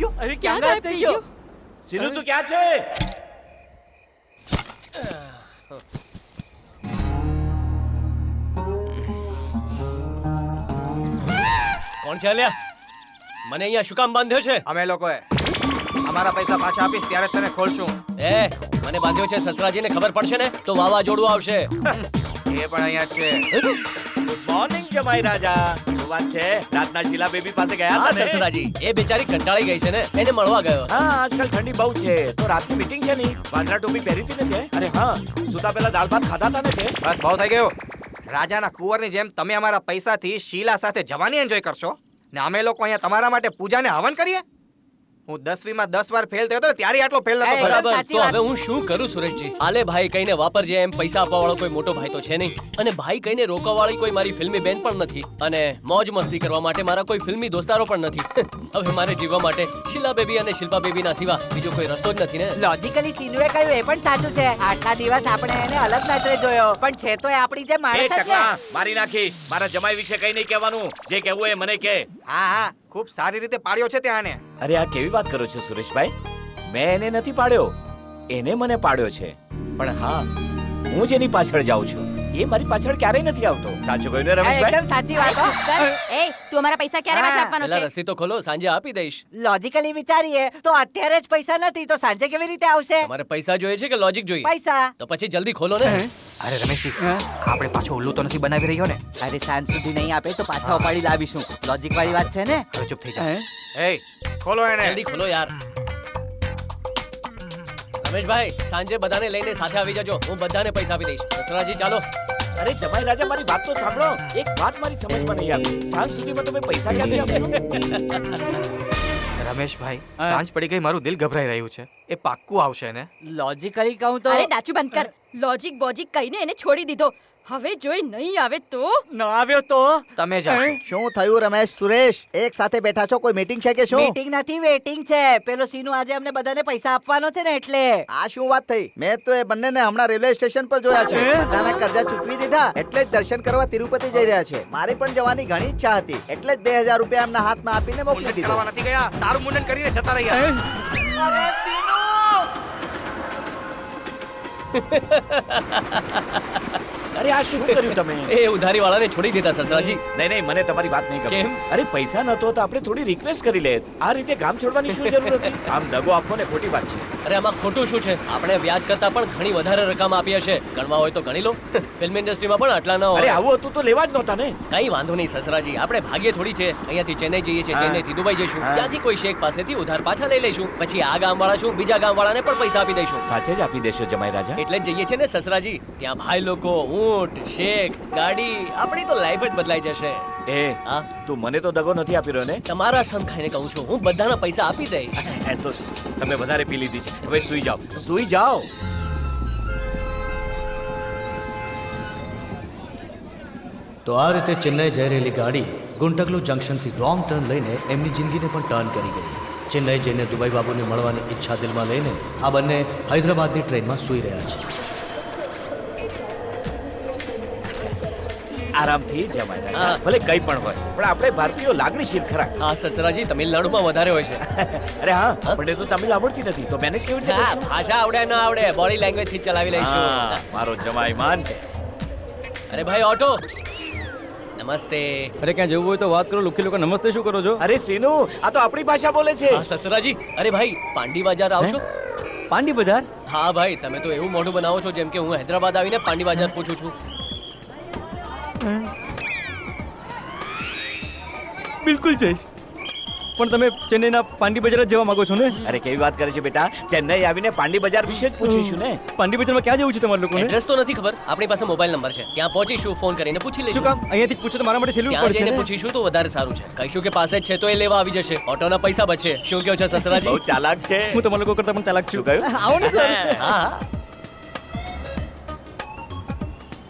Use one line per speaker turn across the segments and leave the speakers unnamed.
ગયો?
અરે
ક્યાં ગાયબ થઈ ગયો?
સીનુ તું ક્યાં છે?
કોણ છે અલ્યા? મને અહીંયા શું કામ બાંધ્યો છે?
અમે લોકોએ અમારા પૈસા પાછા આપીશ ત્યારે જ તને ખોલશું.
એ મને બાંધ્યો છે સસરાજીને ખબર પડશે ને તો વાવાઝોડું આવશે.
એ પણ અહીંયા જ છે.
ગુડ મોર્નિંગ જમાઈ રાજા. શું વાત છે? રાતના શીલા બેબી પાસે ગયા
હા
હતા ને?
સસરાજી, એ બેચારી કંટાળી ગઈ છે ને, એને મળવા ગયો.
હા, આજકાલ ઠંડી બહુ છે તો રાતની મીટિંગ છે ની. વાંદરા ટોપી પહેરી હતી ને તે? અરે હા, સુતા પહેલા દાળ ભાત ખાધા હતા ને તે?
બસ બહુ થઈ ગયું. રાજાના કુંવરની જેમ તમે અમારા પૈસાથી શીલા સાથે જવાની એન્જોય કરશો ને અમે લોકો અહીંયા તમારા માટે પૂજાને હવન કરીએ? હું 10વીમાં 10 વાર ફેલ થયો હતો ને ત્યારે આટલો ફેલ નતો થયો.
બરાબર,
સાચી
તો
વાત.
હવે હું શું કરું સુરેશજી? આલે ભાઈ કહીને વાપરજે એમ પૈસા આપવા વાળો કોઈ મોટો ભાઈ તો છે નહીં, અને ભાઈ કહીને રોકવા વાળી કોઈ મારી ફિલ્મી બેન પણ નથી, અને મોજ મસ્તી કરવા માટે મારા કોઈ ફિલ્મી દોસ્તારો પણ નથી. હવે મારે જીવવા માટે શીલા બેબી અને શિલ્પા બેબીના સિવા બીજો કોઈ રસ્તો જ નથી ને.
લોજિકલી સીનુએ કહ્યું એ પણ સાચું છે. આટલા દિવસ આપણે એને અલગ નજરે જોયો, પણ છે તો એ આપણી જેમ
એ
માણસ જ
ટકલા,
છે.
મારી નાખીશ. મારા જમાઈ વિશે કઈ નહીં કહેવાનું. જે કહેવું એ મને કહે.
હા હા, ખૂબ સારી રીતે પાડ્યો છે ત્યાં આને.
અરે આ કેવી વાત કરો છો સુરેશભાઈ? મેં એને નથી પાડ્યો, એને મને પાડ્યો છે. પણ હા, હું જેની પાછળ જાઉં છું એ મારી પાછળ ક્યારેય નથી આવતો. સાચું કહ્યું ને રમેશભાઈ?
એકદમ સાચી વાત હો.
એ તું અમારા પૈસા ક્યારે પાછા આપવાનો
પેલા
છે?
રસી તો ખોલો, સાંજે આપી દઈશ.
લોજિકલી વિચારીએ તો અત્યારે જ પૈસા નથી તો સાંજે કેવી રીતે આવશે?
તમારે પૈસા જોઈએ છે કે લોજિક જોઈએ?
પૈસા.
તો પછી જલ્દી ખોલો ને.
અરે રમેશજી, આપણે પાછો ઉલ્લુ તો નથી બનાવી રહ્યો ને?
અરે સાંજ સુધી નહીં આપે તો પાછા ઉપાડી લાવીશું. લોજિક વાળી વાત છે ને.
હવે ચૂપ થઈ જા. એ ખોલો એને.
જલ્દી ખોલો યાર. રમેશભાઈ, સાંજે બધાને લઈને સાથે આવી જજો, હું બધાને પૈસા આપી દઈશ. સસરાજી ચાલો.
અરે જમાઈ રાજા, મારી વાત તો સાંભળો. એક વાત મારી સમજમાં નહીં આવી. સાંજ સુધીમાં તમે પૈસા ક્યાંથી આપશો?
રમેશભાઈ, સાંજ પડી ગઈ, મારું દિલ ગભરાઈ રહ્યું છે. એ પાક્કું આવશે ને?
લોજિકલી કહું તો
અરે ડાચું બંધ કર. લોજિક બોજિક કહીને એને છોડી દીધો. હવે જોઈ નહીં આવે તો
ન આવ્યો તો
તમે જાઓ.
શું થયું રમેશ સુરેશ એક સાથે બેઠા છો કોઈ મીટિંગ છે કે શું
મીટિંગ નથી વેટિંગ છે. પેલો સીનુ આજે અમને બધાને પૈસા આપવાનો છે ને એટલે.
આ શું વાત થઈ મેં તો એ બંનેને હમણાં રેલવે સ્ટેશન પર જોયા છે બધાના કર્જા ચૂકવી દીધા એટલે જ દર્શન કરવા તિરુપતિ જઈ રહ્યા છે મારી પણ જવાની ઘણી ઈચ્છા હતી એટલે જ 2000 રૂપિયા એમના હાથમાં આપીને મોકલી
મુંડન
દીધો
કરાવવા નથી ગયા, તારું મુંડન કરીને જતા રહ્યા.
અરે સીનુ!
અરે આ શું કર્યું તમે?
એ ઉધારી વાળાને છોડી દીધા સસરાજી.
નહીં નહીં, મને તમારી વાત નહીં ગમી.
કેમ?
અરે પૈસા નતો તો આપણે થોડી રિક્વેસ્ટ કરી લે. આ રીતે ગામ છોડવાની શું જરૂર હતી? આમ દગો આપવો ને ખોટી વાત છે.
અરે આમાં ખોટું શું છે? આપણે વ્યાજ કરતા પણ ઘણી વધારે રકમ આપી હશે. ગણવા હોય તો ગણી લો. ફિલ્મ ઇન્ડસ્ટ્રીમાં પણ આટલા ન
અરે
હોય.
આવું હતું તો લેવા જ નહોતા ને.
કઈ વાંધો નહીં સસરાજી, આપણે ભાગ્ય થોડી છે. અહીંયાથી ચેન્નઈ જઈએ છીએ,
હા.
ચેન્નઈથી દુબઈ જઈશું,
હા.
ત્યાંથી કોઈ શેખ પાસેથી ઉધાર પાછા લઈ લઈશું, પછી આ ગામવાળા શું બીજા ગામવાળાને પણ પૈસા આપી દઈશું.
સાચે જ આપી દેશો જમાઈ રાજા.
એટલે જ જઈએ છે ને સસરાજી. ત્યાં ભાઈ લોકો, ઊંટ, શેખ, ગાડી, આપણી તો લાઈફ જ બદલાઈ જશે.
એ
હા?
તું મને તો દગો નથી આપી રહ્યો ને?
તમારા સમ ખાઈને કહું છું, હું બધાના પૈસા આપી દઈશ.
એ તો તમે વધારે પી લીધી છે. હવે સૂઈ જાઓ, સૂઈ જાઓ.
તો આ રીતે ચેન્નઈ જઈ રહેલી ગાડી ગુંટકલુ જંકશનથી રોંગ ટર્ન લઈને એમની જિંદગીને પણ ટર્ન કરી ગઈ. ચેન્નઈ જઈને દુબઈ બાબુને મળવાની ઈચ્છા દિલમાં લઈને આ બંને હૈદરાબાદની ટ્રેનમાં સૂઈ રહ્યા છે.
આરામથી જમાઈ રાજા.
હા.
ભલે કઈ પણ હોય પણ આપણે ભારતીયો લાગણીશીલ ખરા.
હા સસરાજી, તમિલનાડુમાં વધારે હોય છે.
અરે હા, મને તો તમિલ આવડતી નથી તો મેનેજ કેવી રીતે
હા,
કરશું?
ભાષા આવડે ન આવડે, બોડી લેંગ્વેજ થી ચલાવી
હા,
લઈશું.
મારો જમાઈ માન છે.
અરે ભાઈ ઓટો, નમસ્તે.
અરે ક્યાં જવું હોય તો વાત કરો, લુખી લોકો નમસ્તે શું કરો છો?
અરે સીનુ, આ તો આપણી ભાષા બોલે છે.
હા સસરાજી. અરે ભાઈ, પાંડી બજાર આવશો?
પાંડી બજાર?
હા ભાઈ, તમે તો એવું મોઢું બનાવો છો જેમ કે હું હૈદરાબાદ આવીને પાંડી બજાર પૂછું છું.
બિલકુલ જઈશ, પણ તમે ચેન્નઈના પાંડી બજાર જ જવા માંગો છો ને?
અરે કેવી વાત કરે છે બેટા, ચેન્નઈ આવીને પાંડી બજાર વિશે જ પૂછીશું ને.
પાંડી બજારમાં ક્યાં જવું છે તમારા લોકોને?
એડ્રેસ તો નથી ખબર, આપણી પાસે મોબાઈલ નંબર છે, ત્યાં પહોંચીશું, ફોન કરીને પૂછી
શું
લઈશું.
કામ? અહીંયાથી પૂછો તો મારા માટે સહેલું
ત્યાં
પડશે
જઈને
ને?
પૂછીશું તો વધારે સારું છે. કહીશું કે પાસે જ છે તો એ લેવા આવી જશે, ઓટોના પૈસા બચે. શું કહો છો સસરાજી?
બહુ ચાલાક છે.
હું તમારા લોકો કરતા પણ ચાલાક
શું
છું.
કહ્યું?
આવો ને સર.
હા હા.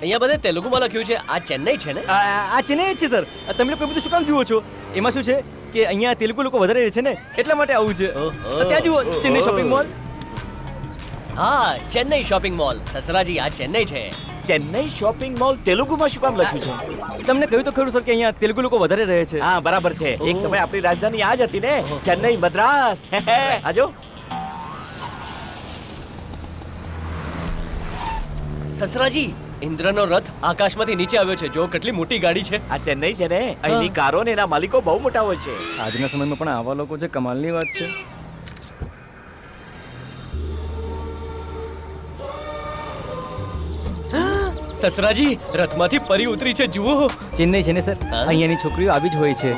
અહીંયા બધે તેલુગુમાં લખ્યું છે, આ ચેન્નઈ છે ને?
આ ચેન્નઈ જ છે સર. તમે લોકો એ બધું શું કામ જુઓ છો? એમાં શું છે કે અહીંયા તેલુગુ લોકો વધારે રહે છે ને, એટલા માટે આવું છે.
ઓહો.
ત્યાં જુઓ, ચેન્નઈ શોપિંગ મોલ.
હા, ચેન્નઈ શોપિંગ મોલ. સસરાજી, આ ચેન્નઈ છે.
ચેન્નઈ શોપિંગ મોલ તેલુગુમાં શું કામ લખ્યું છે?
તમને કહ્યું તો ખરું સર કે અહીંયા તેલુગુ લોકો વધારે રહે છે.
હા બરાબર છે. એક સમય આપણી રાજધાની આ જ હતી ને, ચેન્નઈ મદ્રાસ. આજો.
સસરાજી, ઇન્દ્રનો રથ આકાશમાંથી નીચે આવ્યો છે. જો કેટલી મોટી ગાડી છે.
આ ચેન્નઈ છે ને, અહીંની કારો ને એના માલિકો બહુ મોટા હોય છે.
આજના સમયમાં પણ આવા લોકો છે, કમાલની વાત છે.
સસરાજી, રથમાંથી પરી ઉતરી છે, જુઓ.
ચેન્નઈ છે ને સર, અહીંયાની છોકરીઓ આવી જ હોય છે.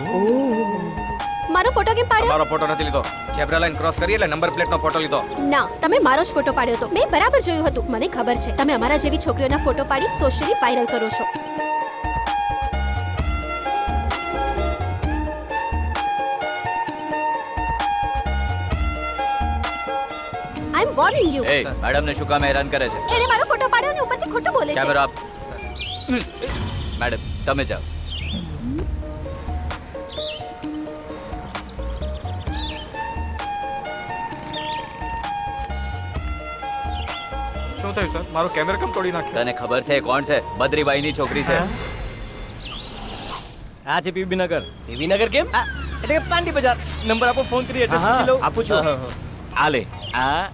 મારો ફોટો કેમ પાડ્યો?
મારો ફોટો નથી લીધો. ઝેબ્રા લાઈન ક્રોસ કરી એટલે નંબર પ્લેટનો ફોટો લીધો.
ના, તમે મારો જ ફોટો પાડ્યો હતો. મેં બરાબર જોયું હતું. મને ખબર છે તમે અમારા જેવી છોકરીઓના ફોટો પાડી સોશિયલી વાયરલ કરો છો. આઈ એમ વોર્નિંગ યુ.
એ મેડમ ને શું કામ હેરાન કરે છે?
એણે મારો ફોટો પાડ્યો ને ઉપરથી ખોટું બોલે છે.
કેમેરા આપ. મેડમ તમે જાઓ.
શું થયું સર? મારો કેમેરા કેમ તોડી નાખ્યો?
તને ખબર છે એ કોણ છે? બદ્રીબાઈની છોકરી છે.
આ છે પીબી નગર.
દેવીનગર કેમ?
એટલે કે પાંડી બજાર. નંબર આપો, ફોન કરી એડ્રેસ પૂછી લઉં.
આપું છું. આ લે. આ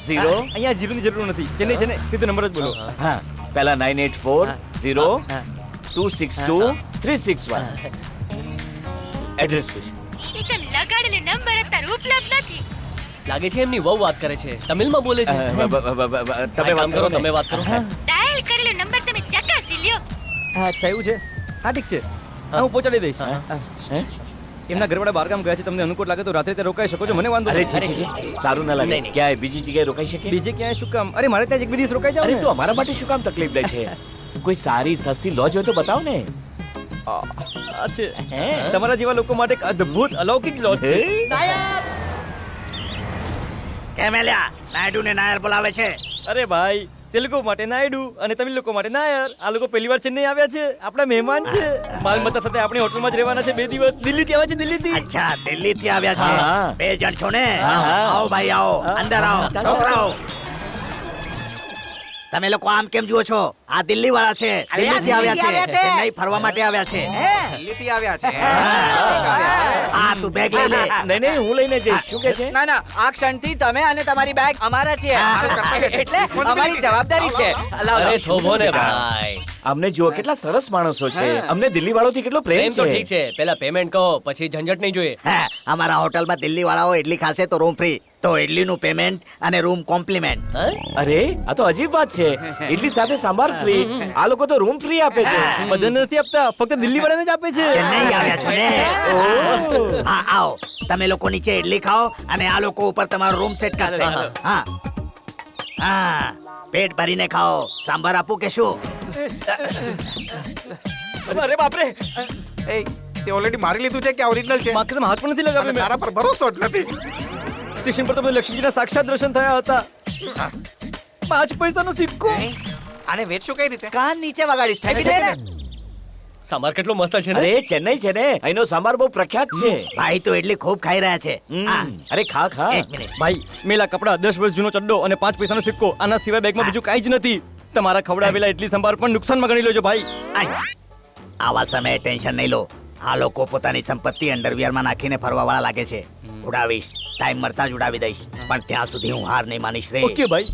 0.
અહીંયા જીરોની જરૂર નથી. ચેન્નઈ છે ને, સીધો નંબર જ બોલો.
હા, પહેલા 984 0262 361. એડ્રેસ પૂછ.
લગાડેલે નંબર અત્યારે ઉપલબ્ધ નથી.
લાગે છે એમની વહુ વાત કરે છે. તમિલમાં બોલે છે.
તમે
તમે કામ કરો, તમે વાત કરો.
ડાયલ કરેલો નંબર તમે ચકાસી લ્યો.
હા, અચ્છા એવું છે. હા ઠીક છે. હા, હું પહોંચાડી દઈશ. એમના ઘરવાળા બહારગામ ગયા છે. તમને અનુકૂળ લાગે તો રાત્રે ત્યાં રોકાઈ શકો છો. મને વાંધો
અરે
નથી.
છી, સારું ના લાગે. ક્યાંય બીજી જગ્યાએ રોકાઈ શકે?
બીજે ક્યાંય શું કામ? અરે મારે ત્યાં એક બે દિવસ રોકાઈ જાવ
અરે
ને.
તું અમારા માટે શું કામ તકલીફ લે છે? કોઈ સારી સસ્તી લોજ હોય તો બતાવ ને.
આ છે તમારા જેવા લોકો માટે એક અદ્ભુત અલૌકિક લોજ છે.
કેમેલ્યા નાયડુ ને નાયર બોલાવે છે.
અરે ભાઈ, તેલુગુ માટે નાયડુ અને તમિલ લોકો માટે નાયર. આ લોકો પહેલી વાર ચેન્નઈ આવ્યા છે. આપણા મહેમાન છે. માલમત્તા સાથે આપણી હોટલમાં જ રહેવાના છે 2 દિવસ. દિલ્હીથી આવ્યા છે, દિલ્હીથી.
અચ્છા, દિલ્હી થી આવ્યા છે.
હા.
2 જણ છો ને?
હા.
આવો ભાઈ આવો, અંદર આવો. છોકરાઓ, તમે લોકો આમ કેમ જુઓ છો? આ દિલ્હી વાળા છે. દિલ્હી થી આવ્યા છે. ચેન્નઈ ફરવા માટે આવ્યા છે.
દિલ્હીથી આવ્યા છે.
હા, તું બેગ લઈ લે.
નહીં નહીં, હું લઈને જઈશ. શું કે છે?
ના ના, આ ક્ષણથી તમે અને તમારી બેગ અમારા છે. એટલે અમારી જવાબદારી છે.
અરે થોભો ને ભાઈ.
અમને જુઓ કેટલા સરસ માણસો છે. અમને દિલ્હી વાળોથી કેટલો પ્રેમ
પ્રેમ તો ઠીક છે. પેલા પેમેન્ટ કહો, પછી ઝંઝટ નહીં જોઈએ.
હા, અમારા હોટલમાં દિલ્હી વાળાઓ ઇડલી ખાશે તો રૂમ ફ્રી. તો ઇડલીનું પેમેન્ટ અને રૂમ કોમ્પ્લિમેન્ટ.
હા?
અરે આ તો અજીબ વાત છે. ઇડલી સાથે સાંભાર ફ્રી. આ લોકો તો રૂમ ફ્રી આપે છે.
બધાને નથી આપતા, ફક્ત દિલ્હી વાળાને જ આપે છે.
ચેન્નઈ આવ્યા છો ને? હા, આવો. તમે લોકો નીચે ઇડલી ખાઓ અને આ લોકો ઉપર તમારો રૂમ સેટ કરશે. હા હા, પેટ ભરીને ખાઓ. સાંભાર આપું કે શું?
અરે બાપરે,
એ તે ઓલરેડી મારી લીધું છે કે ઓરિજિનલ છે?
માકસમ હાથ પણ નથી લગાવ્યો મેં.
તારા પર ભરોસો જ નથી.
સ્ટેશન પર તો મને લક્ષ્મીજીના સાક્ષાત દર્શન થયા હતા. 5 પૈસાનો સિક્કો.
આને વેચશું કઈ રીતે?
કાન નીચે વગાડીશ. ફેંકી દે ને.
સાંભાર કેટલો મસ્ત છે ને.
અરે ચેન્નઈ છે ને, અહીંનો સાંભાર બહુ પ્રખ્યાત છે.
ભાઈ તો ઇડલી ખૂબ ખાઈ રહ્યા છે. હા,
અરે ખા ખા.
1 મિનિટ.
ભાઈ, મેલા કપડા, 10 વર્ષ જૂનો ચડ્ડો અને 5 પૈસાનો સિક્કો. આના સિવાય બેગમાં બીજું કાંઈ જ નથી. તમારા ખવડાવેલા ઇડલી સંભાર પણ નુકસાનમાં ગણી લેજો ભાઈ.
આવા સમયે ટેન્શન નહીં લો. આ લોકો પોતાની સંપત્તિ અંડરવિયરમાં નાખીને ફરવા વાળા લાગે છે. ઉડાવીશ, ટાઈમ મળતા જ ઉડાવી દઈશ. પણ ત્યાં સુધી હું હાર નહીં માનીશ રે.
ઓકે ભાઈ.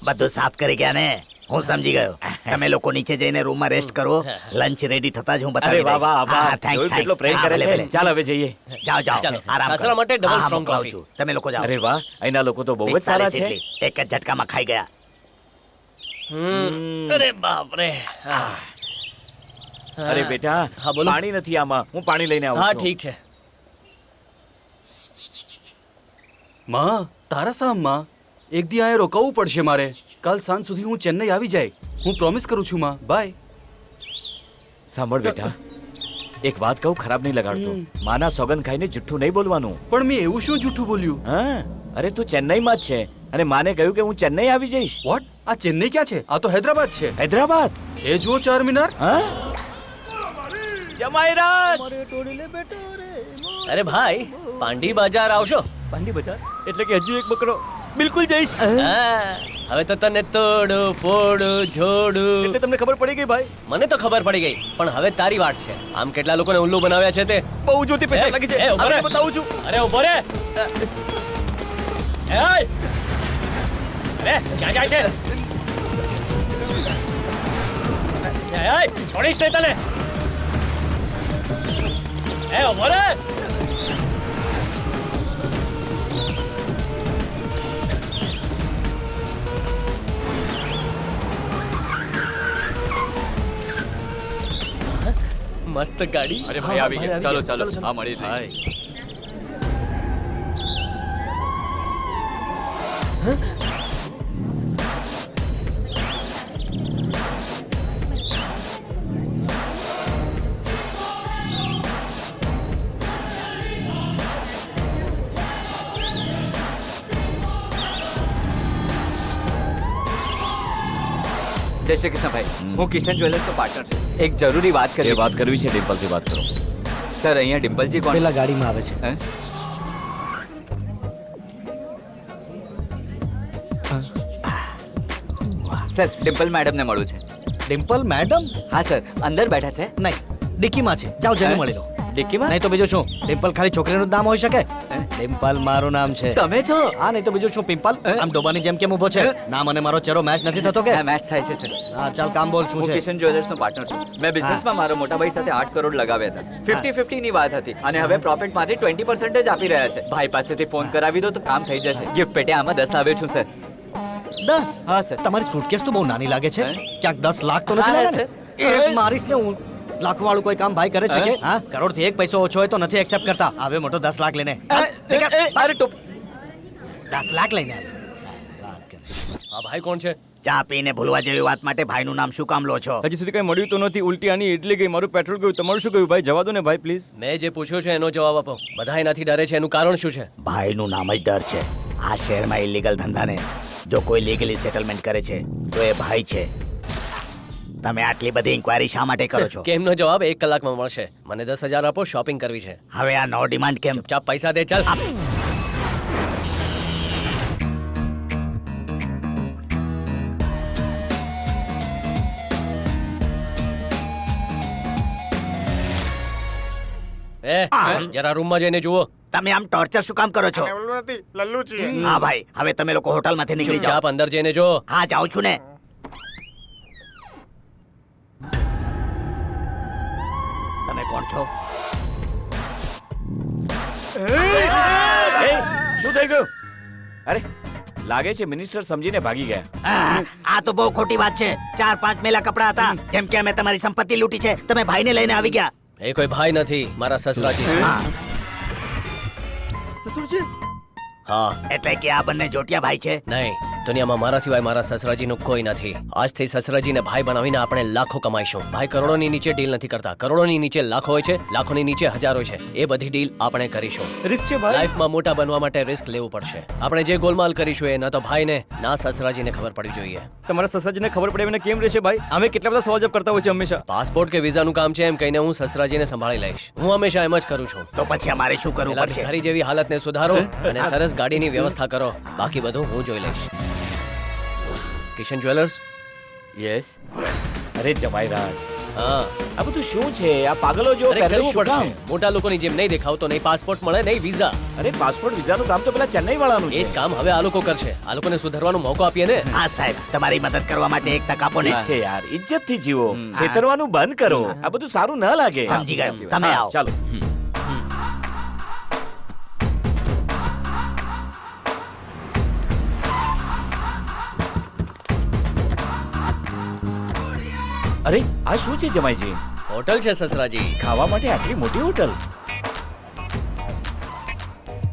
બધું સાફ કરી ગયા ને? હું સમજી ગયો. તમે લોકો નીચે જઈને રૂમમાં રેસ્ટ કરો. લંચ રેડી થતા જ હું
અરે
બતાવી
વાહ
દઈશ.
વાહ
હા,
વાહ.
thanks,
જોયું કેટલો
thanks.
પ્રેમ
હા,
કરે
ભલે,
છે.
ભલે.
ચાલ હવે જઈએ.
જાઓ જાઓ,
ચાલો.
આરામ
સાસરા
કરો.
માટે double
હા,
strong
મોકલાવું
coffee.
છું. તમે લોકો જાઓ.
અરે વાહ, અહીંના લોકો તો બહુ જ સારા
45
છે.
ઇડલી. એક જ ઝટકામાં ખાઈ ગયા.
અરે બાપ રે.
અરે બેટા,
હા, બોલો.
પાણી નથી આમાં. હું પાણી લઈને આવું
હા
છું.
ઠીક છે.
માં તારા સામ માં એક દી અહીંયા રોકાવું પડશે મારે. કાલ સાંજ સુધી હું ચેન્નઈ આવી જાય. હું પ્રોમિસ કરું છું માં. બાય.
સાંભળ બેટા, એક વાત કહું, ખરાબ નહીં લગાડતો. માના સોગન ખાઈને જુઠ્ઠું નહીં બોલવાનું.
પણ મેં એવું શું જૂઠું બોલ્યું?
હા, અરે તું ચેન્નઈમાં જ છે અને માને કહ્યું કે હું ચેન્નઈ આવી જઈશ.
વોટ? આ ચેન્નઈ ક્યાં છે? આ તો હૈદરાબાદ છે.
હૈદરાબાદ?
એ જુઓ ચાર મિનાર.
હા, જમાઈરાજ.
અરે ભાઈ, પાંડી બજાર આવશો?
પાંડી બજાર એટલે કે હજુ એક બકરો. બિલકુલ જઈશ
હવે તો તને તોડું ફોડું જોડું
એટલે તમને ખબર પડી ગઈ ભાઈ
મને તો ખબર પડી ગઈ પણ હવે તારી વાત છે આમ કેટલા લોકોને ઉલ્લુ બનાવ્યા છે તે
બહુ જોતી પૈસા
એ,
લાગી છે
એ, ઉભો રહે.
હવે બતાવું છું
અરે ઉભો રે એ, અરે ક્યાં જાય છે એ, છોડીશ નહીં તને એ ઉભો રે મસ્ત ગાડી
અરે ભાઈ આવી ગયા ચાલો ચાલો હા મળી ભાઈ
જય શ્રી કૃષ્ણ ભાઈ હું કિશન જ્વેલર્સનો પાર્ટનર છું એક જરૂરી વાત
જે
કરવી
વાત કરવી છે ડિમ્પલથી વાત કરો
સર અહીંયા ડિમ્પલજી કોણ
પેલા ગાડીમાં આવે છે
હે? સર ડિમ્પલ મેડમને મળવું છે
ડિમ્પલ મેડમ
હા સર અંદર બેઠા છે
નહીં ડિક્કીમાં છે જાઓ જઈને
હે?
મળી લો
ડિક્કીમાં
નહીં તો બીજું શું ડિમ્પલ ખાલી છોકરીનું જ નામ હોઈ શકે
હે?
ડિમ્પલ મારું નામ છે
તમે છો
હા નહીં તો બીજું શું પિમ્પલ
હે?
આમ ડોબાની જેમ કેમ ઊભો છે
હે?
નામ અને મારો ચહેરો મેચ નથી થતો કે
હા મેચ થાય છે સર
હા ચાલ કામ બોલ શું
હું
છે
કિશન જ્વેલર્સનો પાર્ટનર છું મેં બિઝનેસમાં મારા મોટા ભાઈ સાથે 8 કરોડ લગાવ્યા હતા 50-50 ની વાત હતી અને હવે પ્રોફિટમાંથી 20% જ આપી રહ્યા છે ભાઈ પાસેથી ફોન કરાવી દો તો કામ થઈ જશે ગિફ્ટ પેટે આમાં 10 આવ્યો છું સર
10
હા સર
તમારી સુટકેસ તો બહુ નાની લાગે છે
હે?
ક્યાંક 10 લાખ તો નથી
હા,
લાગે ને એક મારીશ ને હું લાખો વાળું કોઈ કામ ભાઈ કરે છે
હે?
કે હા કરોડથી એક પૈસો ઓછો હોય તો નથી એક્સેપ્ટ કરતા હવે મોટો 10 લાખ લઈને
અરે ટોપ
10 લાખ લઈને આવે વાત કરે
આ ભાઈ કોણ છે
ચા પીને ભૂલવા જેવી વાત માટે ભાઈનું નામ શું કામ લો છો
હજી સુધી કઈ મળ્યું તો નથી ઉલટી આની એટલે ગઈ મારું પેટ્રોલ ગયું તમારું શું કહ્યું ભાઈ જવા દો ને ભાઈ પ્લીઝ
મેં જે પૂછ્યું છે એનો જવાબ આપો બધા એનાથી ડરે છે એનું કારણ શું છે
ભાઈનું નામ જ ડર છે આ શહેરમાં ઇલીગલ ધંધાને જો કોઈ લીગલી સેટલમેન્ટ કરે છે તો એ ભાઈ છે તમે આટલી બધી ઇન્ક્વાયરી શા માટે કરો છો
કેમનો જવાબ 1 કલાકમાં મળશે મને 10,000 આપો શોપિંગ કરવી છે
હવે આ નો ડિમાન્ડ કેમ
ચૂપચાપ પૈસા દે ચાલ એ જરા રૂમમાં જઈને જુઓ
તમે આમ ટોર્ચર શું કામ કરો છો
નથી લલ્લુ છીએ
હા ભાઈ હવે તમે લોકો હોટલમાંથી નીકળી જાઓ
ચૂપચાપ અંદર જઈને જો
હા જાઉં છું ને તમે કોણ છો
શું થઈ ગયું અરે લાગે છે મિનિસ્ટર સમજીને ભાગી ગયા
આ તો બહુ ખોટી વાત છે 4-5 મેલા કપડા હતા જેમ કે અમે તમારી સંપત્તિ લૂંટી છે તમે ભાઈને લઈને આવી ગયા
એ કોઈ ભાઈ નથી મારા સસરાજી છે
હા
સસુરજી
હા
એટલે કે આ બંને જોટિયા ભાઈ છે
નહીં દુનિયામાં મારા સિવાય મારા સસરાજીનું કોઈ નથી આજથી સસરાજીને ભાઈ બનાવીને આપણે લાખો કમાઈશું ભાઈ કરોડોની નીચે ડીલ નથી કરતા કરોડોની નીચે લાખો હોય છે લાખોની નીચે હજારો છે એ બધી ડીલ આપણે કરીશું
રિસ્ક છે ભાઈ
લાઈફમાં મોટા બનવા માટે રિસ્ક લેવું પડશે આપણે જે ગોલમાલ કરીશું એ ના તો ભાઈને ના સસરાજીને ખબર પડવી જોઈએ
તમારા સસરાજીને ખબર પડે એમને કેમ રહેશે ભાઈ અમે કેટલા બધા સવાલ જવાબ કરતા હોય છે હંમેશા
પાસપોર્ટ કે વિઝાનું કામ છે એમ કહીને હું સસરાજીને સંભાળી લઈશ હું હંમેશા એમ જ કરું છું
તો પછી અમારે શું કરવું
પેલા
પડશે
ભિખારી જેવી હાલતને સુધારો અને સરસ ગાડીની વ્યવસ્થા કરો બાકી બધું હું જોઈ લઈશ કિશન જ્વેલર્સ
યસ
અરે જમાઈ રાજ
હા
આ બધું શું છે આ પાગલો જો
અરે કરવું પડશે મોટા લોકોની જેમ નહીં દેખાવ તો નહીં પાસપોર્ટ મળે નહીં વિઝા
અરે પાસપોર્ટ વિઝાનું કામ તો પેલા ચેન્નઈ વાળાનું
એ જ કામ હવે આ લોકો કરશે આ લોકોને સુધારવાનો મોકો આપીએ ને
હા સાહેબ તમારી મદદ કરવા માટે એક તક આપો ને
છે યાર ઇજ્જતથી જીવો છેતરવાનું બંધ કરો આ બધું સારું ન લાગે
સમજી ગયો તમે
હા,
આવો
ચાલો અરે આ શું છે જમાઈજી
હોટલ છે સસરાજી
ખાવા માટે આટલી મોટી હોટલ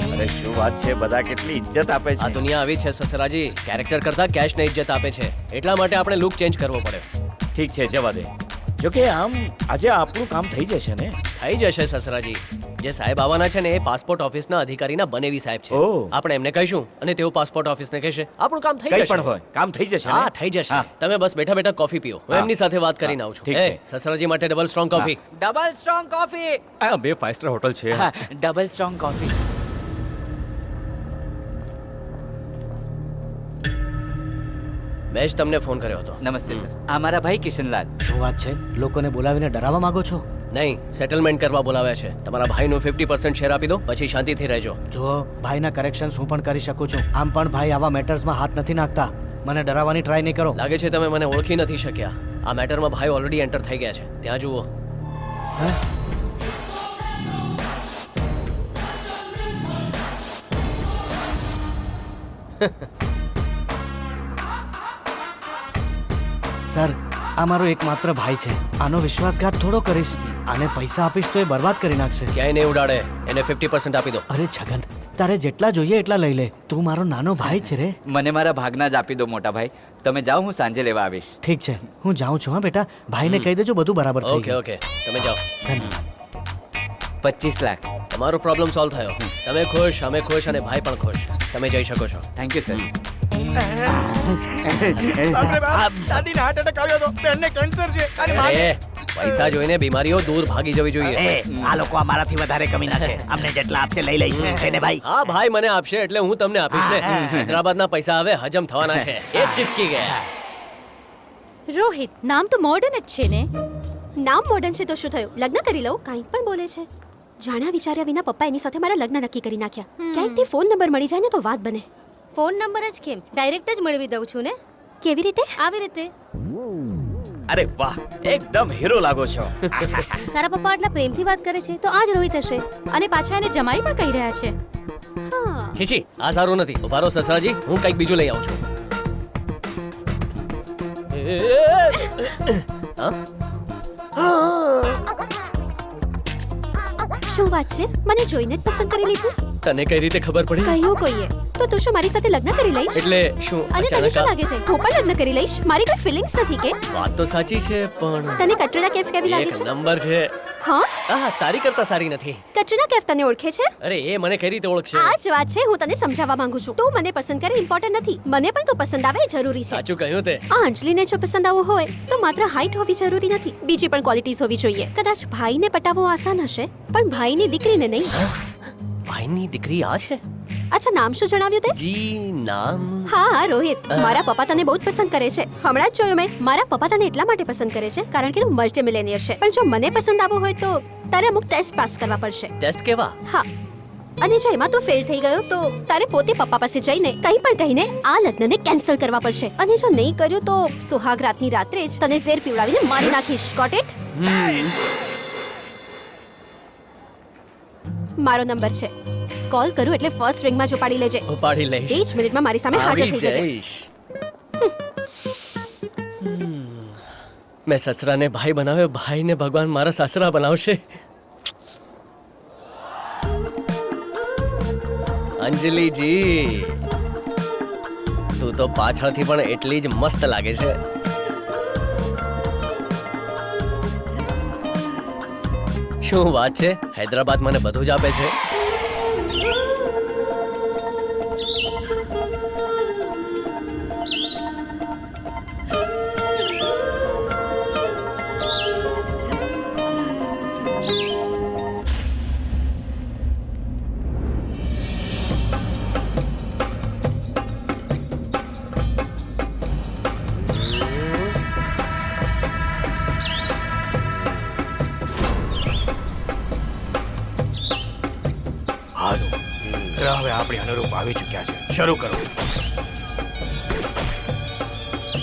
અરે શું વાત છે બધા કેટલી ઇજ્જત આપે
આ
છે
દુનિયા આવી છે સસરાજી કેરેક્ટર કરતા કેશ ને ઇજ્જત આપે છે એટલા માટે આપણે લુક ચેન્જ કરવો પડે
ઠીક છે જવા દે જોકે આમ આજે આપણું કામ થઈ જશે ને
થઈ જશે સસરાજી જે સાહેબ આવવાના છે ને એ પાસપોર્ટ ઓફિસના અધિકારીના બનેવી સાહેબ છે
ઓહ.
આપણે એમને કહીશું અને તેઓ પાસપોર્ટ ઓફિસને કહેશે આપણું કામ થઈ
કઈ
જશે
પણ હોય કામ થઈ જશે ને?
હા થઈ જશે
હા.
તમે બસ બેઠા બેઠા કોફી પીઓ હું
હા.
એમની સાથે વાત કરીને આવું છું
ઠીક
એ
છે.
સસરાજી માટે double strong coffee
double strong coffee
આ બે 5 સ્ટાર હોટલ છે
ડબલ સ્ટ્રોંગ કોફી
મેં જ તમને ફોન કર્યો હતો.
નમસ્તે સર, આ મારા ભાઈ કિશનલાલ.
શું વાત છે? લોકોને બોલાવીને ડરાવવા માંગો છો?
નહીં, સેટલમેન્ટ કરવા બોલાવ્યા છે. તમારા ભાઈનું 50% શેર આપી દો, પછી શાંતિથી રહેજો.
જો ભાઈના કરેક્શન્સ હું પણ કરી શકું છું. આમ પણ ભાઈ આવા મેટર્સમાં હાથ નથી નાખતા. મને ડરાવવાની ટ્રાય નહીં કરો.
લાગે છે તમે મને ઓળખી નથી શક્યા. આ મેટરમાં ભાઈ ઓલરેડી એન્ટર થઈ ગયા છે. ત્યાં જુઓ.
સર, આ મારો એકમાત્ર ભાઈ છે. આનો વિશ્વાસઘાત થોડો કરીશ. આને પૈસા આપીશ તો એ બરબાદ કરી નાખશે.
ક્યાંય નહીં ઉડાડે. એને 50% આપી દો.
અરે છગન, તારે જેટલા જોઈએ એટલા લઈ લે. તું મારો નાનો ભાઈ છે રે.
મને મારા ભાગના જ આપી દો મોટા ભાઈ. તમે જાઓ, હું સાંજે લેવા આવીશ.
ઠીક છે, હું જાઉં છું. હા બેટા, ભાઈને કહી દેજો બધું બરાબર થઈ
ઓકે
ગયું.
ઓકે, તમે જાઓ.
ધન્યવાદ.
25 લાખ.
તમારો પ્રોબ્લેમ સોલ્વ થયો. તમે ખુશ, અમે ખુશ અને ભાઈ પણ ખુશ. તમે જઈ શકો છો.
Thank you sir.
દાદીને હાર્ટ એટેક આવ્યો હતો, બેનને કેન્સર છે અને
અરે, પૈસા જોઈને બીમારીઓ દૂર ભાગી જવી જોઈએ.
આ લોકો અમારાથી વધારે કમીના છે. અમને જેટલા આપશે લઈ લઈશું છે ને ભાઈ.
હા ભાઈ, મને આપશે એટલે હું તમને આપીશ ને. હૈદરાબાદના પૈસા હવે હજમ થવાના છે. એ ચીપકી ગયા.
રોહિત, નામ તો મોડર્ન જ છે ને.
નામ મોડર્ન છે તો શું થયું? લગ્ન કરી લઉં? કાંઈ પણ બોલે છે. જાણ્યા વિચાર્યા વિના પપ્પા એની સાથે મારા લગ્ન નક્કી કરી નાખ્યા. ક્યાંકથી ફોન નંબર મળી જાય ને તો વાત બને.
ફોન નંબર જ કેમ, ડાયરેક્ટ જ મેળવી દઉં છું ને.
કેવી રીતે?
આવી રીતે.
અરે વાહ, એકદમ હીરો લાગો છો.
તારા પપ્પા આટલા પ્રેમથી વાત કરે છે તો આ જ રોહિત હશે.
અને પાછા એને જમાઈ પણ કહી રહ્યા છે.
હા.
છીછી, આ સારું નથી. ઉભા રહો સસરાજી, હું કંઈક બીજું લઈ આવું છું.
શું વાત છે? મને જોઈને જ પસંદ કરી લીધું?
તને કઈ રીતે ખબર પડી?
કહ્યું કોઈએ તો તું શું મારી સાથે લગ્ન કરી લઈશ?
એટલે શું
અને તને
અચાનક
શું લાગે છે હું પણ લગ્ન કરી લઈશ? મારી કોઈ ફિલિંગ્સ નથી કે?
વાત તો સાચી છે પણ
તને કટરીના કેફ કેવી લાગે
એક
છે?
નંબર છે.
હા,
આ તારી કરતા સારી નથી.
કટરીના કેફ તને ઓળખે છે?
અરે એ મને કઈ રીતે ઓળખશે?
આ જ વાત છે, હું તને સમજાવવા માંગુ છું. તું મને પસંદ કરે ઇમ્પોર્ટન્ટ નથી. મને પણ તું પસંદ આવે એ જરૂરી છે.
સાચું કહ્યું તે.
આ અંજલિને જો પસંદ આવવો હોય તો માત્ર હાઈટ હોવી જરૂરી નથી, બીજી પણ ક્વોલિટીઝ હોવી જોઈએ. કદાચ ભાઈને પટાવવો આસાન હશે પણ ભાઈની દીકરીને નહીં.
ભાઈની દીકરી આ છે?
અચ્છા, નામ શું જણાવ્યું તે?
જી, નામ
હા રોહિત, મારા પપ્પા તને બહુ જ પસંદ કરે છે. હમણાં જ જોયું મેં. મારા પપ્પા તને એટલા માટે પસંદ કરે છે કારણ કે તું મલ્ટી મિલિયનિયર છે. પણ જો મને પસંદ આવવું હોય તો તારે અમુક ટેસ્ટ પાસ કરવા પડશે.
ટેસ્ટ કેવા?
હા, અને જો એમાં તું ફેલ થઈ ગયો તો તારે પોતે પપ્પા પાસે જઈને કંઈ પણ કહીને આ લગ્નને કેન્સલ કરવા પડશે. અને જો નહીં કર્યું તો સુહાગ રાતની રાત્રે જ તને ઝેર પીવડાવીને મારી નાખીશ. Got it? મારો નંબર છે. કોલ કરું એટલે ફર્સ્ટ રિંગમાં જ ઉપાડી લેજે.
ઉપાડી લઈશ.
1 મિનિટમાં મારી સામે હાજર થઈ જજે.
મેં સસરાને ભાઈ બનાવ્યો, ભાઈને ભગવાન મારા સસરા બનાવશે. અંજલિજી, તું તો પાછળથી પણ એટલી જ મસ્ત લાગે છે. શું વાત છે? હૈદરાબાદ મને બધું જ આપે છે.
હવે આપણી અનુરૂપ આવી ચૂક્યા છે. શરૂ કરો.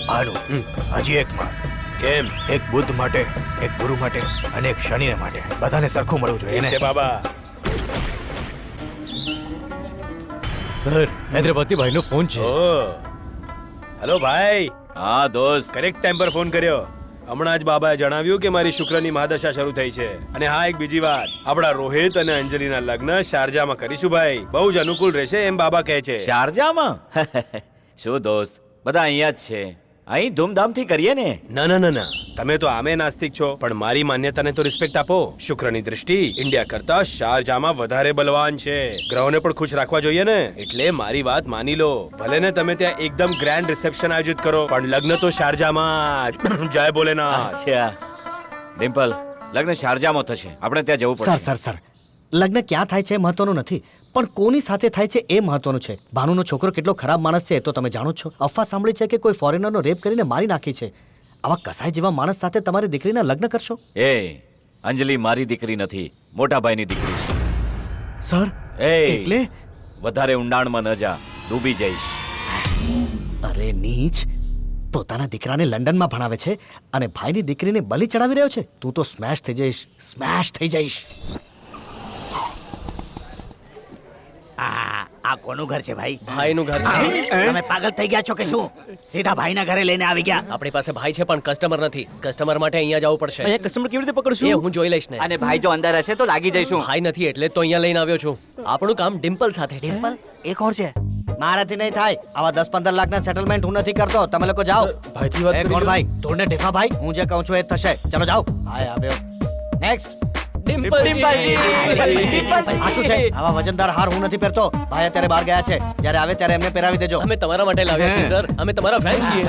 હાલો, હજી એક માર.
કેમ?
એક બુદ્ધ માટે, એક ગુરુ માટે અને એક શનિને માટે. બધાને સરખું મળવું જોઈએ ને?
બાબા.
સર, હૈદરાબાદથી ભાઈનો ફોન છે.
હેલો ભાઈ.
હા દોસ્ત,
કરેક્ટ ટાઈમ પર ફોન કર્યો. હમણાં જ બાબાએ જણાવ્યું કે મારી શુક્રની મહાદશા શરૂ થઈ છે. અને હા, એક બીજી વાત, આપણા રોહિત અને અંજલિના લગ્ન શારજામાં કરીશું ભાઈ. બહુ જ અનુકૂળ રહેશે એમ બાબા કહે છે.
શારજામાં? શું દોસ્ત, બધા અહીંયા જ છે. અહીં ધૂમધામથી કરીએ ને.
ના ના ના ના, તમે તો આમે નાસ્તિક છો પણ મારી માન્યતાને તો રિસ્પેક્ટ આપો. શુક્રની દૃષ્ટિ ઇન્ડિયા કરતા શારજામાં વધારે બલવાન છે. ગ્રહોને પણ ખુશ રાખવા જોઈએ ને. એટલે મારી વાત માની લો. ભલે ને તમે ત્યાં એકદમ ગ્રેન્ડ રિસેપ્શન આયોજિત કરો પણ લગ્ન તો શારજામાં જ. જય ભોલેનાથ.
અચ્છા ડિમ્પલ, લગ્ન શારજામાં થશે. આપણે ત્યાં જવું
સર
પડશે.
સર સર
લગ્ન ક્યાં થાય છે એ મહત્વનું નથી, પણ કોની સાથે થાય છે એ મહત્વનું છે. ભાનુનો છોકરો કેટલો ખરાબ માણસ છે એ તો તમે જાણો જ છો. અફવા સાંભળી છે કે કોઈ ફોરેનરનો રેપ કરીને મારી નાખી છે. આવા કસાઈ જેવા માણસ સાથે તમારી દીકરીના લગ્ન કરશો?
એ અંજલિ મારી દીકરી નથી, મોટા ભાઈની દીકરી છે.
સર
એ
એટલે
વધારે ઊંડાણમાં ન જા, ડૂબી જઈશ.
અરે નીચ, પોતાના દીકરાને લંડનમાં ભણાવે છે અને ભાઈની દીકરીને બલી ચડાવી રહ્યો છે. તું તો સ્મેશ થઈ જઈશ, સ્મેશ થઈ જઈશ.
આ કોનું ઘર છે ભાઈ?
ભાઈનું ઘર છે.
તમે પાગલ થઈ ગયા છો કે શું? સીધા ભાઈના ઘરે લઈને આવી ગયા.
આપણી પાસે ભાઈ છે પણ કસ્ટમર નથી. કસ્ટમર માટે અહીંયા જવું પડશે.
અહીંયા કસ્ટમર કેવી રીતે
એ
પકડશું?
હું જોઈ લઈશ ને.
અને ભાઈ જો અંદર હશે તો લાગી જઈશું.
ભાઈ નથી એટલે તો અહીંયા લઈને આવ્યો છું. આપણું કામ ડિમ્પલ સાથે છે.
ડિમ્પલ એ કોણ છે?
મારાથી નહીં થાય. આવા 10-15 લાખના સેટલમેન્ટ હું નથી કરતો. તમે લોકો જાઓ.
ભાઈથી વાત
એ
કરી
કોણ
લો.
ભાઈ? ધોળને ઢેફા ભાઈ. હું જે કહું છું એ જ થશે. ચલો જાઓ. ભાઈ આવ્યો. નેક્સ્ટ. આ શું છે? આવા વજનદાર હાર હું નથી પહેરતો. ભાઈ અત્યારે બહાર ગયા છે. જ્યારે આવે ત્યારે એમને પહેરાવી દેજો.
અમે તમારા માટે લાવ્યા છીએ સર. અમે તમારા ફેન છીએ.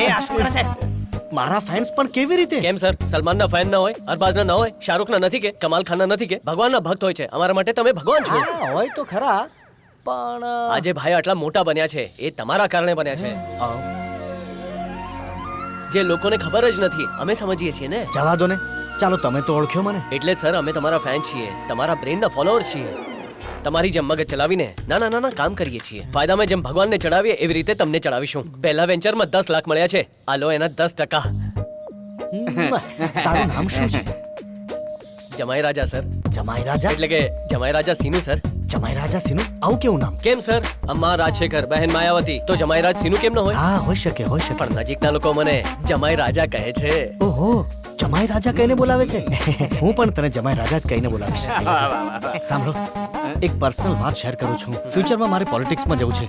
એ આ શું કરે છે? મારા ફેન્સ પણ કેવી રીતે?
કેમ સર? સલમાનના ફેન ના હોય, અરબાઝના ના હોય, શાહરુખના નથી કે કમાલ ખાનના નથી કે ભગવાનના ભક્ત હોય છે. અમારા માટે તમે ભગવાન છો.
હા, હોય તો ખરા, પણ
આજે ભાઈ આટલા મોટા બન્યા છે એ તમારા કારણે બન્યા છે. જે લોકોને ખબર જ નથી અમે સમજીએ છીએ ને.
જવા દો ને. ચાલો તમે તો ઓળખ્યો મને.
એટલે સર અમે તમારા ફેન છીએ, તમારા બ્રેનના ફોલોઅર છીએ. તમારી જેમ મગજ ચલાવીને નાના નાના કામ કરીએ છીએ. ફાયદામાં જેમ ભગવાનને ચડાવીએ એવી રીતે તમને ચડાવીશું. પહેલા વેન્ચરમાં 10 લાખ મળ્યા છે, આ લો એના 10%.
તારું નામ શું છે?
જમાઈ રાજા સર.
જમાઈ રાજા?
એટલે કે જમાઈ રાજા સીનુ સર.
જમાઈ રાજા સિનું? આવું કેવું નામ?
કેમ સર? અમ્મા રાજશેખર, બહેન માયાવતી, તો જમાઈ રાજ સીનુ કેમ ન હોય?
હા, હોઈ શકે, હોઈ શકે.
પણ નજીકના લોકો મને જમાઈ રાજા કહે છે.
ઓહો, જમાઈ રાજા કહીને બોલાવે છે. હું પણ તને જમાઈ રાજા જ કહીને બોલાવીશ. સાંભળો, એક પર્સનલ વાત શેર કરું છું. ફ્યુચરમાં મારે પોલિટિક્સમાં જવું છે.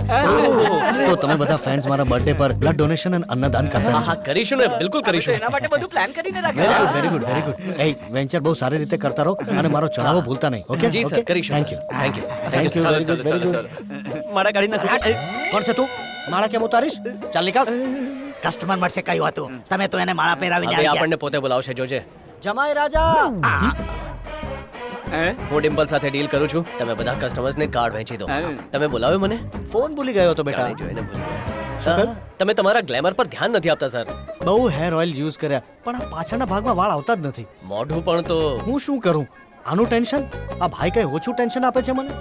તો તમે બધા ફ્રેન્ડ્સ મારા બર્થડે પર બ્લડ ડોનેશન અને અન્નદાન કરતા
હા કરીશું ને, બિલકુલ કરીશું.
એના માટે બધું પ્લાન કરીને
very good, very good, very good. એ વેન્ચર બહુ સારી રીતે કરતા રહો અને મારો ચઢાવો ભૂલતા નહીં. ઓકે
જી સર, કરીશું.
Thank you,
thank you.
Thank you. Very good, very good.
મારા કાઢી નાખો.
કોણ છે તું? માળા કેમ ઉતારીશ? ચાલ નીકળ.
કસ્ટમર મળશે કયું હતું? તમે તો એને માળા પહેરાવીને
હવે
આવી ગયા.
આપણને પોતે બોલાવશે, જોજે.
જમાઈ રાજા.
હું ડિમ્પલ સાથે ડીલ કરું છું. તમે બધા કસ્ટમર્સને કાર્ડ વહેંચી દો. તમે બોલાવ્યો મને?
ફોન ભૂલી ગયો તો બેટા.
જાણે જોઈને ભૂલી ગયા. તમે તમારા ગ્લેમર પર ધ્યાન નથી આપતા સર.
બહુ હેર ઓઇલ યુઝ કર્યા પણ આ પાછળના ભાગમાં વાળ આવતા જ નથી.
મોઢું પણ તો.
હું શું કરું? આનું ટેન્શન? આ ભાઈ કઈ ઓછું ટેન્શન આપે છે મને?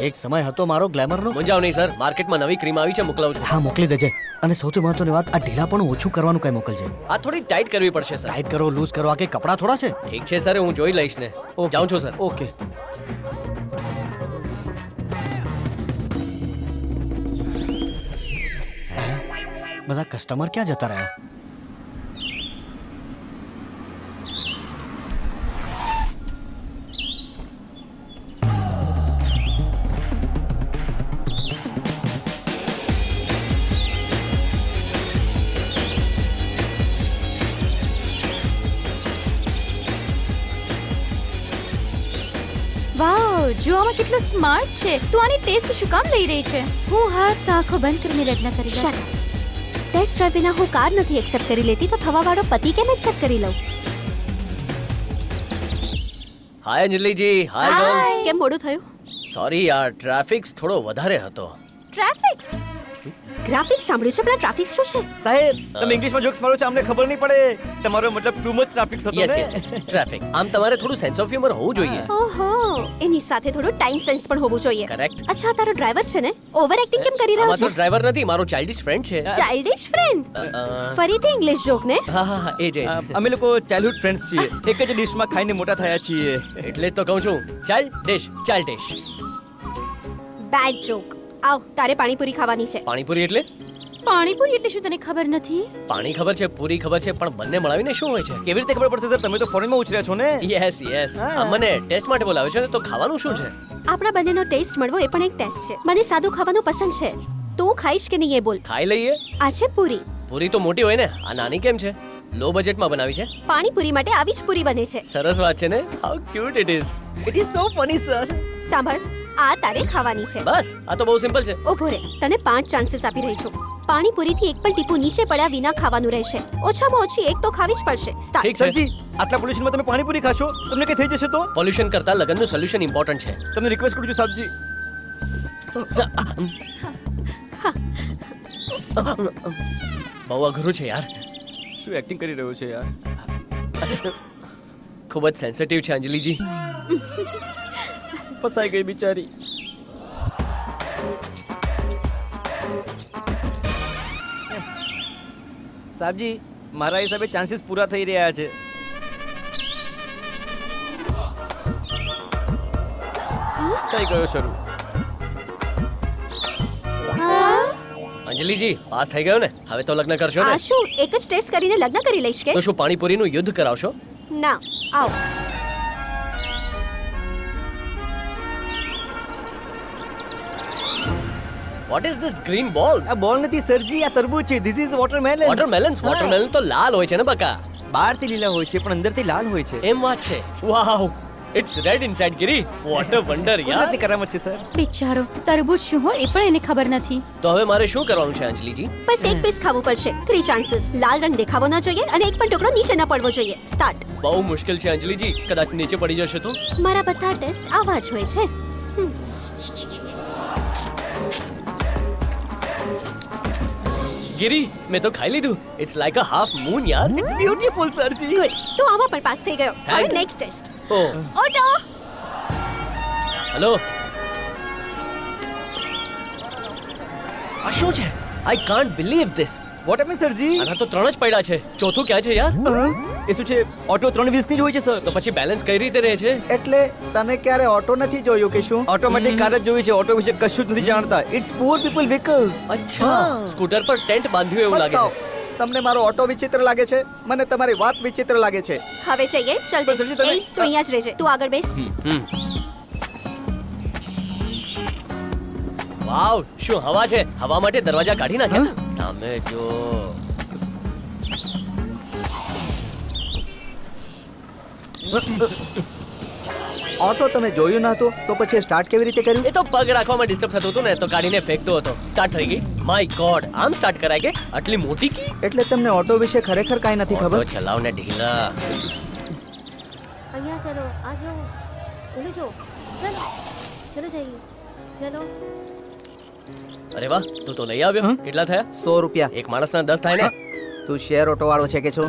એક સમય હતો મારો ગ્લેમરનો.
મૂંઝાવ નહીં સર, માર્કેટમાં નવી ક્રીમ આવી છે, મોકલાવું છું.
હા, મોકલી દેજે. અને સૌથી મહત્વની વાત, આ ઢીલા પણ ઓછું કરવાનું કઈ મોકલજે.
આ થોડી ટાઈટ કરવી પડશે સર.
ટાઈટ કરો, લૂઝ કરો, આ કઈ કપડા થોડા છે?
ઠીક છે સર, હું જોઈ લઈશ ને. જાઉં છું સર.
ઓકે. બધા કસ્ટમર ક્યાં જતા રહ્યા?
વાવ, જો આમાં કેટલો સ્માર્ટ છે. તું આની ટેસ્ટ શું કામ લઈ રહી છે? હું હાથ આંખો બંધ કરીને લગ્ન કરી લઉં.
ટેસ્ટ ડ્રાઈવ વિના હું કાર નથી એક્સેપ્ટ કરી લેતી, તો થવાવાળો પતિ કેમ એક્સેપ્ટ કરી લઉં?
હાય અંજલિજી, હાય ગર્લ્સ.
કેમ મોડું થયું?
સોરી યાર, ટ્રાફિક થોડો વધારે હતો.
ટ્રાફિક્સ? ગ્રાફિક્સ સાંભળ્યું છે, પણ ટ્રાફિક શું છે?
સાહેબ, તમે ઇંગ્લિશમાં જોક્સ મારો છો, અમને ખબર નહીં પડે. તમારો મતલબ ટુ મચ ટ્રાફિક હતો
યસ
ને?
Yes yes, traffic. આમ તમારે થોડું સેન્સ ઓફ હ્યુમર હોવું જોઈએ.
ઓહો, એની સાથે થોડું ટાઈમ સેન્સ પણ હોવું જોઈએ.
કરેક્ટ.
અચ્છા, આ તારો ડ્રાઈવર છે ને? ઓવર એક્ટિંગ કેમ કરી રહ્યો
આમાં તો
છે?
ડ્રાઈવર નથી, મારો ચાઇલ્ડિશ ફ્રેન્ડ છે.
Childish friend? ફરીથી ઇંગ્લિશ જોક ને?
હા હા હા, એ જ એ જ.
અમે લોકો ચાઇલ્ડહુડ ફ્રેન્ડ્સ છીએ. એક જ ડિશમાં ખાઈને મોટા થયા છીએ.
એટલે જ તો કહું છું, ચાલ ડિશ, ચાલ ડિશ.
Bed joke. આવ, તારે પાણીપુરી ખાવાની છે.
પાણીપુરી એટલે?
પાણીપુરી એટલે શું તને ખબર નથી?
પાણી ખબર છે, પૂરી ખબર છે, પણ બંને મળાવીને શું હોય છે?
કેવી રીતે ખબર પડશે સર? તમે તો ફોરેનમાં ઉછર્યા છો ને?
Yes yes. મને ટેસ્ટ માટે બોલાવ્યો છે ને, તો ખાવાનું શું છે?
આપણા બંનેનો ટેસ્ટ મળવો એ પણ એક ટેસ્ટ છે. મને સાદું ખાવાનું પસંદ છે. તું ખાઈશ કે નહીં એ બોલ.
ખાઈ લઈએ.
આ છે પૂરી.
પૂરી તો મોટી હોય ને, આ નાની કેમ છે? લો બજેટમાં બનાવી છે.
પાણીપુરી માટે આવી જ પૂરી બને છે.
સરસ વાત છે ને. How cute it is.
It is so funny sir.
સાંભળ, આ તારે ખાવાની છે.
બસ, આ તો બહુ સિમ્પલ છે.
ઉભો રે, તને 5 ચાન્સીસ આપી રહી છું. પાણીપુરીથી એક પણ ટીપું નીચે પડ્યા વિના ખાવાનું રહેશે. ઓછામાં ઓછી એક તો ખાવી જ પડશે. સ્ટાર્ટ.
ઠીક છે.
સરજી આટલા પોલ્યુશનમાં તમે પાણીપુરી ખાશો તમને કઈ થઈ જશે તો
પોલ્યુશન કરતા લગનનું સોલ્યુશન ઇમ્પોર્ટન્ટ છે.
તમને રિક્વેસ્ટ કરું છું સાહેબજી.
બહુ અઘરું છે યાર.
શું એક્ટિંગ કરી રહ્યો છે યાર.
ખૂબ જ સેન્સિટિવ છે અંજલિજી.
ફસાઈ ગઈ બિચારી. સાહેબજી મારા હિસાબે ચાન્સીસ પૂરા થઈ રહ્યા છે. થઈ ગયો શરૂ.
અંજલિજી પાસ થઈ ગયો ને, હવે તો લગ્ન કરશો
આ
ને?
શું એક જ ટેસ્ટ કરીને લગ્ન કરી લઈશ કે?
તો શું પાણીપુરીનું યુદ્ધ કરાવશો?
ના. આવ.
What is this green balls?
આ બોલ નથી સરજી, આ તરબૂચ છે. This is watermelon.
વોટરમેલન તો લાલ હોય છે ને બકા?
બહારથી લીલા હોય છે પણ અંદરથી લાલ હોય છે.
એમ વાત છે. વાવ, ઇટ્સ રેડ ઇનસાઇડ ગિરી. વોટ અ વન્ડર યાર.
કુદરતી કરામત છે સર.
બિચારો તરબૂચ શું હોય એ પણ એને ખબર નથી.
તો હવે મારે શું કરવાનું છે અંજલિજી?
બસ એક પીસ ખાવું પડશે. 3 ચાન્સીસ. લાલ રંગ દેખાવો ન જોઈએ અને એક પણ ટુકડો નીચે ન પડવો જોઈએ. સ્ટાર્ટ.
બહુ મુશ્કેલ છે અંજલિજી, કદાચ નીચે પડી જશે તો?
મારા બધા ટેસ્ટ આવા જ હોય છે.
ગિરી, મેં તો ખાઈ લીધું. It's like a half moon યાર.
ઇટ્સ બ્યુટીફુલ સરજી.
ગુડ. તો આમાં પણ પાસ થઈ ગયો. હવે
Thanks.
Next test.
Oh
auto.
Hello, આ શું છે? I can't believe this.
What happen સરજી?
આના તો 3 જ પડ્યા છે. ચોથું ક્યાં છે યાર?
એ શું છે? ઓટો 320 ની જ હોય છે સર.
તો પછી બેલેન્સ કઈ રીતે રહે છે?
એટલે તમે ક્યારે ઓટો નથી જોયું કે શું? ઓટોમેટિક કાર જ જોઈ છે. ઓટો વિશે કશું જ નથી જાણતા. It's poor people vehicles.
અચ્છા, સ્કૂટર પર ટેન્ટ બાંધ્યું એવું લાગે છે.
તમને મારો ઓટો વિચિત્ર લાગે છે, મને તમારી વાત વિચિત્ર લાગે છે.
હવે જઈએ. ચલ બેસ.
સરજી, તમે-
એ તું અહીંયા જ રહેજે. તું આગળ બેસ.
વાવ, શું હવા છે! હવા માટે દરવાજા કાઢી નાખ્યા. સામે જો.
ઓટો તમે જોયું ન હતું તો પછી સ્ટાર્ટ કેવી રીતે કર્યું?
એ તો પગ રાખવામાં ડિસ્ટર્બ થતું હતું ને, તો કાઢીને ફેંકતો હતો. સ્ટાર્ટ થઈ ગઈ. માય ગોડ, આમ સ્ટાર્ટ કરાય કે? આટલી મોટી કી?
એટલે તમને ઓટો વિશે ખરેખર કાંઈ નથી
ઓટો
ખબર.
ચલાવને ઢીલા.
અહીંયા ચલો આ જો પેલું જો ચલો ચલો જઈએ ચલો.
અરે વાહ, તું તો લઈ આવ્યો. કેટલા થયા?
100 રૂપિયા.
એક માણસના 10 થાય ને?
તું શેર ઓટો વાળો છે કે છો?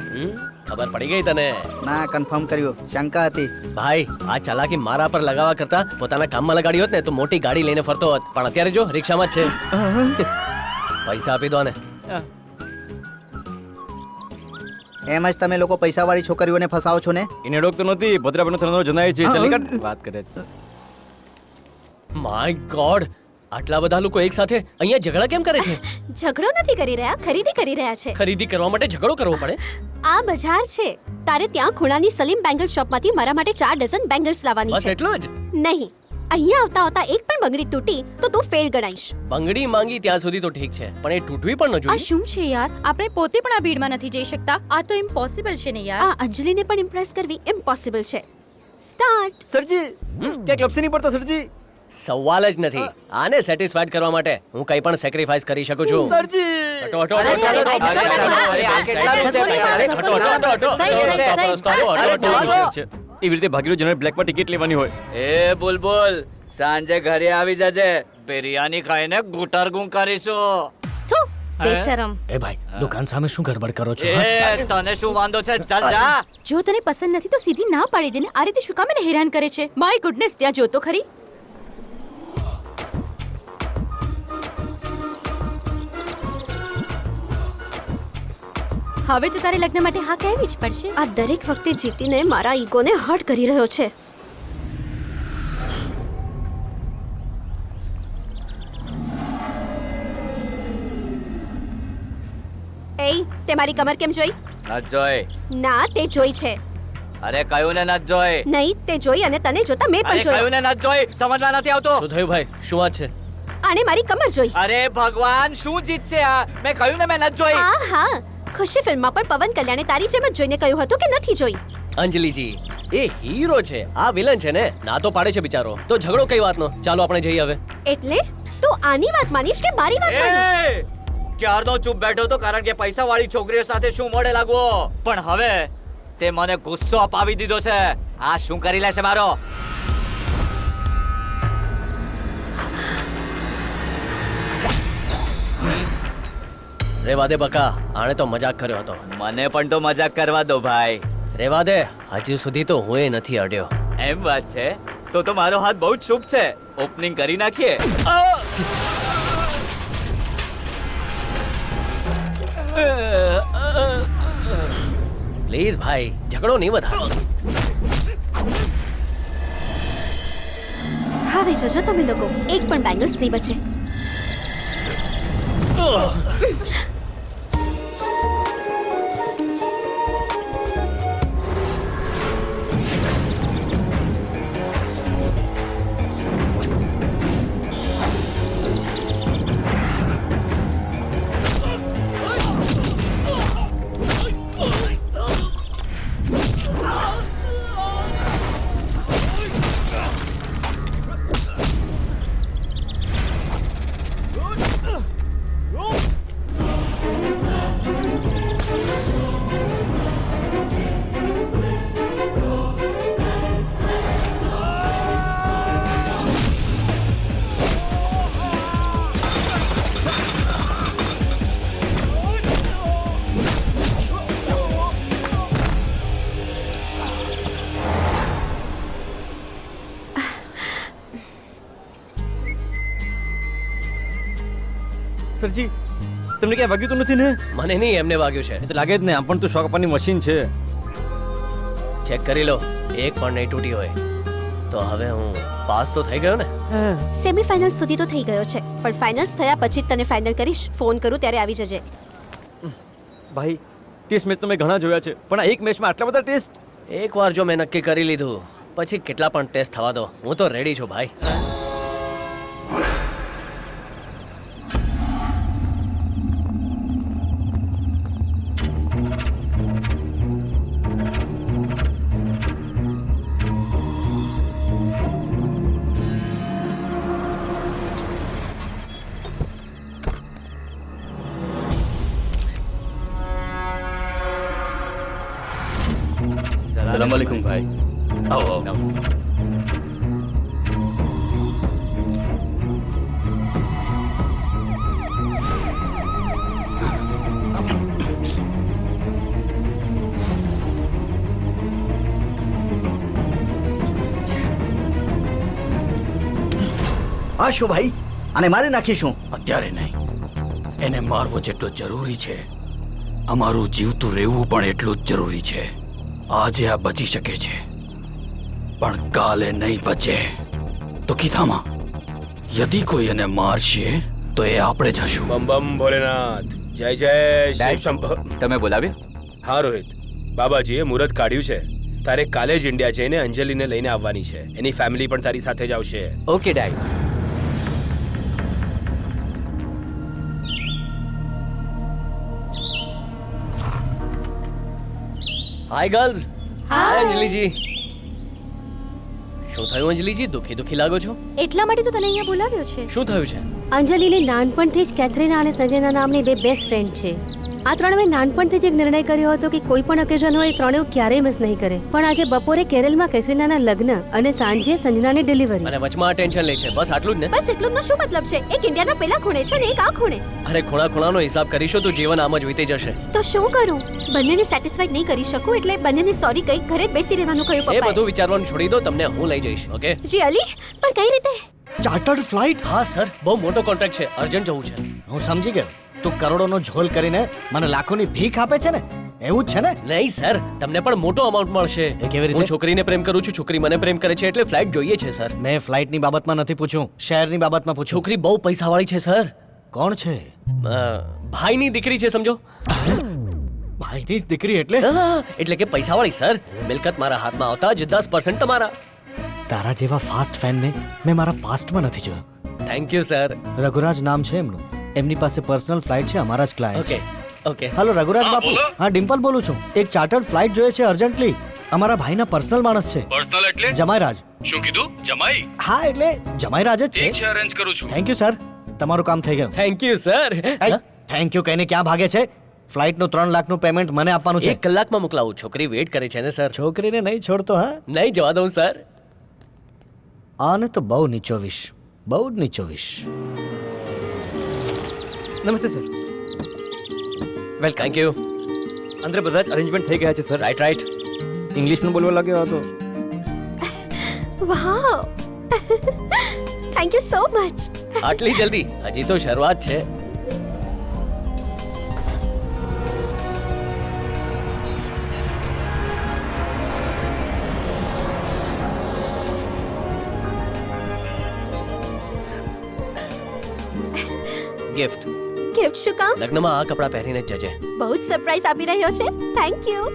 ખબર પડી ગઈ તને?
ના, કન્ફર્મ કર્યું. શંકા હતી.
ભાઈ, આ ચાલાકી મારા પર લગાવવા કરતા પોતાના કામમાં લગાડી હોત ને તો મોટી ગાડી લઈને ફરતો હોત. પણ અત્યારે જો રિક્ષામાં જ છે. પૈસા આપી દો ને.
એમ જ તમે લોકો પૈસાવાળી છોકરીઓને ફસાવો છો ને?
એને ડોક તો નથી, ભદ્રાભાઈનો થનારો જનાય છે. ચાલી કાઢ વાત કરે.
માય ગોડ, આટલા બધા લોકો એક સાથે અહીંયા ઝઘડા કેમ કરે છે?
ઝઘડો નથી કરી રહ્યા, ખરીદી કરી રહ્યા છે.
ખરીદી કરવા માટે ઝઘડો કરવો પડે?
આ બજાર છે. તારે ત્યાં ખૂણાની સલીમ બેંગલ શોપમાંથી મારા માટે 4 ડઝન બેંગલ્સ લાવવાની
બસ
છે.
એટલું જ?
નહીં, અહીંયા આવતા આવતા એક પણ બંગડી તૂટી તો તું ફેલ ગણાઈશ.
બંગડી માંગી ત્યાં સુધી તો ઠીક છે, પણ એ તૂટવી પણ ન
આ
જોઈએ.
શું છે યાર? આપણે પોતે પણ આ ભીડમાં નથી જઈ શકતા. આ તો ઇમ્પોસિબલ છે ને યાર.
આ અંજલિને પણ ઇમ્પ્રેસ કરવી ઇમ્પોસિબલ છે. સ્ટાર્ટ.
સરજી ક્યાંક લપસી નહીં પડતા સરજી?
સવાલ જ નથી. આને સેટિસ્ફાઈડ કરવા માટે હું કંઈ પણ સેક્રિફાઈસ કરી શકું છું.
સરજી
હટો, હટો, હટો, હટો, હટો, હટો, હટો, હટો, હટો.
એવી રીતે ભાગીરો જનરલ બ્લેકમાં ટિકિટ લેવાની હોય.
એ બુલબુલ, સાંજે ઘરે આવી જજે. બિરયાની ખાઈને ગુટારગું કરીશું.
થુ બેશરમ.
એ ભાઈ, દુકાન સામે શું ગડબડ કરો છો?
એ તને શું વાંધો છે? ચાલ જા.
જો તને પસંદ નથી તો સીધી ના પાડી દે ને. આ રીતે શું કામ એને હેરાન કરે છે? માય ગુડનેસ, ત્યાં જોતો ખરી. હવે તો તારે લગ્ન માટે હા કહેવી જ પડશે.
આ દરેક વખતે જીતીને મારા ઈગોને હર્ટ કરી રહ્યો છે. એ તે મારી કમર કેમ જોઈ?
ન જોઈ.
ના, તે જોઈ છે.
અરે કયું ને ન જોઈ?
નહીં, તે જોઈ અને તને જોતા મેં
અરે
પણ જોઈ.
કયું ને ન જોઈ? સમજમાં નથી આવતો.
શું થયું ભાઈ? શું વાત છે?
આને મારી કમર જોઈ.
અરે ભગવાન, શું જીત છે આ? મેં કહ્યું ને મેં ન જોઈ.
હા હા, ખુશી ફિલ્મમાં પણ પવન કલ્યાણે તારી જેમ જ જોઈને કહ્યું હતું કે નથી જોઈ.
અંજલિજી, એ હીરો છે, આ વિલન છે ને. ના તો પાડે છે બિચારો. તો ઝઘડો કઈ વાતનો? ચાલો આપણે જઈએ હવે.
એટલે તું આની વાત માનીશ કે મારી વાત માનીશ?
ક્યારનો ચૂપ બેઠો તો કારણ કે પૈસા વાળી છોકરીઓ સાથે શું મોડે લાગવો, પણ હવે તે મને ગુસ્સો અપાવી દીધો છે. આ શું કરી લેશે મારો?
રેવા દે બકા, આણે તો મજાક કર્યો હતો.
મને પણ તો મજાક કરવા દો ભાઈ.
રેવા દે, હજી સુધી તો હું નથી અડ્યો.
એમ વાત છે? તો મારો હાથ બહુ જ શુભ છે. ઓપનિંગ કરી નાખીએ.
પ્લીઝ ભાઈ, ઝઘડો નહીં વધારો.
હવે જોજો તમે લોકો, એક પણ બેંગલ્સ નહીં બચે.
સરજી, તમને ક્યાંય વાગ્યું તો નથી ને?
મને નહીં, એમને વાગ્યું છે.
એ તો લાગે જ ને, આમ પણ તો શોક આપવાની મશીન છે.
ચેક કરી લો, એક પણ નહીં તૂટી હોય. તો હવે હું પાસ તો થઈ ગયો ને?
સેમીફાઇનલ સુધી તો થઈ ગયો છે, પણ ફાઇનલ્સ થયા પછી જ તને ફાઇનલ કરીશ. ફોન કરું ત્યારે આવી જજે.
ભાઈ, ટેસ્ટ મેચ તો મેં ઘણા જોયા છે, પણ આ એક મેચમાં આટલા બધા ટેસ્ટ?
એકવાર જો મેં નક્કી કરી લીધું પછી કેટલા પણ ટેસ્ટ થવા દો, હું તો રેડી છું ભાઈ.
સલામ વાલેકુમ ભાઈ. આવો આવો.
આ શું ભાઈ, આને મારી નાખીશું?
અત્યારે નહીં, એને મારવો જેટલો જરૂરી છે, અમારું જીવતું રહેવું પણ એટલું જ જરૂરી છે. આજે આ બચી શકે છે, પણ કાલે નહીં બચે. તો કીધામાં યદી કોઈ એને મારશે તો એ આપણે જ હશું.
બમ બમ ભોલેનાથ, જય જય શિવ શંભો.
તમે બોલાવ્યો?
હા રોહિત, બાબાજીએ મુહૂર્ત કાઢ્યું છે. તારે કાલે જ ઇન્ડિયા જઈને અંજલિને લઈને આવવાની છે. એની ફેમિલી પણ તારી સાથે જ આવશે.
Okay dad.
Hi girls. Hi અંજલિજી. શું થયું અંજલિજી, દુખી દુખી લાગો છો?
એટલા માટે તો તને અહીંયા બોલાવ્યો છે.
શું થયું છે?
અંજલિની નાનપણથી જ કેથરીના અને સંજયના નામની બે બેસ્ટ ફ્રેન્ડ છે. આ ત્રણેય નાનપણથી જ એક નિર્ણય કર્યો હતો કે કોઈ પણ ઓકેઝન હોય ત્રણેય ક્યારેય મિસ નહીં કરે. પણ આજે બપોરે કેરળમાં કેથરીનાના લગ્ન અને સાંજે સંજનાની ડિલિવરી.
અને વચમાં આ ટેન્શન લે છે, બસ આટલું જ ને?
બસ એટલું જ શું મતલબ છે? એક ઇન્ડિયાના પેલા ખૂણે છે ને એક આ ખૂણે.
અરે ખૂણા ખૂણાનો હિસાબ કરીશું તો જીવન આમ જ વીતી જશે.
તો શું કરું? બંનેને સેટિસ્ફાઈડ નહીં કરી શકું એટલે બંનેને સોરી કહી ઘરે જ બેસી રહેવાનું કહ્યું
એ
પપ્પાએ.
બધું વિચારવાનું છોડી દો, તમને હું લઈ જઈશ. ઓકે?
રિયલી? પણ કઈ રીતે?
Chartered flight?
હા સર, બહુ મોટો કોન્ટ્રાક્ટ છે, અર્જન્ટ જવું છે.
હું સમજી ગયો. તું કરોડોનો ઝોલ કરીને મને લાખોની ભીખ આપે છે ને, એવું જ છે ને?
નહીં સર, તમને પણ મોટો અમાઉન્ટ મળશે.
એ કેવી રીતે?
હું છોકરીને પ્રેમ કરું છું, છોકરી મને પ્રેમ કરે છે, એટલે ફ્લાઇટ જોઈએ છે સર.
મેં ફ્લાઇટની બાબતમાં નથી પૂછ્યું, શહેરની બાબતમાં પૂછ્યું.
છોકરી બહુ પૈસાવાળી છે સર.
કોણ છે?
ભાઈની દીકરી છે, સમજો.
ભાઈની જ દીકરી એટલે?
હા, એટલે કે પૈસાવાળી સર. મિલકત મારા હાથમાં આવતા જ 10% તમારા.
તારા જેવા ફાસ્ટ ફેનને મેં મારા પાસ્ટમાં નથી જોયો.
Thank you sir.
રઘુરાજ નામ છે એમનું. એમની પાસે પર્સનલ ફ્લાઇટ છે, અમારા જ client.
Okay okay.
Hello Raghuraj બાપુ. હા, ડિમ્પલ બોલું છું. એક ચાર્ટર્ડ ફ્લાઇટ જોઈએ છે અર્જન્ટલી. અમારા ભાઈના પર્સનલ માણસ છે.
પર્સનલ એટલે?
જમાઈરાજ.
શું કીધું? જમાઈ?
હા, એટલે જમાઈરાજ જ
ઠીક
છે.
છે, અરેન્જ કરું છું.
થેન્ક યુ સર, તમારું કામ થઈ ગયું.
Thank you sir.
Thank you કહીને ક્યાં ભાગે છે? ફ્લાઇટનું 3 લાખનું પેમેન્ટ મને આપવાનું છે.
1 કલાકમાં મોકલાવું. છોકરી વેઇટ કરે છે ને સર.
છોકરીને નહીં છોડતો હા?
નહીં જવા દઉં સર.
આને તો બહુ નીચોવીશ, બહુ જ નીચોવીશ.
નમસ્તે સર.
Well thank you.
અંદર બધા જ અરેન્જમેન્ટ થઈ ગયા છે સર.
રાઈટ.
ઇંગ્લિશમાં બોલવા લાગ્યો હતો.
Wow thank you so much.
આટલી જલ્દી? હજી તો શરૂઆત છે. ગિફ્ટ.
ગિફ્ટ શું કામ?
લગ્નમાં આ કપડાં પહેરીને જ જજે.
બહુ જ સરપ્રાઈઝ આપી રહ્યો છે. Thank you.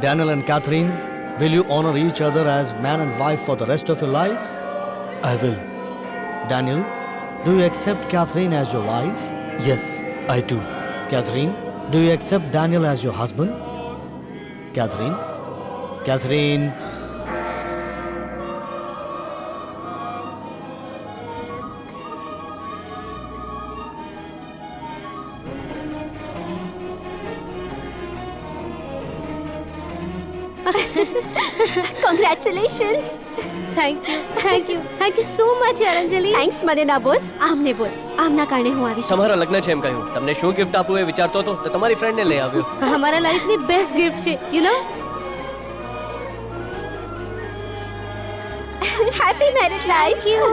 Daniel and Catherine, will you honor each other as man and wife for the rest of your lives?
I will.
Daniel, do you accept Catherine as your wife?
Yes, I do.
Catherine, do you accept Daniel as your husband? Catherine? Catherine?
Congratulations.
Thank you so much યાર અંજલિ.
Thanks મને ના બોલ, આમને બોલ. આમના કારણે હું આવી છું.
તમારા લગ્ન છે એમ કહ્યું. તમને શું ગિફ્ટ આપવું એ વિચારતો હતો તો તમારી ફ્રેન્ડને લઈ આવ્યો.
અમારા લાઈફની બેસ્ટ ગિફ્ટ છે you know.
Happy married life.
You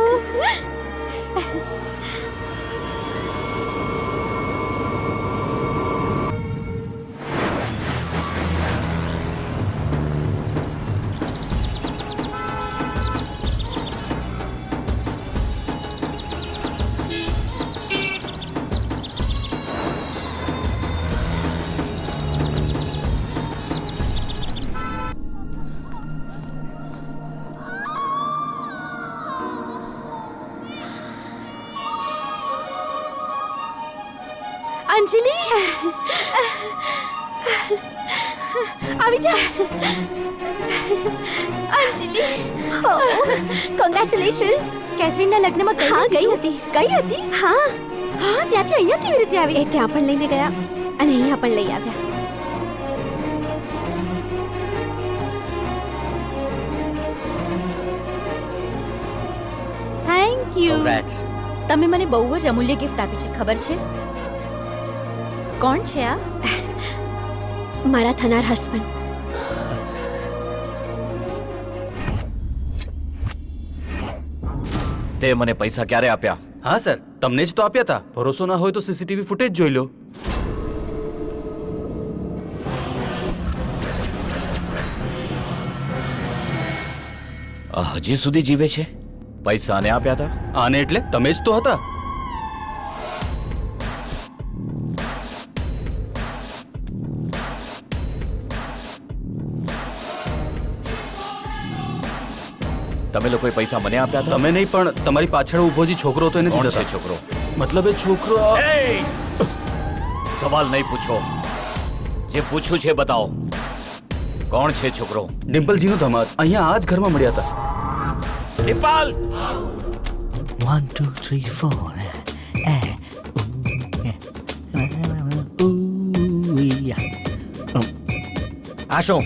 Anjali આવી જા. અંજલિ કોંગ્રેચ્યુલેશન્સ. કેથરીનના લગ્નમાં હા ગઈ હતી. ગઈ હતી? હા હા. ત્યાંથી અહીંયા કેવી રીતે આવી? એ ત્યાં પણ લઈને ગયા અને અહીંયા પણ લઈ આવ્યા.
Thank you.
Congrats.
તમે મને બહુ જ અમૂલ્ય ગિફ્ટ આપી છે, ખબર છે? કોણ છે આ?
મારા થનાર હસબન્ડ.
તે મને પૈસા ક્યારે આપ્યા?
હા સર, તમને જ તો આપ્યા હતા. ભરોસો ના હોય તો સીસીટીવી ફૂટેજ જોઈ લો.
હજી સુધી જીવે છે? પૈસા આને આપ્યા હતા?
આને એટલે તમે જ તો હતા.
તમે લોકોએ પૈસા મને આપ્યા હતા?
તમે નહીં પણ તમારી પાછળ ઊભો જે છોકરો હતો એને
કોણ
દીધા
છે
હતા.
છોકરો?
મતલબ એ છોકરો
સવાલ નહીં પૂછો, જે પૂછ્યું છે બતાવો. કોણ છે છોકરો?
ડિમ્પલજીનો ધમાદ અહીંયા આ જ ઘરમાં મળ્યા હતા.
ડિમ્પલ!
1 2 3 4 આ શું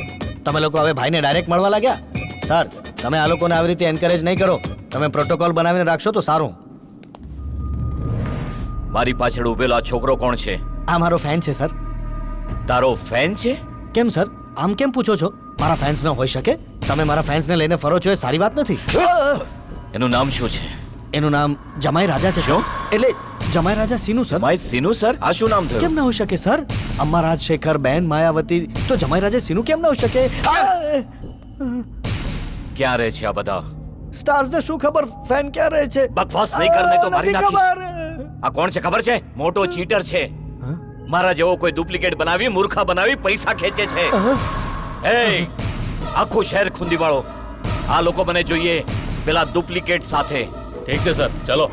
તમે લોકો હવે ભાઈને ડાયરેક્ટ મળવા લાગ્યા? સર, તમે આ લોકોને આવી રીતે એન્કરેજ નહીં કરો. તમે પ્રોટોકોલ બનાવીને રાખશો તો સારું.
મારી પાછળ ઉભેલો આ છોકરો કોણ છે?
આ મારો ફેન છે સર.
તારો ફેન છે?
કેમ સર, આમ કેમ પૂછો છો? મારા ફેન્સ ન હોઈ શકે? તમે મારા ફેન્સને લઈને ફરો છો એ સારી વાત નથી.
એનું નામ શું છે?
એનું નામ જમાઈ રાજા છે
શું?
એટલે જમાઈ રાજા સીનું સર.
માય સીનુ સર, આ શું નામ થયું?
કેમ ના હોઈ શકે સર? અમ્મા રાજશેખર, બેન માયાવતી, તો જમાઈ રાજા સીનું કેમ ના હોઈ શકે?
ક્યાં રહે છે આ બધા?
સ્ટાર્સ ને શું ખબર ફેન ક્યાં રહે છે?
બકવાસ નહીં કર, નહીં તો મારી
નથી
નાખીશ.
ખબર.
આ કોણ છે ખબર છે? મોટો ચીટર છે. મારા જેવો કોઈ ડુપ્લિકેટ બનાવી, મૂર્ખા બનાવી પૈસા ખેંચે છે. એ આખું શહેર ખૂંદી વાળો. આ લોકો મને જોઈએ પેલા ડુપ્લિકેટ સાથે.
ઠીક છે સર, ચલો.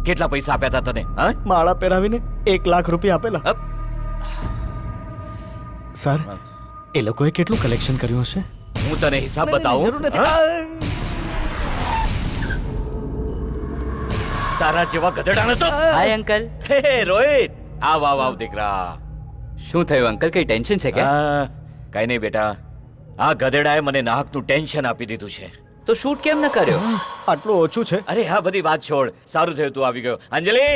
કેટલા પૈસા આપ્યા હતા તને? હા?
માળા પહેરાવીને 1 લાખ રૂપિયા આપેલા.
અપ.
સર એ લોકોએ કેટલું કલેક્શન કર્યું હશે?
હું તને હિસાબ બતાવું.
જરૂર નથી.
તારા જેવા ગધેડાને તો.
હાય અંકલ.
હે રોહિત, આવ આવ આવ દીકરા.
શું થયું અંકલ, કઈ ટેન્શન છે કે?
હા, કઈ નહીં બેટા. આ ગધેડાએ મને નાહકનું ટેન્શન આપી દીધું છે.
તો શૂટ કેમ ન કર્યો?
આટલું ઓછું છે?
અરે હા, બધી વાત છોડ. સારું થયું તું આવી ગયો. અંજલિ,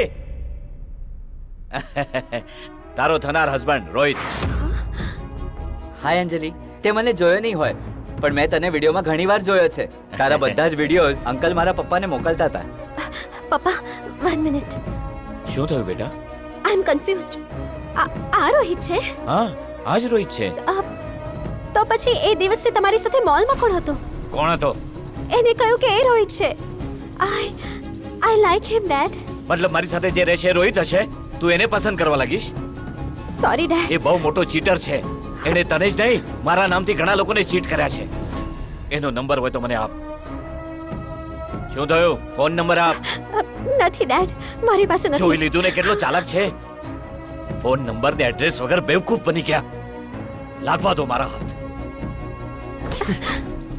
તારો થનાર હસબન્ડ રોહિત.
હાય અંજલિ, તે મને જોયો નહીં હોય પણ મેં તને વિડીયોમાં ઘણી વાર જોયો છે. તારા બધા જ વિડીયોઝ અંકલ મારા પપ્પાને મોકલતા હતા.
પપ્પા 1 મિનિટ.
શું થયું બેટા?
આઈ એમ કન્ફ્યુઝડ. આ રોહિત છે?
હા, આજ રોહિત છે.
તો પછી એ દિવસે તમારી સાથે મોલમાં કોણ હતો?
કોણ હતો?
એને કહ્યું કે એ રોહિત છે. I like him dad.
મતલબ મારી સાથે જે રહેશે એ રોહિત હશે? તું એને પસંદ કરવા લાગીશ?
Sorry dead.
એ બહુ મોટો ચીટર છે. એને તને જ નહીં, મારા નામથી ઘણા લોકોને ચીટ કર્યા છે. એનો નંબર હોય તો મને આપ. શું થયું? ફોન નંબર આપ.
નથી ડેડ, મારી પાસે નથી.
જોઈ લીધું ને કેટલો ચાલાક છે. ફોન નંબર ને એડ્રેસ વગર બેવકૂફ બની ગયા. લાગવા દો મારા હાથ.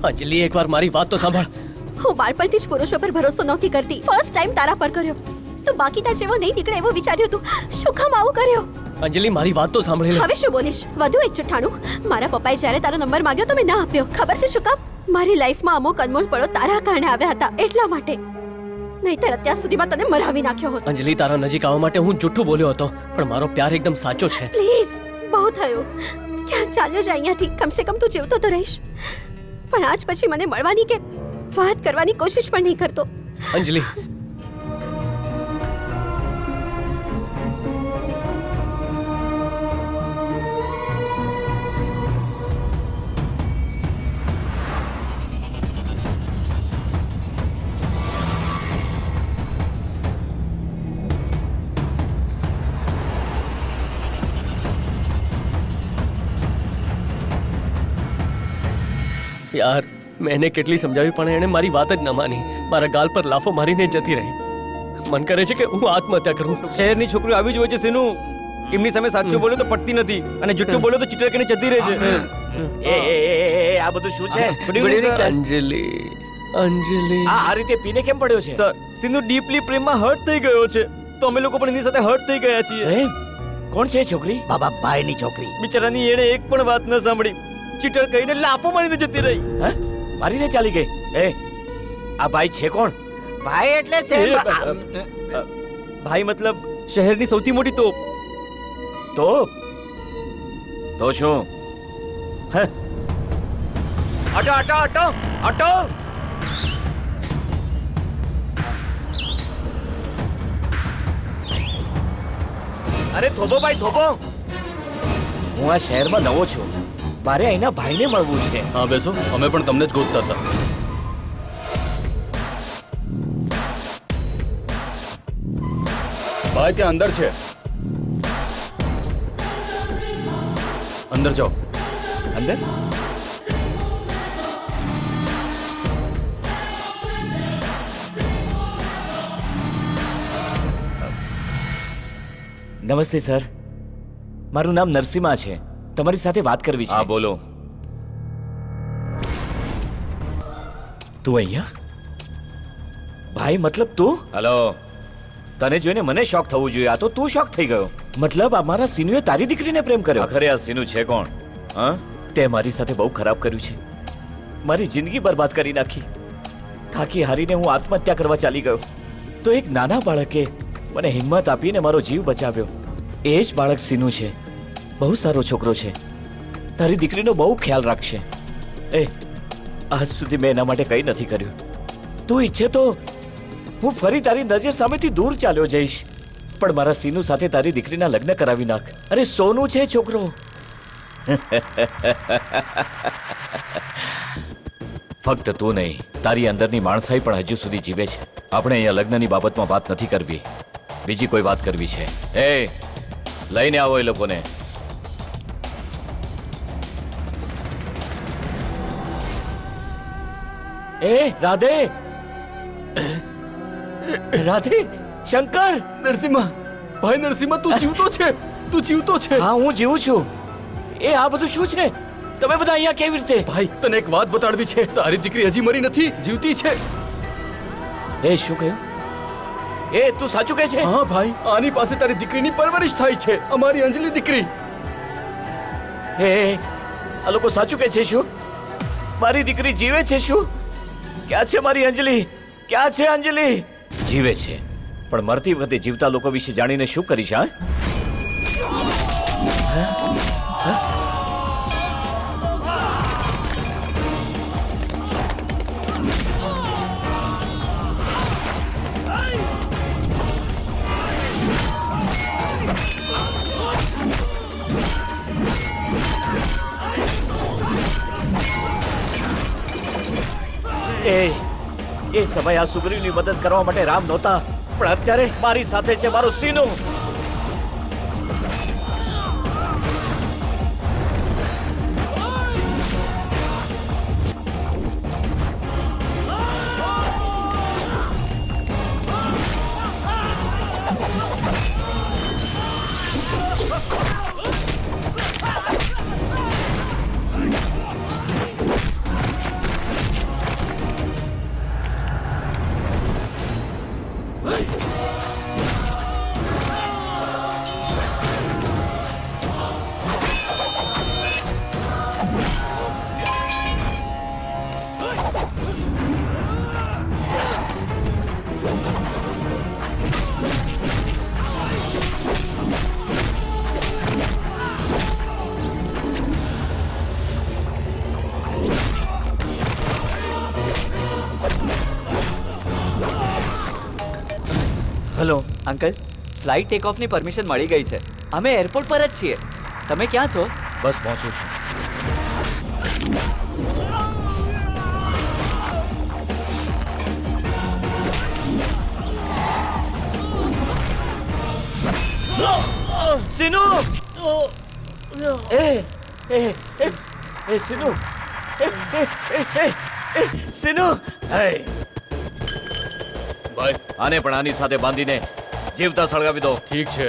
અંજલિ, એકવાર મારી વાત તો સાંભળ.
હું બાળપણથી જ પુરુષો પર ભરોસો નહોતી કરતી. ફર્સ્ટ ટાઈમ તારા પર કર્યો. તું બાકીના જેવો નહીં નીકળે એવું વિચાર્યું તું. શું કામ આવું કર્યો?
અંજલિ, મારી વાત તો સાંભળી લે.
હવે શું બોલીશ? વધુ એક જુઠ્ઠાણું. મારા પપ્પાએ જ્યારે તારો નંબર માંગ્યો તો મેં ના આપ્યો. ખબર છે શું કામ? મારી લાઈફમાં અમુક અનમોલ પળો તારા કારણે આવ્યા હતા એટલા માટે. નહીંતર અત્યાર સુધીમાં તને મરાવી નાખ્યો હોત.
અંજલિ, તારા નજીક આવવા માટે હું જુઠ્ઠું બોલ્યો હતો પણ મારો પ્યાર એકદમ સાચો છે.
પ્લીઝ, બહુ થયું. ક્યાં ચાલ્યો જાય અહીંયાથી? કમસે કમ તું જીવતો તો રહીશ. પણ આજ પછી મને મળવાની કે વાત કરવાની કોશિશ પણ નહીં કરતો.
અંજલિ, યાર મેં એને કેટલી સમજાવી પણ એણે મારી વાત જ ન માની. મારા ગાલ પર લાફો મારીને જતી રહી. મન કરે છે કે હું આત્મહત્યા કરું.
શહેરની છોકરીઓ આવી જ હોય છે સીનુ. એમની સામે સાચું બોલ્યો તો પડતી નથી અને જુઠ્ઠું બોલ્યો તો ચીટર કરીને જતી રહે છે.
આ બધું શું છે?
અંજલિ, અંજલિ,
આ રીતે પીને કેમ પડ્યો છે?
સર, સીનુ ડીપલી પ્રેમમાં હર્ટ થઈ ગયો છે તો અમે લોકો પણ એની સાથે હર્ટ થઈ ગયા છીએ.
કોણ છે છોકરી?
બાબા ભાઈની છોકરી.
બિચારાની એણે એક પણ વાત ન સાંભળી. ચીટર કહીને લાફો મારીને જતી રહી.
હે? મારીને ચાલી ગઈ. આ ભાઈ છે કોણ?
ભાઈ એટલે
ભાઈ મતલબ શહેરની સૌથી મોટી તોપ.
તો શું? હે? અટો અટો અટો અટો. અરે થોભો ભાઈ, થોભો. હું આ શહેરમાં નવો છું. મારે અહીંના ભાઈને મળવું છે.
હા બેસો, અમે પણ તમને જ ગોતતા હતા. ભાઈ ત્યાં અંદર છે. અંદર જાઓ.
અંદર? નમસ્તે સર, મારું નામ નરસિમ્હા છે. તમારી સાથે વાત કરવી છે.
હા બોલો.
તું અહીંયા? ભાઈ મતલબ તું? હલો, તને જોઈને મને શોક થવું જોઈએ. આ તો તું શોક થઈ ગયો. મતલબ અમારા સિનુએ તારી દીકરીને પ્રેમ કર્યો?
આખરે આ સીનુ છે કોણ?
હા, તે મારી સાથે બહુ ખરાબ કર્યું છે. મારી જિંદગી બરબાદ કરી નાખી. થાકી હારીને હું આત્મહત્યા કરવા ચાલી ગયો તો એક નાના બાળકે મને હિંમત આપીને મારો જીવ બચાવ્યો. એ જ બાળક સીનુ છે. બહુ સારો છોકરો છે. તારી દીકરીનો બહુ ખ્યાલ રાખશે. આજ સુધી મેં એના માટે કંઈ નથી કર્યું. તું ઈચ્છે તો હું ફરી તારી નજર સામેથી દૂર ચાલ્યો જઈશ, પણ મારા સીનુ સાથે તારી દીકરીના લગ્ન કરાવી નાખ. અરે સોનું છે છોકરો. ફક્ત તું નહીં, તારી અંદરની માણસાઈ પણ હજુ સુધી જીવે છે. આપણે અહીંયા લગ્નની બાબતમાં વાત નથી કરવી, બીજી કોઈ વાત કરવી છે. લઈને આવો એ લોકોને. રાધે, રાધે, શંકર,
નરસિંહા, ભાઈ નરસિંહા, તું જીવતો છે, તું જીવતો છે.
હા, હું જીવું છું. આ બધું શું છે? તમે બધા અહીંયા કેવી રીતે?
ભાઈ, તને એક વાત બતાડવી છે. તારી દીકરી હજી મરી નથી, જીવતી છે.
શું કહ્યું? તું સાચું કહે છે?
હા ભાઈ, આની પાસે તારી દીકરીની પરવરિશ થાય છે, અમારી અંજલિ દીકરી.
આ લોકો સાચું કહે છે? શું મારી દીકરી જીવે છે? શું? ક્યાં છે મારી અંજલિ? ક્યાં છે અંજલિ? જીવે છે, પણ મરતી વખતે જીવતા લોકો વિશે જાણીને શું કરીશ? એ સમય આ સુગ્રીવની મદદ કરવા માટે રામ નહોતા, પણ અત્યારે મારી સાથે છે મારો Seenu.
Hello uncle, flight take ઓફની પરમિશન મળી ગઈ છે. અમે એરપોર્ટ પર જ છીએ. તમે ક્યાં છો?
બસ પહોંચું છું. સીનુ! સીનુ! સીનુ!
ભાઈ,
આને પણ આની સાથે બાંધીને જીવતા સળગાવી દો.
ઠીક છે.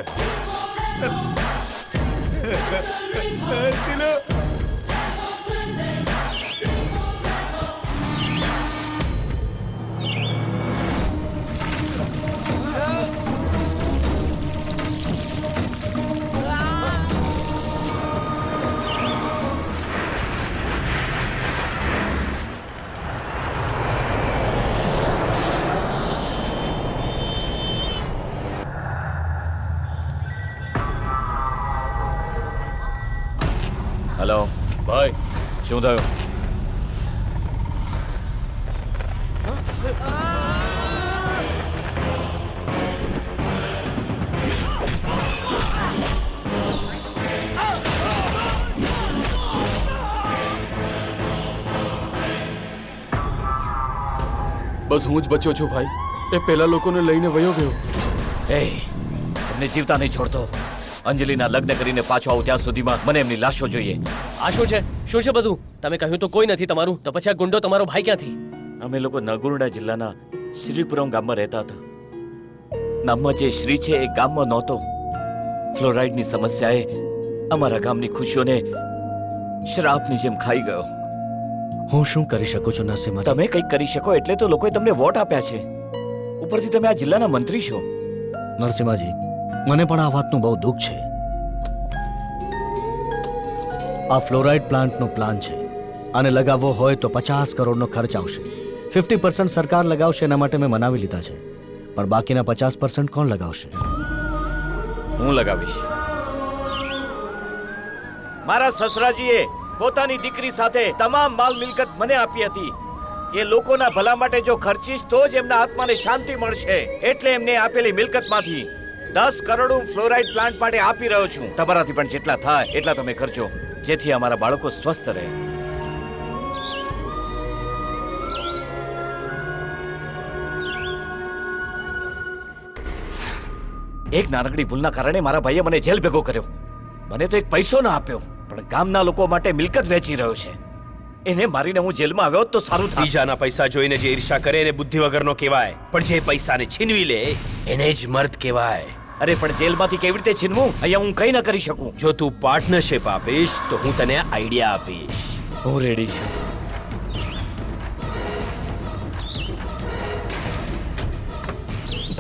હેલો
ભાઈ,
શું થયું?
બસ હું જ બચ્યો છું ભાઈ. એ પેલા લોકોને લઈને વયો ગયો.
તમને જીવતા નહીં છોડતો. અંજલિના લગ્ન કરીને પાછો આવું ત્યાં સુધીમાં મને એમની લાશો જોઈએ.
આ શું છે? શું છે બધું? તમે કહ્યું તો કોઈ નથી તમારું, તો પછી આ ગુંડો તમારો ભાઈ ક્યાંથી?
અમે લોકો નગુરડા જિલ્લાના શ્રીપુરમ ગામમાં રહેતા હતા. નામમાં જે શ્રી છે એ ગામમાં નહોતો. ફ્લોરાઇડની સમસ્યાએ અમારા ગામની ખુશીઓને શ્રાપની જેમ ખાઈ ગયો.
હું શું કરી શકું છું નરસિંહા?
તમે કંઈક કરી શકો એટલે તો લોકોએ તમને વોટ આપ્યા છે. ઉપરથી તમે આ જિલ્લાના મંત્રી છો.
નરસિંહાજી, મને પણ આ વાતનું બહુ દુઃખ છે. આ ફ્લોરાઇડ પ્લાન્ટનો પ્લાન છે અને લગાવવો હોય તો 50 કરોડનો ખર્ચ આવશે. 50% સરકાર લગાવશે એના માટે મેં મનાવી લીધા છે, પણ બાકીના 50% કોણ લગાવશે?
હું લગાવીશ. મારા સસરાજીએ પોતાની દીકરી સાથે તમામ માલ મિલકત મને આપી હતી. એ લોકોના ભલા માટે જો ખર્ચીશ તો જ એમના આત્માને શાંતિ મળશે. એટલે એમને આપેલી મિલકતમાંથી 10 કરોડ હું ફ્લોરાઇડ પ્લાન્ટ માટે આપી રહ્યો છું. તમારાથી પણ જેટલા થાય એટલા તમે કરજો, જેથી અમારા બાળકો સ્વસ્થ રહે. એક નાનકડી ભૂલના કારણે મારા ભાઈએ મને જેલ ભેગો કર્યો. મને તો એક પૈસો ના આપ્યો, પણ ગામના લોકો માટે મિલકત વેચી રહ્યો છે. એને મારીને હું જેલમાં આવ્યો તો સારું થાય.
બીજાના પૈસા જોઈને જે ઈર્ષા કરે એને બુદ્ધિ વગરનો કહેવાય, પણ જે પૈસાને છીનવી લે એને જ મર્દ કહેવાય.
અરે પણ જેલમાંથી કેવી રીતે છીનવું? અહીંયા હું કંઈ ન કરી શકું.
જો તું પાર્ટનરશિપ આપીશ તો હું તને આઈડિયા આપીશ.
હું રેડી છું.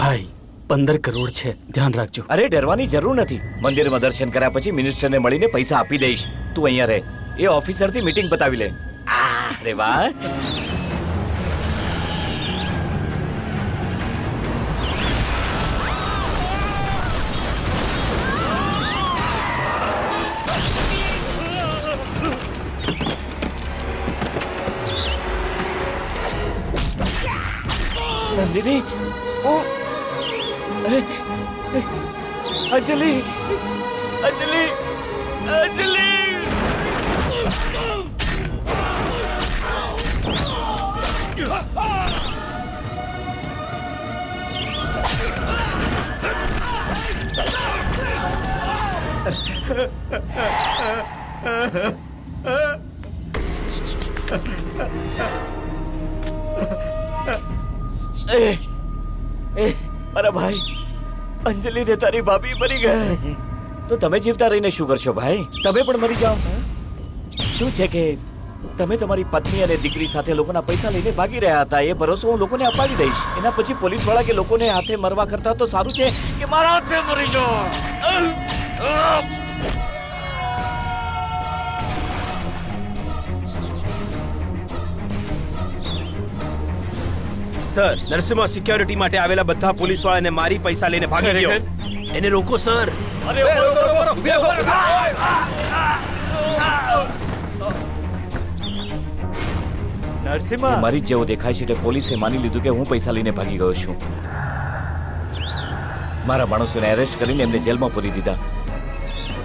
ભાઈ 15 કરોડ છે, ધ્યાન રાખજો.
અરે ડરવાની જરૂર નથી. મંદિરમાં દર્શન કર્યા પછી મિનિસ્ટરને મળીને પૈસા આપી દઈશ. તું અહીંયા રહે, એ ઓફિસરથી મીટિંગ બતાવી લે. અરે વાહ. નંદિની, અંજલિ, અંજલિ, અંજલિ. મારા ભાઈ, અંજલિ ને તારી ભાભી મરી ગયા તો તમે જીવતા રહીને શું કરશો ભાઈ? તમે પણ મરી જાઓ. શું છે કે તમે તમારી પત્ની અને દીકરી સાથે લોકોના પૈસા લઈને ભાગી રહ્યા હતા. એ ભરોસો હું લોકોને અપાવી દઈશ. એના પછી પોલીસ વાળા કે લોકોને હાથે મરવા કરતા તો સારું છે કે મારા હાથે મરી જાઓ.
સર, નરસિંહમાં સિક્યોરિટી માટે આવેલા બધા પોલીસ વાળાને મારી પૈસા લઈને ભાગી ગયો. એને રોકો સર.
નરસિંહા મારી જેવો દેખાય છે એટલે પોલીસે માની લીધું કે હું પૈસા લઈને ભાગી ગયો છું. મારા માણસોને એરેસ્ટ કરીને એમને જેલમાં પૂરી દીધા.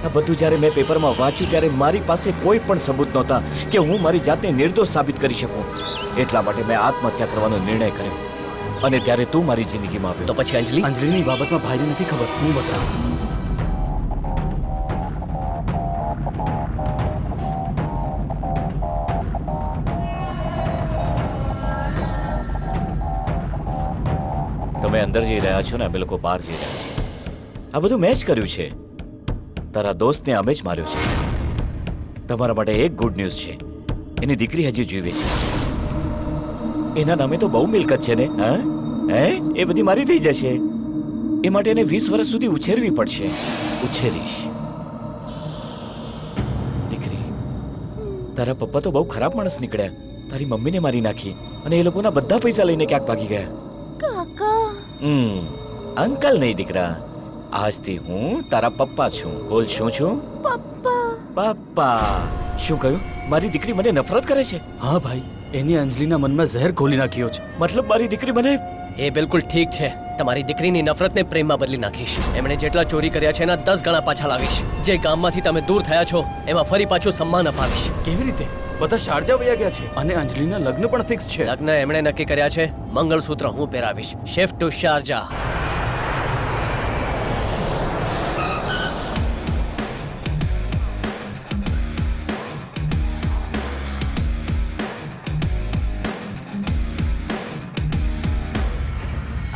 આ બધું જ્યારે મેં પેપરમાં વાંચ્યું ત્યારે મારી પાસે કોઈ પણ સબૂત નહોતા કે હું મારી જાતને નિર્દોષ સાબિત કરી શકું. એટલા માટે મેં આત્મહત્યા કરવાનો નિર્ણય કર્યો અને ત્યારે તું મારી જિંદગીમાં આવ્યો.
તો પછી અંજલિ?
અંજલિની બાબતમાં ભાઈને નથી ખબર, હું બતાવું.
તમે અંદર જઈ રહ્યા છો ને અમે લોકો બહાર જઈ રહ્યા છીએ. આ બધું મેં જ કર્યું છે. તારા દોસ્તને અમે જ માર્યો છે. તમારા માટે એક ગુડ ન્યૂઝ છે, એની દીકરી હજી જીવે છે. એના નામે તો બહુ મિલકત છે ને. હે, એ બધી મારી થઈ જશે. એ માટે એને 20 વર્ષ સુધી ઉછેરવી પડશે. ઉછેરીશ. દીકરી, તારા પપ્પા તો બહુ ખરાબ માણસ નીકળ્યા. તારી મમ્મીને મારી નાખી અને એ લોકોના બધા પૈસા લઈને ક્યાંક ભાગી ગયા. અંકલ નહીં દીકરા, આજથી હું તારા પપ્પા છું. બોલ શું છું? પપ્પા. શું કહ્યું? મારી દીકરી મને નફરત કરે છે?
હા ભાઈ, એની અંજલિના મનમાં ઝેર ઘોલી નાખ્યો છે.
મતલબ મારી દીકરી મને...
એ બિલકુલ ઠીક છે. તમારી દીકરીની નફરતને પ્રેમમાં બદલી નાખીશ. એમણે જેટલા ચોરી કર્યા છે એના 10 ગણા પાછા લાવીશ. જે ગામમાંથી તમે દૂર થયા છો એમાં ફરી પાછું સન્માન અપાવીશ.
કેવી રીતે? બધા શારજા વયા ગયા છે અને અંજલિના લગ્ન પણ ફિક્સ છે.
લગ્ન એમણે નક્કી કર્યા છે. મંગળસૂત્ર હું પહેરાવીશ. Shift two શારજા.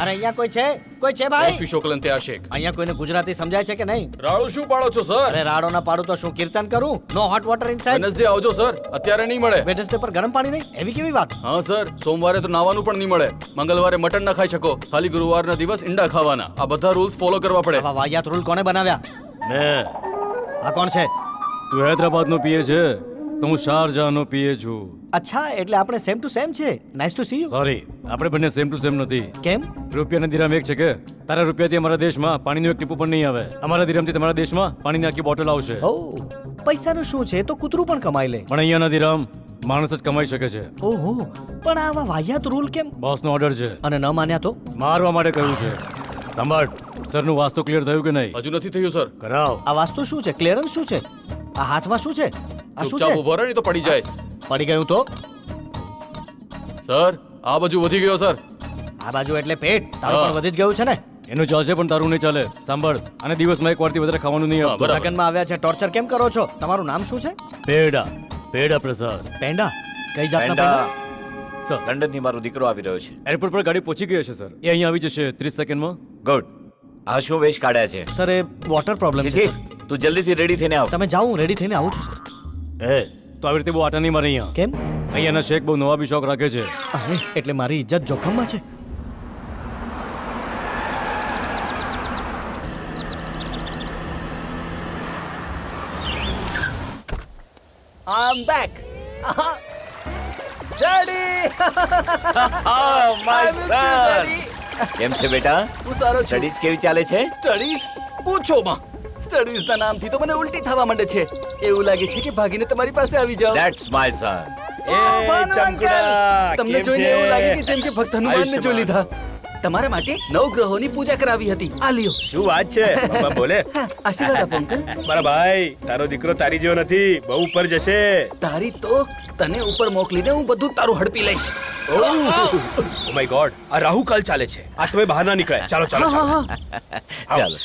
અરે અહીંયા કોઈ છે? કોઈ છે ભાઈ?
એસપી શોકલન તે આશિક.
અહીંયા કોઈને ગુજરાતી સમજાય છે કે નહીં?
રાડો શું પાડો છો સર?
અરે રાડો ના પાડું તો શું કીર્તન કરું? નો હોટ વોટર ઇનસાઇડ.
વેનસડે આવજો સર, અત્યારે નહીં મળે.
વેનસડે પર ગરમ પાણી નહીં? એવી કેવી વાત?
હા સર, સોમવારે તો નાવાનું પણ નહીં મળે. મંગળવારે મટન ના ખાઈ શકો, ખાલી ગુરુવારના દિવસ ઈંડા ખાવાના. આ બધા રૂલ્સ ફોલો કરવા પડે.
આવા વાહિયાત રૂલ કોને બનાવ્યા?
મેં.
આ કોણ છે?
તું હૈદરાબાદ નો પીએ છે?
તો હું શારજાહનો પીએ છું.
અચ્છા એટલે આપણે સેમ ટુ સેમ છે. Nice to C you.
Sorry, આપણે બંને સેમ ટુ સેમ નથી.
કેમ?
રૂપિયાના દિરહમ એક છે કે તારા રૂપિયાથી અમારા દેશમાં પાણીનું એક ટીપું પણ નહીં આવે. અમારા દિરહમથી તમારા દેશમાં પાણીની આખી બોટલ આવશે.
ઓ પૈસાનું શું છે તો કૂતરું પણ કમાઈ લે.
પણ અહીંયાના દિરહમ માણસ જ કમાઈ શકે છે.
ઓહો પણ આવા વાહિયાત રૂલ કેમ?
બોસનો ઓર્ડર છે
અને ન માન્યા તો
મારવા માટે કહ્યું છે. સાંભળ, સરનું વાસ્તુ ક્લિયર થયું કે નહીં?
હજુ નથી થયું સર.
કરાવ.
આ વાસ્તુ શું છે? ક્લિયરન્સ શું છે? આ હાથમાં શું છે? આ શું
ચૂપચાપ
છે?
ઉભો રહે નહીં તો પડી જાય.
પડી ગયું તો
સર આ બાજુ વધી ગયો સર.
આ બાજુ એટલે પેટ તારું
હા.
પણ વધી જ ગયું છે ને.
એનું ચાલશે પણ તારું નહીં ચાલે. સાંભળ, અને દિવસમાં એક વારથી વધારે ખાવાનું નહીં આપતું.
બરાબર.
લગનમાં આવ્યા છે ટોર્ચર કેમ કરો છો? તમારું નામ શું છે?
પેડા પેડા પ્રસાદ.
પેંડા. કઈ જાતના
પેંડા,
પેંડા?
સર,
લંડનથી મારો દીકરો આવી રહ્યો છે.
એરપોર્ટ પર ગાડી પહોંચી ગઈ હશે સર. એ અહીંયા આવી જશે 30 સેકન્ડમાં.
ગુડ. આ શું વેશ કાઢ્યા છે?
સર એ વોટર પ્રોબ્લેમ છે.
જી, તું જલ્દીથી રેડી થઈને આવ.
તમે જાઓ, હું રેડી થઈને આવું છું સર.
તો આવી રીતે બહુ આટા નહીં મારે અહીંયા.
કેમ?
અહીંયાના શેખ બહુ નવા બી શોખ રાખે છે.
અરે એટલે મારી ઇજ્જત જોખમમાં છે.
આઈ એમ બેક.
Oh, my son. કેમ છે બેટા?
હું સારો છું.
સ્ટડીઝ કેવી ચાલે છે?
સ્ટડીઝ પૂછો માં. સ્ટડીઝ ના નામથી તો મને ઉલટી થવા માંડે છે. એવું લાગે છે કે ભાગીને તમારી પાસે આવી જાઉં.
That's my son.
Bhanu uncle, તમને જોઈને એવું લાગે કે જેમ કે ભક્ત હનુમાનને જોઈ લીધા. તમારા માટે 9 ગ્રહોની પૂજા કરાવી હતી. આ લ્યો.
શું વાત છે? બાબા બોલે.
આશીર્વાદ આપો અંકલ.
મારા ભાઈ, તારો દીકરો તારી જેવો નથી, બહુ ઉપર જશે.
તારી તો તને ઉપર મોકલીને હું બધું તારું હડપી લઈશ.
ઓ માય ગોડ, આ રાહુ કાલ ચાલે છે. આ સમય બહાર ના નીકળે. ચાલો ચાલો ચાલો.
ચાલો.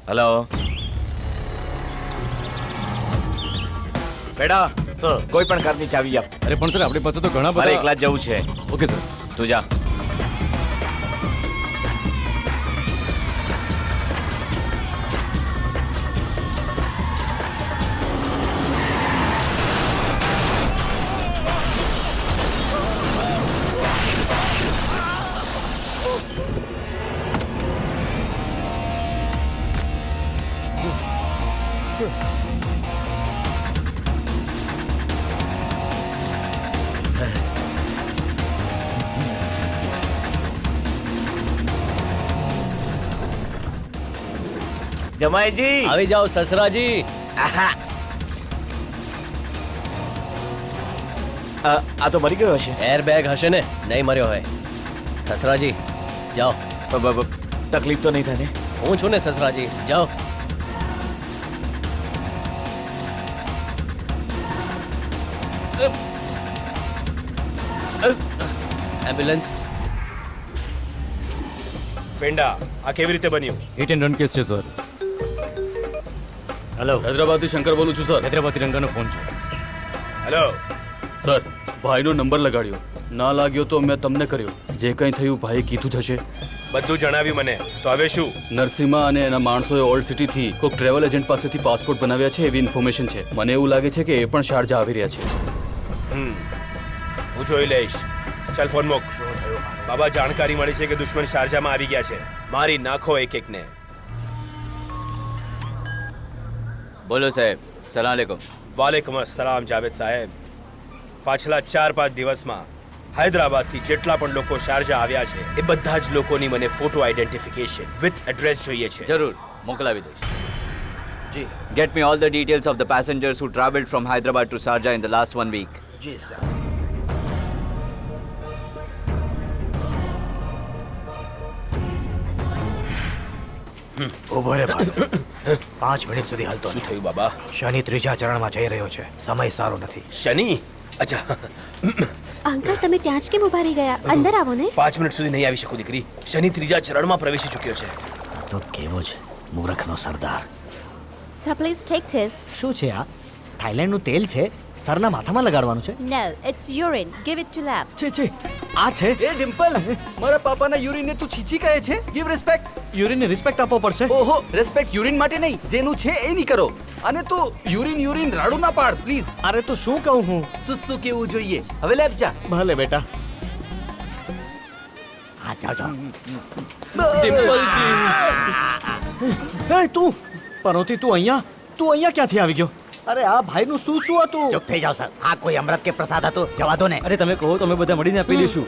હેલો બેટા,
સર.
કોઈ પણ કારની ચાવી આપ.
અરે પણ સર, આપણી પાસે તો ઘણા
મારે
બધા.
એકલા જ જવું છે.
Okay sir.
તું જા. જમાઈજી,
આવી જાઓ સસરાજી.
આ તો મરી ગયો હશે.
એર બેગ હશે ને? નહીં મર્યો હોય. સસરાજી જાઓ.
તકલીફ તો નહીં થાય ને?
હું છું ને સસરાજી, જાઓ. એમ્બ્યુલન્સ.
પેંડા, આ કેવી રીતે બન્યું?
હિટ એન્ડ રન કેસ છે સર. હેલો,
હૈદરાબાદથી શંકર બોલું છું સર.
હૈદરાબાદથી રંગાનો ફોન છે.
હેલો.
સર, ભાઈનો નંબર લગાડ્યો, ના લાગ્યો તો મેં તમને કર્યો. જે કંઈ થયું ભાઈએ કીધું થશે.
બધું જણાવ્યું મને. તો હવે શું?
નરસિંહા અને એના માણસોએ ઓલ્ડ સિટીથી કોઈક ટ્રેવલ એજન્ટ પાસેથી પાસપોર્ટ બનાવ્યા છે એવી ઇન્ફોર્મેશન છે. મને એવું લાગે છે કે એ પણ શારજા આવી રહ્યા છે.
હું જોઈ લઈશ. ચાલ ફોન મૂક. બાબા, જાણકારી મળી છે કે દુશ્મન શારજામાં આવી ગયા છે. મારી નાખો એક એકને.
બોલો સાહેબ. સલામ આલેકુમ.
વાલેકુમ અસલામ જાવેદ સાહેબ. પાછલા 4-5 દિવસમાં હૈદરાબાદથી જેટલા પણ લોકો શારજા આવ્યા છે એ બધા જ લોકોની મને ફોટો આઈડેન્ટિફિકેશન વિથ એડ્રેસ જોઈએ છે.
જરૂર મોકલાવી દઈશ. જી. Get me all the details of the passengers who traveled from Hyderabad to Sharjah in the last 1 week.
જી સર. ઉભો રે ભાઈ. 5 મિનિટ સુધી હાલતો
શું થયું બાબા?
શનિ ત્રીજા ચરણમાં જઈ રહ્યો છે. સમય સારો નથી.
શનિ? અચ્છા.
અંકલ તમે ત્યાં જ કેમ ઉભા રહી ગયા? અંદર આવો ને.
5 મિનિટ સુધી નહીં આવી શકું દીકરી. શનિ ત્રીજા ચરણમાં પ્રવેશી ચૂક્યો છે.
તો કેવો છે મૂર્ખનો સરદાર.
Sir please take this.
શું છે આ? થાઈલેન્ડનું તેલ છે. સરના માથામાં લગાડવાનું છે.
No it's urine. Give it to lab.
છે આ છે.
એ ડિમ્પલ, મારા પાપાના યુરિનને તું છીછી કહે છે? Give respect.
યુરિનને રિસ્પેક્ટ આપવો પડશે.
ઓહો, રિસ્પેક્ટ યુરિન માટે નહીં, જેનું છે એ નહીં કરો. અને તું યુરિન રાડું ના પાડ પ્લીઝ.
અરે તો શું કહું હું?
સુસુ કેવું જોઈએ. હવે લેબ જા.
ભલે બેટા. હા જાઓ.
ડિમ્પલજી.
એ તું પનોતી તું અહીંયા તું અહીંયા ક્યાંથી આવી ગયો? અરે આ ભાઈનું શું શું હતું?
ચૂપ થઈ જાઓ સર. આ કોઈ અમૃત કે પ્રસાદ હતો? જવા દો ને.
અરે તમે કહો તો અમે બધા મળીને આપી દઈશું.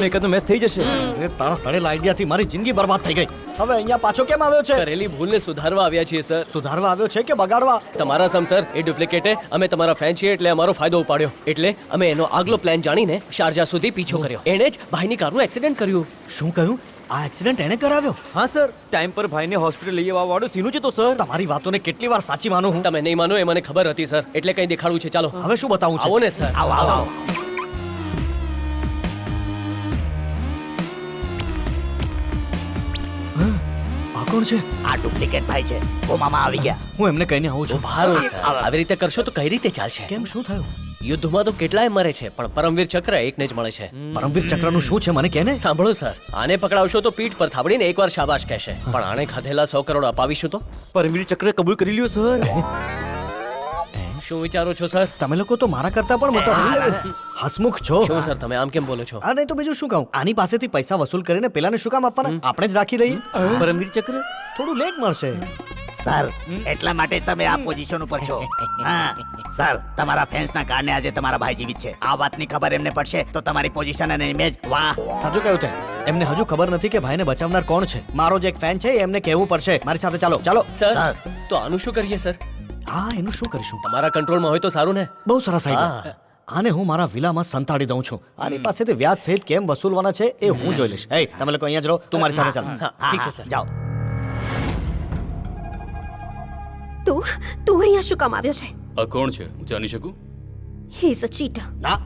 એકાદનો મેચ થઈ જશે.
અરે તારા સડેલા આઈડિયાથી મારી જિંદગી બરબાદ થઈ ગઈ. હવે અહીંયા પાછો કેમ આવ્યો છે?
કરેલી ભૂલને સુધારવા આવ્યા છીએ સર.
સુધારવા આવ્યો છે કે બગાડવા?
તમારા સમ સર એ ડુપ્લિકેટે અમે તમારા ફેન છીએ એટલે અમારો ફાયદો ઉપાડ્યો. એટલે અમે એનો આગલો પ્લાન જાણીને શારજા સુધી પીછો કર્યો. એણે જ ભાઈની કારનું એક્સિડન્ટ કર્યું.
શું કહ્યું? આ એક્સિડન્ટ એને કરાવ્યો?
હા સર, ટાઈમ પર ભાઈને હોસ્પિટલ લઈ આવવા વાળો સીનું છે તો સર.
તમારી વાતોને કેટલી વાર સાચી માનું હું?
તમે નહીં માનો એ મને ખબર હતી સર, એટલે કંઈ દેખાડવું છે. ચાલો
હવે શું બતાવું છે?
આવો ને સર.
આવો આવો આવો.
આ કોણ છે?
આ ડુપ્લિકેટ ભાઈ છે. કોમામાં આવી ગયા.
હું એમને કહીને આવું છું.
ભારો સર, આવી રીતે કરશો તો કઈ રીતે ચાલશે?
કેમ, શું થયું?
યુદ્ધમાં તો કેટલાય મરે છે પણ પરમવીર ચક્ર એકને જ મળે છે.
પરમવીર ચક્રનું શું છે મને કહે ને.
સાંભળો સર, આને પકડાવશો તો પીઠ પર થાબડીને એકવાર શાબાશ કહેશે, પણ આને ખાધેલા 100 કરોડ અપાવીશું તો
પરમવીર ચક્ર કબૂલ કરી લ્યો સર.
શું વિચારો છો સર?
તમે લોકો તો મારા કરતા પણ મોટા હસમુખ છો.
શું સર તમે આમ કેમ બોલો છો?
આ નહીં તો બીજું શું કહું? આની પાસેથી પૈસા વસૂલ કરીને પેલાને શું કામ આપવાના? આપણે જ રાખી દઈએ.
પરમવીર ચક્ર
થોડું લેટ મળશે.
સર એટલા માટે તમે આ પોઝિશન ઉપર છો. હા સર, તમારા ફેન્સના કારણે આજે તમારા ભાઈ જીવિત છે. આ વાતની ખબર એમને પડશે તો તમારી પોઝિશન અને ઇમેજ વાહ.
સાચું કહ્યું તે. એમને હજુ ખબર નથી કે ભાઈને બચાવનાર કોણ છે. મારો જે એક ફેન છે એમને કહેવું પડશે. મારી સાથે ચાલો. ચાલો
સર, તો આનું શું કરીએ સર?
હા, એનું શું કરીશું?
તમારા કંટ્રોલમાં હોય તો સારું ને.
બહુ સરસ આઈડિયા. આને હું મારા વિલામાં સંતાડી દઉં છું. આની પાસેથી વ્યાજ સહિત કેમ વસૂલવાના છે એ હું જોઈ લઈશ. એ તમે લોકો અહીંયા જ રહો, તું મારી સાથે ચાલ.
હા, ઠીક છે સર.
જાઓ.
તું અહીંયા શું કામ આવ્યો છે?
આ કોણ છે, હું જાણી શકું?
He is a ચીટર.
ના,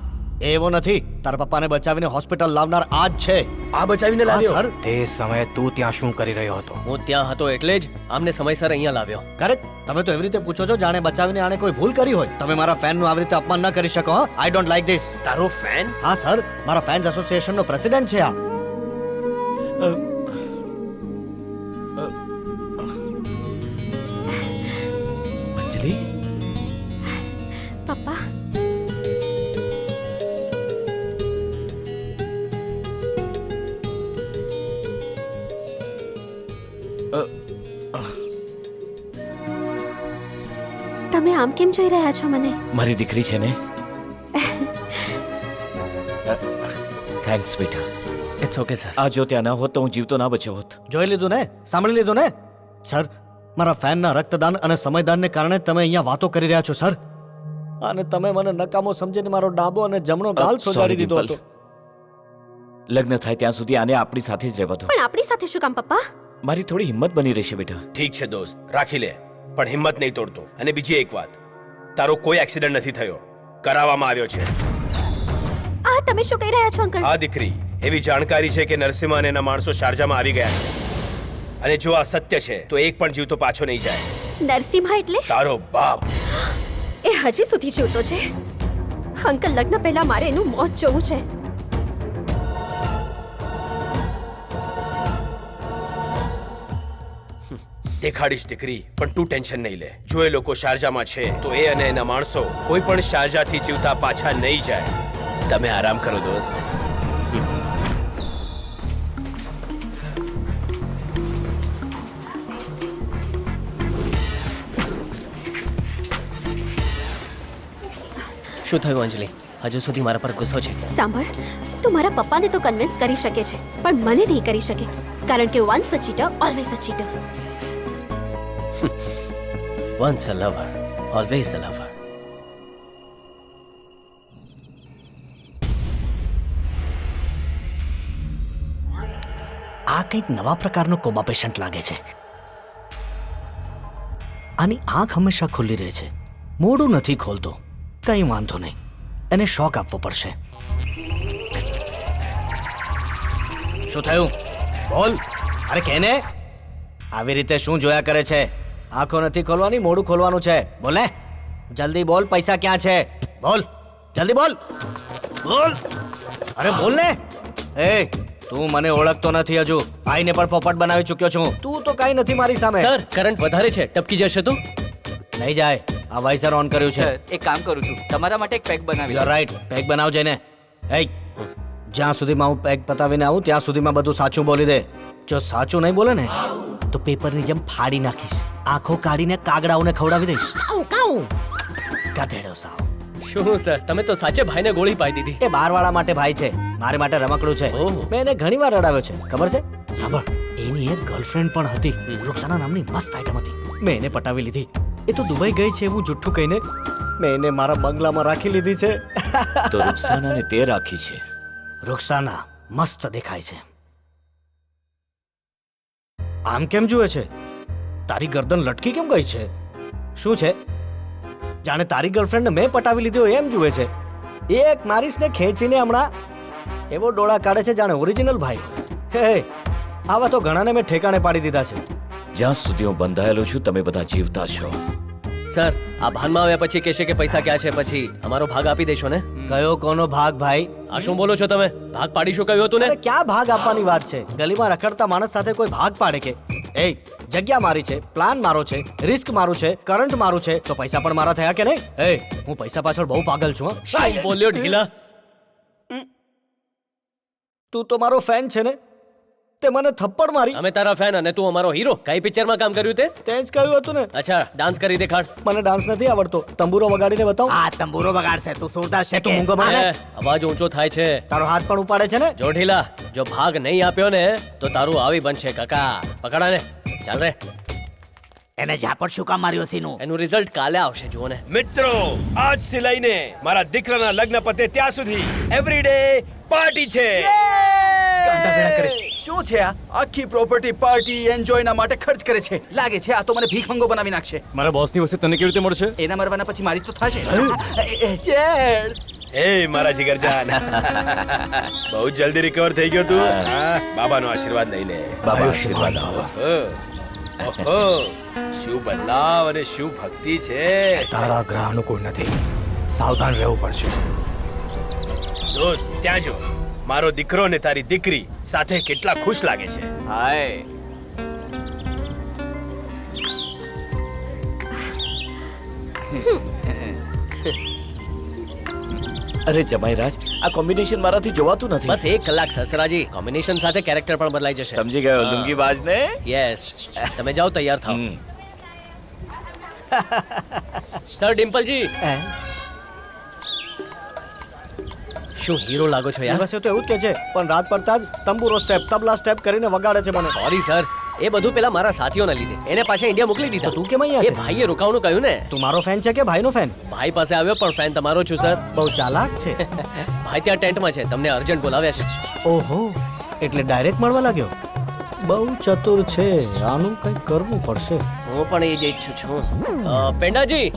એવો નથી. તારા પપ્પાને બચાવીને હોસ્પિટલ લાવનાર આ જ છે.
આ બચાવીને લાવ્યો?
સર,
તે સમયે તું ત્યાં શું કરી રહ્યો હતો?
હું ત્યાં હતો એટલે જ આમને સમયસર અહીંયા લાવ્યો.
કરેક્ટ. તમે તો એવી રીતે પૂછો છો જાણે બચાવીને આણે કોઈ ભૂલ કરી હોય. તમે મારા ફેનનું આવી રીતે અપમાન ન કરી શકો. હા, આઈ ડોન્ટ લાઈક ધીસ.
તારો ફેન?
હા સર, મારા ફેન્સ એસોસિએશનનો પ્રેસિડેન્ટ છે આ.
અંજલિ,
પપ્પા, તમે આમ કેમ જોઈ રહ્યા છો મને?
મારી દીકરી છે ને. થેન્ક્સ બેટા.
It's okay sir.
આ જો ત્યાં ના હોત તો હું જીવતો ના બચ્યો હોત.
જોઈ લીધું ને? સાંભળી લીધું ને? સર, મારા ફેનના રક્તદાન અને સમયદાનને કારણે તમે અહીંયા વાતો કરી રહ્યા છો સર. અને તમે મને નકામો સમજીને મારો ડાબો અને જમણો ગાલ સોજાડી દીધો હતો.
લગ્ન થાય ત્યાં સુધી આને આપણી સાથે જ રહેવા દો.
પણ આપણી સાથે શું કામ પપ્પા?
મારી થોડી હિંમત બની રહેશે બેટા.
ઠીક છે દોસ્ત, રાખી લે, પણ હિંમત નહીં તોડતો. અને બીજી એક વાત, તારો કોઈ એક્સિડન્ટ નથી થયો, કરાવવામાં આવ્યો છે.
આ તમે શું કહી રહ્યા છો અંકલ?
હા દીકરી, એવી જાણકારી છે કે નરસિંહ અને એના માણસો શારજામાં આવી ગયા છે. અને જો આ સત્ય છે તો એક પણ જીવતો પાછો નહીં જાય.
નરસિંહા એટલે?
તારો બાપ.
એ હજી સુધી જીવતો છે? અંકલ, લગ્ન પહેલા મારે એનું મોત જોવું છે.
દેખાડીશ દીકરી, પણ તું ટેન્શન નહીં લે. જો એ લોકો શારજામાં છે તો એ અને એના માણસો કોઈ પણ શારજાથી જીવતા પાછા નહીં જાય. તમે આરામ કરો દોસ્ત.
શું થયું અંજલિ? હજુ સુધી મારા પર ગુસ્સો છે?
સાંભળ, તું મારા પપ્પાને તો કન્વિન્સ કરી શકે છે પણ મને નહીં કરી શકે, કારણ કે once a ચીટર always a ચીટર.
Once a lover, always a lover.
આ કંઈક નવા પ્રકારનો કોમા પેશન્ટ લાગે છે. આની આંખ હંમેશા ખુલ્લી રહે છે, મોઢું નથી ખોલતો. કંઈ વાંધો નહીં, એને શોક આપવો પડશે. શું થયું? બોલ. અરે કેને? આવી રીતે શું જોયા કરે છે? આંખો નથી ખોલવાની, મોઢું ખોલવાનું છે. બોલ ને, જલ્દી બોલ. પૈસા ક્યાં છે? બોલ, જલ્દી બોલ. બોલ. અરે બોલ ને. એ તું મને ઓળખતો નથી હજુ. આઈને પણ પોપટ બનાવી ચૂક્યો છું. તું તો કાઈ નથી મારી સામે.
સર, કરંટ વધારે છે, ટપકી જશે તો?
નહીં જાય. આ વાઇસર ઓન કર્યું છે.
એક કામ કરું છું, તમારા માટે એક પેક બનાવી.
You are right. પેક બનાવજે ને. એ જ્યાં સુધીમાં હું પેક પતાવીને આવું ત્યાં સુધીમાં બધું સાચું બોલી દે. જો સાચું નહીં બોલે ને તો પેપરની જેમ ફાડી નાખીશ. આંખો કાઢીને કાગડાઓને ખવડાવી દઈશ. ગધેડો સાવ.
શું સર, તમે તો સાચે ભાઈને ગોળી પાઈ દીધી.
એ બારવાળા માટે ભાઈ છે, મારે માટે રમકડું છે. મેં એને ઘણી વાર રડાવ્યો છે, ખબર છે? સાંભળ, એની એક ગર્લફ્રેન્ડ પણ હતી. રૂકસાના નામની મસ્ત આઈટમ હતી. મેં એને પટાવી લીધી. એ તો દુબઈ ગઈ છે એવું જુઠ્ઠું કહીને મેં એને મારા બંગલામાં રાખી લીધી છે.
તો રૂકસાનાને તે રાખી છે.
રૂકસાના મસ્ત દેખાય છે. આમ કેમ જુએ છે? તારી ગરદન લટકી કેમ ગઈ છે? શું છે? જાણે તારી ગર્લફ્રેન્ડને મેં પટાવી લીધી હોય એમ જુએ છે. એક મારીશ ને ખેંચીને હમણાં એવો ડોળા કાઢે છે જાણે ઓરિજિનલ ભાઈ. હે, આવા તો ઘણાને મેં ઠેકાણે પાડી દીધા છે.
જ્યાં સુધી હું બંધાયેલો છું તમે બધા જીવતા છો.
સર, આ ભાનમાં આવ્યા પછી કહેશે કે પૈસા ક્યાં છે, પછી અમારો ભાગ આપી દેશો ને?
કયો કોનો ભાગ ભાઈ?
આ શું બોલો છો તમે? ભાગ પાડીશું કહ્યું હતું ને?
અરે ક્યાં ભાગ આપવાની વાત છે? ગલીમાં રખડતા માણસ સાથે કોઈ ભાગ પાડે કે? એ જગ્યા મારી છે, પ્લાન મારો છે, રિસ્ક મારું છે, કરંટ મારું છે, તો પૈસા પણ મારા થયા કે નહીં? એ હું પૈસા પાછળ બહુ પાગલ છું.
શું બોલ્યો ઢીલા?
તું તો મારો ફેન છે ને? તે મને થપ્પડ મારી.
અમે તારા ફેન અને તું અમારો હીરો. કઈ પિક્ચરમાં કામ કર્યું તે?
તે જ કહ્યું હતું ને.
અચ્છા, ડાન્સ કરી દેખાડ.
મને ડાન્સ નથી આવડતો. તંબુરો વગાડીને બતાવ.
આ તંબુરો વગાડશે, તું સુરદાસ છે.
તું મૂંગો માને.
અવાજ ઊંચો થાય છે.
તારો હાથ પણ ઉપાડે છે ને.
જો ઢીલા, જો ભાગ નહીં આપ્યો ને તો તારું આવી બનશે કાકા. પકડાને. ચાલ રે.
એને ઝાપટ શું કામ માર્યો સીનું?
એનું રિઝલ્ટ કાલે આવશે, જુઓ ને.
મિત્રો, આજથી લઈને મારા દીકરાના લગ્ન પતે ત્યાં સુધી એવરીડે પાર્ટી છે.
શું છે આ? આખી પ્રોપર્ટી પાર્ટી એન્જોયના માટે ખર્ચ કરે છે. લાગે છે આ તો મને ભીખ મંગો બનાવી નાખશે.
મારા બોસની વસ્તુ તને કેવી રીતે મળશે?
એના મરવાના પછી મારી તો થશે. Cheers!
એ મારા જીગરજાન, બહુ જલ્દી રિકવર થઈ ગયો તું. હા, બાબાનો આશીર્વાદ લઈ લે.
બાબા આશીર્વાદ આપો.
ઓહો, શું બદલાવ અને શું ભક્તિ છે.
તારા ગ્રહ અનુકૂળ નથી, સાવધાન રહેવું પડશે.
દોસ્ત, ત્યાં જો મારો દીકરો ને તારી દીકરી સાથે કેટલા ખુશ લાગે છે.
હાય.
અરે જમાઈરાજ, આ કોમ્બિનેશન મારાથી જોવાતું નથી.
બસ 1 કલાક સસરાજી. કોમ્બિનેશન સાથે કેરેક્ટર પણ બદલાઈ જશે.
સમજી ગયો લુંગીબાજ ને?
યસ. તમે જાઓ, તૈયાર થાઓ. સર ડિમ્પલજી, શું હીરો લાગો છો યાર?
દિવસે તો એવું જ કે છે, પણ રાત પડતા જ તંબુરો સ્ટેપ, તબલા સ્ટેપ કરીને વગાડે છે મને.
સોરી સર, એ બધું પેલા મારા સાથીઓના લીધે. એને પાછા ઇન્ડિયા મોકલી દીધા.
તું કેમ અહીંયા
એ
છે?
ભાઈએ રોકાવાનું કહ્યું ને.
તું મારો ફેન છે કે ભાઈનો ફેન?
ભાઈ પાસે આવ્યો પણ ફેન તમારો છું સર.
બહુ ચાલાક છે.
ભાઈ ત્યાં ટેન્ટમાં છે, તમને અર્જન્ટ બોલાવ્યા છે.
ઓહો, એટલે ડાયરેક્ટ મળવા લાગ્યો. બહુ ચતુર છે, આનું કંઈક કરવું પડશે.
હું પણ એ જ ઈચ્છું છું. પેંડાજી.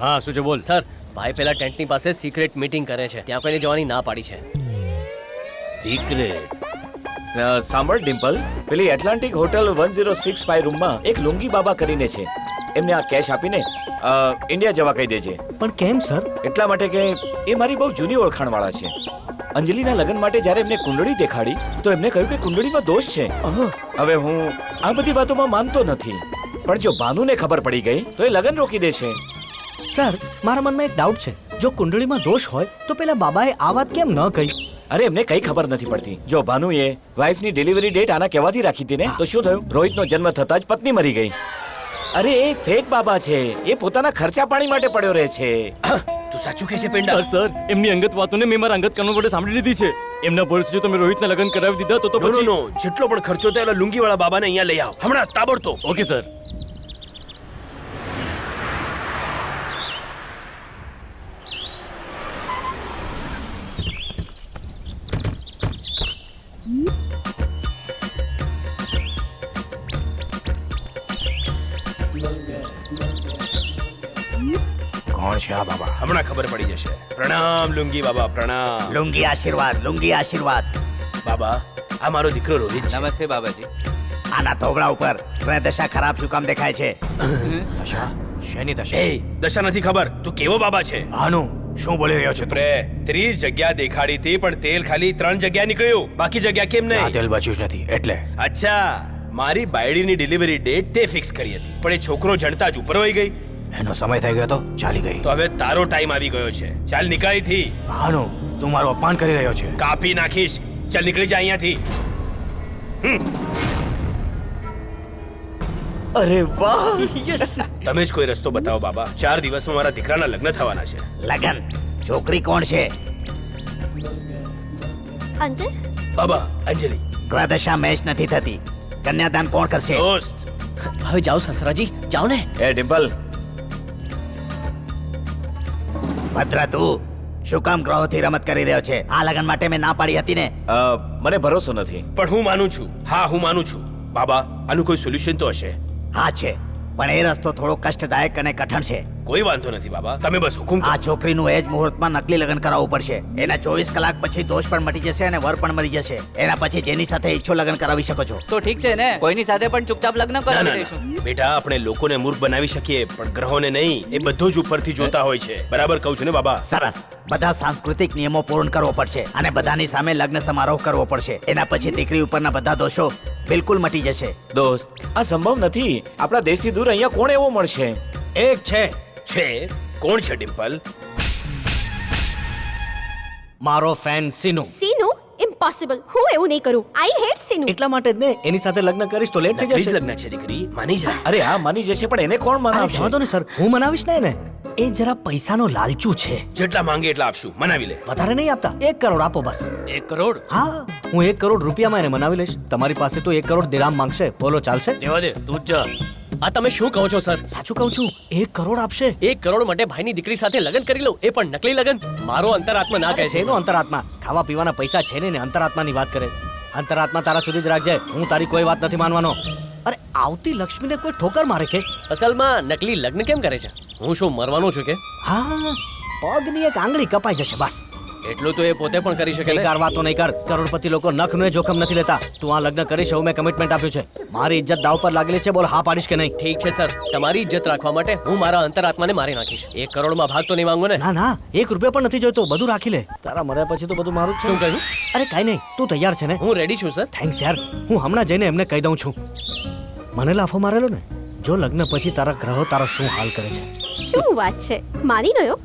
હા, શું છે બોલ.
સર, ભાઈ પેલા ટેન્ટની પાસે સિક્રેટ મીટિંગ કરે છે. ત્યાં કોઈને જવાની ના પાડી છે.
સિક્રેટ? સાંભળ ડિમ્પલ, પેલી એટલાન્ટિક હોટલ 1065 રૂમમાં એક લુંગી બાબા કરીને છે. એમને આ કેશ આપીને ઇન્ડિયા જવા કહી દેજે.
પણ કેમ સર?
એટલા માટે કે એ મારી બહુ જૂની ઓળખાણવાળા છે. અંજલિના લગ્ન માટે જ્યારે એમને કુંડળી દેખાડી તો એમને કહ્યું કે કુંડળીમાં દોષ છે. હવે હું આ બધી વાતોમાં માનતો નથી, પણ જો ભાનુને ખબર પડી ગઈ તો એ લગ્ન રોકી દેશે.
સર, મારા મનમાં એક ડાઉટ છે. જો કુંડળીમાં દોષ હોય તો પેલા બાબાએ આ વાત કેમ ન કહી?
અરે એમને કઈ ખબર નથી પડતી. જો ભાનુએ વાઈફની ડિલિવરી ડેટ આના કહેવાથી રાખી હતી ને, તો શું થયું? રોહિતનો જન્મ થતા જ પત્ની મરી ગઈ. અરે એ ફેક બાબા છે, એ પોતાના ખર્ચા પાણી માટે પડ્યો રહે છે.
તું સાચું કહે છે પેંડા?
સર, એમની અંગત વાતોને મેં મારા અંગત કાનો વડે સાંભળી લીધી છે. એમના ભરોસે જો તમે રોહિતના લગ્ન કરાવી દીધા તો પછી
નો, જેટલો પણ ખર્ચો થયો લુંગીવાળા બાબાને અહીંયા લઈ આવ હમણાં તાબડતોબ.
Okay sir.
કોણ છે આ બાબા?
હમણાં ખબર પડી જશે. પ્રણામ લુંગી બાબા, પ્રણામ.
લુંગી આશીર્વાદ, લુંગી આશીર્વાદ.
બાબા, આ મારો દીકરો રોહિત છે.
નમસ્તે બાબાજી.
આના થોબડા ઉપર દશા ખરાબ શું કામ દેખાય છે? દશા? શેની દશા?
એ દશા નથી ખબર, તું કેવો બાબા છે?
ભાનુ, શું બોલી રહ્યો છે?
પ્રે 30 જગ્યા દેખાડી હતી, પણ તેલ ખાલી 3 જગ્યા નીકળ્યું. બાકી જગ્યા કેમ નહીં?
તેલ બચ્યું જ નથી એટલે.
અચ્છા, મારી બાયડીની ડિલિવરી ડેટ તે ફિક્સ કરી હતી, પણ એ છોકરો જણતા જ ઉપર વહી ગઈ.
એનો સમય થઈ ગયો તો ચાલી ગઈ.
તો હવે તારો ટાઈમ આવી ગયો છે. ચાલ નીકળી થી.
ભાનુ, તું મારું અપમાન કરી રહ્યો છે.
કાપી નાખીશ. ચાલ નીકળી જા અહીંયાથી.
અરે વાહ
તમે જ કોઈ રસ્તો બતાવો બાબા. 4 દિવસમાં મારા દીકરાના લગ્ન થવાના છે.
લગન છોકરી કોણ છે?
અંકલ
બાબા અંજલિ.
ગ્રહદશા મેચ નથી થતી. કન્યાદાન કોણ કરશે?
દોસ્ત
હવે જાઓ સસરાજી, જાઓ ને.
એ ડિમ્પલ,
ભદ્રા તું શું કામ ગ્રહોથી રમત કરી રહ્યો છે? આ લગન માટે મેં ના પાડી હતી ને.
મને ભરોસો નથી.
પણ હું માનું છું. હા હું માનું છું. બાબા આનું કોઈ સોલ્યુશન તો હશે.
હા છે, પણ એ રસ્તો થોડો કષ્ટદાયક અને કઠણ છે.
કોઈ વાંધો નથી બાબા, તમે બસ હુકુમ
આ
કરો.
છોકરીનું એ જ મુહૂર્તમાં નકલી લગ્ન કરાવવું પડશે. એના 24 કલાક પછી દોષ પણ મટી જશે અને વર પણ મરી જશે. એના પછી જેની સાથે ઈચ્છો લગ્ન કરાવી શકો છો.
તો ઠીક છે ને, કોઈની સાથે પણ ચૂપચાપ લગ્ન
ના,
કરાવી
ના,
દઈશું.
ના. બેટા આપણે લોકોને મૂર્ખ બનાવી શકીએ પણ ગ્રહોને નહીં. એ બધું જ ઉપરથી જોતા હોય છે. બરાબર કહું છું ને બાબા?
સરસ. બધા સાંસ્કૃતિક નિયમો પૂર્ણ કરવો પડશે અને બધાની સામે લગ્ન સમારોહ કરવો પડશે. એના પછી દીકરી ઉપરના બધા દોષો બિલકુલ મટી જશે.
દોસ્ત આ સંભવ નથી. આપણા દેશથી દૂર અહીંયા કોણ એવો મળશે?
એક છે.
છે કોણ છે ડિમ્પલ?
મારો ફેન સીનુ.
સીનુ ઇમ્પોસિબલ. હું એવું નહીં કરું. I hate Seenu.
એટલા માટે જ ને એની સાથે લગ્ન કરીશ તો લેટ થઈ
નકલી જ
જશે.
લગ્ન છે દીકરી, માની જા.
અરે હા માની જશે, પણ એને કોણ
અરે
મનાવશે?
જવા દો ને સર, હું મનાવીશ ને એને. એ જરા પૈસાનો લાલચુ છે.
જેટલા માંગે એટલા આપશું, મનાવી લે.
વધારે નહીં આપતા. 1 કરોડ આપો બસ.
1 કરોડ?
હા, હું 1 કરોડ રૂપિયામાં એને મનાવી લઈશ. તમારી પાસે તો 1 કરોડ દિરામ માંગશે. બોલો ચાલશે?
રેવા દે, તું જ જા. આ તમે શું કહો છો સર?
સાચું કહું છું. 1 કરોડ આપશે.
1 કરોડ માટે ભાઈની દીકરી સાથે લગ્ન કરી લઉં, એ પણ નકલી લગ્ન? મારો અંતરાત્મા ના કહે છે.
શેનો અંતરાત્મા? ખાવા પીવાના પૈસા છે ને અંતરાત્માની વાત કરે. અંતરાત્મા તારા સુધી જ રાખજે. હું તારી કોઈ વાત નથી માનવાનો. અરે આવતી લક્ષ્મીને કોઈ ઠોકર મારે કે?
અસલમાં નકલી લગ્ન કેમ કરે છે? હું શું મરવાનો છું કે?
હા, પગની એક આંગળી કપાઈ જશે બસ.
એટલું તો એ પોતે પણ કરી શકે ને.
બેકાર વાતો નહીં કર. કરોડપતિ લોકો નખનું જોખમ નથી લેતા. તું આ લગ્ન કરીશ એવું મેં કમિટમેન્ટ આપ્યું છે. મારી ઇજ્જત દાવ પર લાગેલી છે. બોલ હા પાડીશ કે નહીં?
ઠીક છે સર, તમારી ઇજ્જત રાખવા માટે હું મારા અંતરાત્માને મારી નાખીશ. 1 કરોડમાં ભાગ તો નહીં માંગો ને?
ના ના, 1 રૂપિયા પણ નથી જોઈતો. બધું રાખી લે. તારા મર્યા પછી તો બધું મારું જ છે.
શું કહ્યું?
અરે કાઈ નહીં, તું તૈયાર છે ને?
હું રેડી છું સર.
થેન્ક્સ યાર. હું હમણાં જઈને એમને કહી દઉં છું. મને લાફો મારેલો ને, જો લગ્ન પછી તારા ગ્રહો તારો શું હાલ કરે છે.
શું વાત છે? માની ગયો?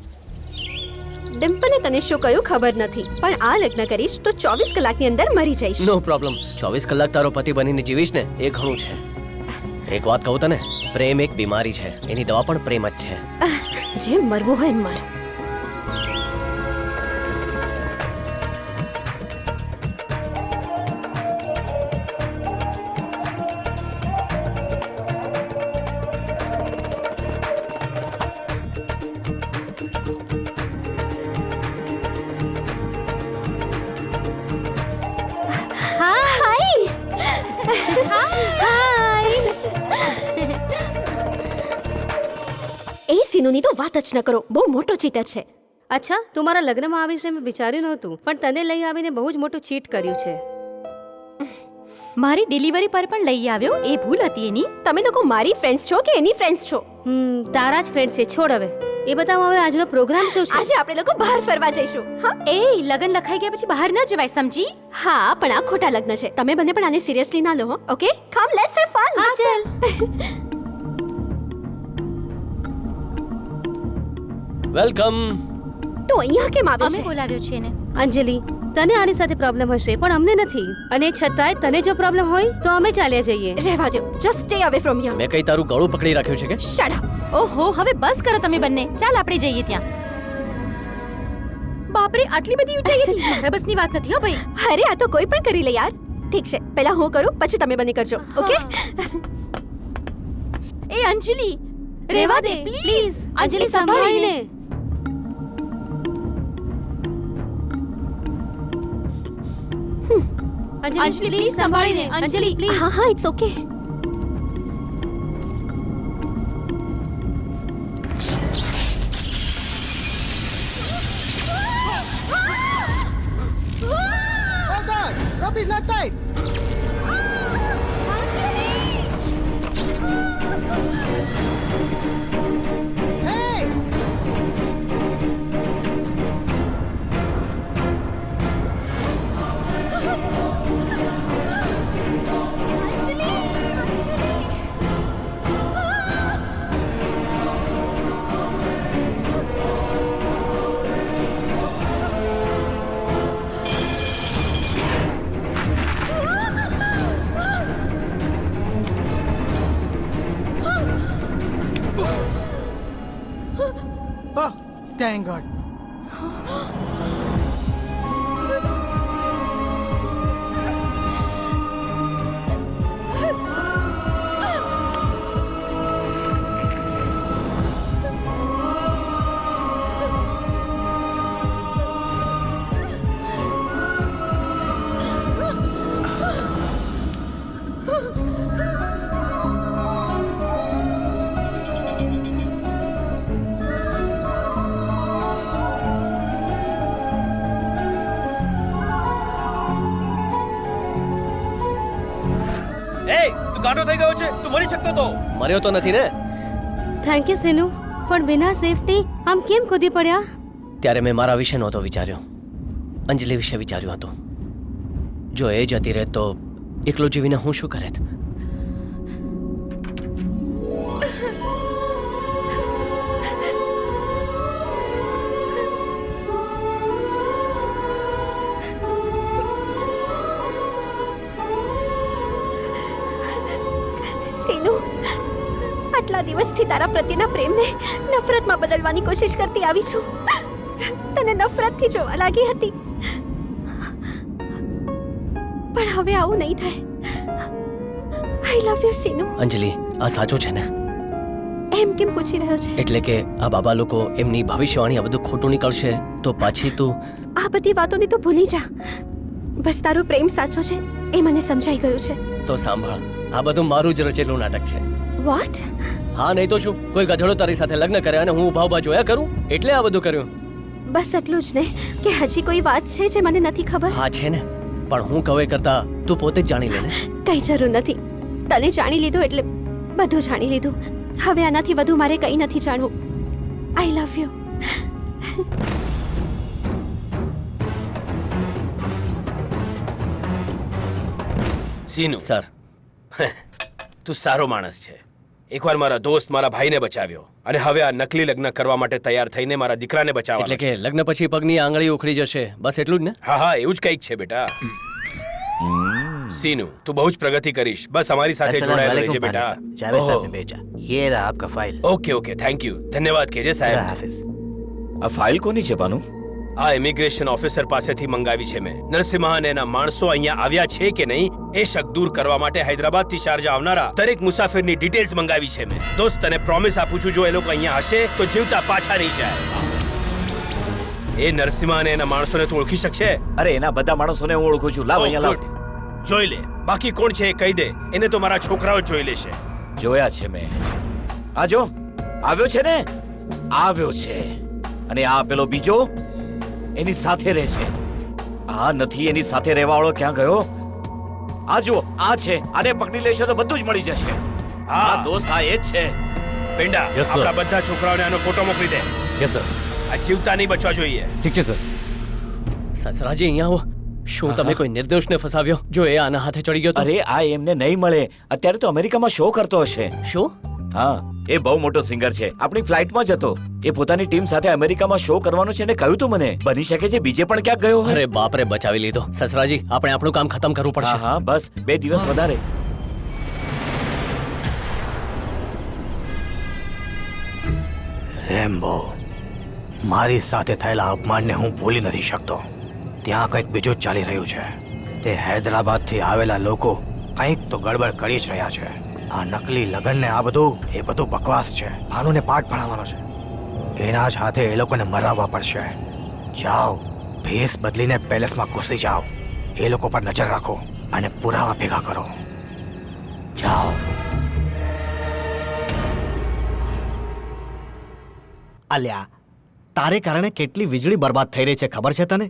ડિમ્પલે તને શું કહ્યું ખબર નથી, પણ આ લગ્ન કરીશ તો 24 કલાકની અંદર મરી જઈશ.
નો પ્રોબ્લેમ. 24 કલાક તારો પતિ બનીને જીવીશ ને, એ ઘણું છે. એક વાત કહું તને, પ્રેમ એક બીમારી છે. એની દવા પણ પ્રેમ જ છે.
જે મરવું હોય મર. એ સીનુની તો વાત જ ન કરો. બહુ મોટો ચીટર છે.
અચ્છા, તું મારા લગ્નમાં આવીશ એમ વિચાર્યું નહોતું, પણ તને લઈ આવીને બહુ જ મોટું ચીટ કર્યું છે.
મારી ડિલિવરી પર પણ લઈ આવ્યો, એ ભૂલ હતી એની.
તમે લોકો મારી ફ્રેન્ડ્સ છો કે એની ફ્રેન્ડ્સ છો?
તારા જ ફ્રેન્ડ છે. છોડ હવે એ બતાવો. હવે આજનો પ્રોગ્રામ શું છે?
આજે આપણે લોકો બહાર ફરવા જઈશું. હા,
એ લગન લખાઈ ગયા પછી બહાર ન જવાય, સમજી?
હા, પણ આ ખોટા લગ્ન છે. તમે બંને પણ આને સિરિયસલી ના લો. Okay, come let's have fun.
હા ચાલ.
વેલકમ.
તો અહીંયા કેમ આવે
અમે
છે?
બોલાવ્યો છે એને.
અંજલિ, તને આની સાથે પ્રોબ્લેમ હશે પણ અમને નથી, અને છતાંય તને જો પ્રોબ્લેમ હોય તો અમે ચાલ્યા જઈએ.
રહેવા દો. Just stay away from here.
મેં કઈ તારું ગળું પકડી રાખ્યું છે કે?
Shut up.
ઓહો, હવે બસ કરો તમે બંને. ચાલ આપણે જઈએ ત્યાં. બાપરે, આટલી બધી ઊંચાઈ હતી. મારા બસની વાત નથી હો ભાઈ.
અરે આ તો કોઈ પણ કરી લે યાર. ઠીક છે, પહેલા હું કરું પછી તમે બંને કરજો. Okay?
A Anjali, Rewa they please.
અંજલિ સંભાળીને.
અંજલિ પ્લીઝ સંભાળીને. અંજલિ પ્લીઝ.
હા હા, it's okay.
Rope is not tight. Hey! Thank god.
એ તું ગાંડો થઈ ગયો છે, તું મરી શકતો તો.
મર્યો તો નથી ને.
થેન્ક યુ સીનુ, પણ વિના સેફટી આમ કેમ કૂદી પડ્યા?
ત્યારે મેં મારા વિશે નહોતો વિચાર્યો, અંજલિ વિશે વિચાર્યું હતું. જો એ જતી રહેત તો એકલો જીવીને હું શું કરેત?
સીનુ, આટલા દિવસથી તારા પ્રત્યેના પ્રેમને નફરતમાં બદલવાની કોશિશ કરતી આવી છું. તને નફરતથી જોવા લાગી હતી, પણ હવે આવું નહીં થાય. આઈ લવ યુ સીનુ.
અંજલિ, આ સાચું છે ને?
એમ કેમ પૂછી રહ્યો છે?
એટલે કે આ બાબા લોકો એમની ભવિષ્યવાણી આ બધું ખોટું નીકળશે તો પાછી તું
આ બધી વાતોને તો ભૂલી જા. બસ તારો પ્રેમ સાચો છે એ મને સમજાઈ ગયું છે.
તો સાંભળ, આ બધું મારું જ રચેલું નાટક છે.
વોટ?
હા, નહીં તો શું? કોઈ ગધેડો તારી સાથે લગ્ન કરે અને હું ઊભા ઊભા જોયા કરું એટલે આ બધું કર્યું.
બસ એટલું જ ને કે હજી કોઈ વાત છે જે મને નથી ખબર?
હા છે ને, પણ હું કહે કરતા તું પોતે જ જાણી લે ને.
કઈ જરૂર નથી. તને જાણી લીધું એટલે બધું જાણી લીધું. હવે આનાથી વધુ મારે કંઈ નથી જાણવું. આઈ લવ યુ.
સીનુ
સર,
તું સારો માણસ છે. એકવાર મારા દોસ્ત મારા ભાઈને બચાવ્યો અને હવે આ નકલી લગ્ન કરવા માટે તૈયાર થઈને મારા દીકરાને બચાવવાનો
એટલે કે લગ્ન પછી પગની આંગળી ઉખડી જશે, બસ એટલું જ ને?
હા હા, એવું જ કંઈક છે બેટા. सीनू तू बहुत प्रगति करीश, बस हमारी साथ जोड़ाया रहेजे बेटा।
जावेद साहब ने भेजा, ये रहा आपका file.
Okay okay, thank you, धन्यवाद केजे साहेब।
આ ફાઇલ કોની છે બાનુ?
આ ઇમિગ્રેશન ઓફિસર પાસેથી મંગાવી છે મેં. નરસિમ્હા અને એના માણસો અહીંયા આવ્યા છે કે નહીં એ શક દૂર કરવા માટે હૈદરાબાદથી શારજા આવનારા દરેક મુસાફરની ડિટેલ્સ મંગાવી છે મેં. દોસ્ત તને પ્રોમિસ આપું છું, જો એ લોકો અહીંયા હશે તો જીવતા પાછા નહીં જાય. એ નરસિમ્હા અને એના માણસોને તું ઓળખી શકશે?
અરે એના બધા માણસોને હું ઓળખું છું. લાવ અહીંયા લાવ.
જોઈ લે, બાકી કોણ છે એ કહી દે, એને તો મારા છોકરાઓ જોઈ લેશે.
જોયા છે મેં. આ જો આવ્યો છે ને, આવ્યો છે. અને આ પેલો બીજો એની સાથે રહે છે. આ નથી એની સાથે રહેવાવાળો ક્યાં ગયો? આ જુઓ, આ છે. આને પકડી લેશો તો બધું જ મળી જશે. આ દોસ્ત આ એ જ છે.
પેંડા, આપણા બધા છોકરાઓને આનો ફોટો મોકલી દે.
Yes sir.
આ જીવતા નહીં બચવા જોઈએ.
ઠીક છે સર.
સસરાજી અહીંયા આવો. શું તમે કોઈ નિર્દોષને ફસાવ્યો? જો એ આના હાથે ચડી ગયો તો?
અરે આ એમને નહીં મળે. અત્યારે તો અમેરિકામાં શો કરતો હશે.
શો?
હા, એ બહુ મોટો સિંગર છે. આપણી ફ્લાઇટમાં જ હતો. એ પોતાની ટીમ સાથે અમેરિકામાં શો કરવાનો છે ને કહ્યું તું મને. બની શકે છે બીજે પણ ક્યાંક ગયો હોય.
અરે બાપ રે, બચાવી લીધો. સસરાજી, આપણે આપણું કામ ખતમ કરવું પડશે.
હા બસ 2 દિવસ વધારે.
રેમ્બો, મારી સાથે થયેલા અપમાનને હું ભૂલી નથી શકતો. ત્યાં કંઈક બીજું જ ચાલી રહ્યું છે. તે હૈદરાબાદથી આવેલા લોકો કંઈક તો ગડબડ કરી જ રહ્યા છે. આ નકલી લગન ને આ બધું બકવાસ છે. ભાનુને પાઠ ભણાવવાનો છે. એના જ હાથે એ લોકોને મરાવવા પડશે. જાઓ, ભેસ બદલીને પેલેસમાં ઘૂસી જાઓ. એ લોકો પર નજર રાખો અને પુરાવા ભેગા કરો. જાઓ.
અલ્યા, તારે કારણે કેટલી વીજળી બરબાદ થઈ રહી છે ખબર છે તને?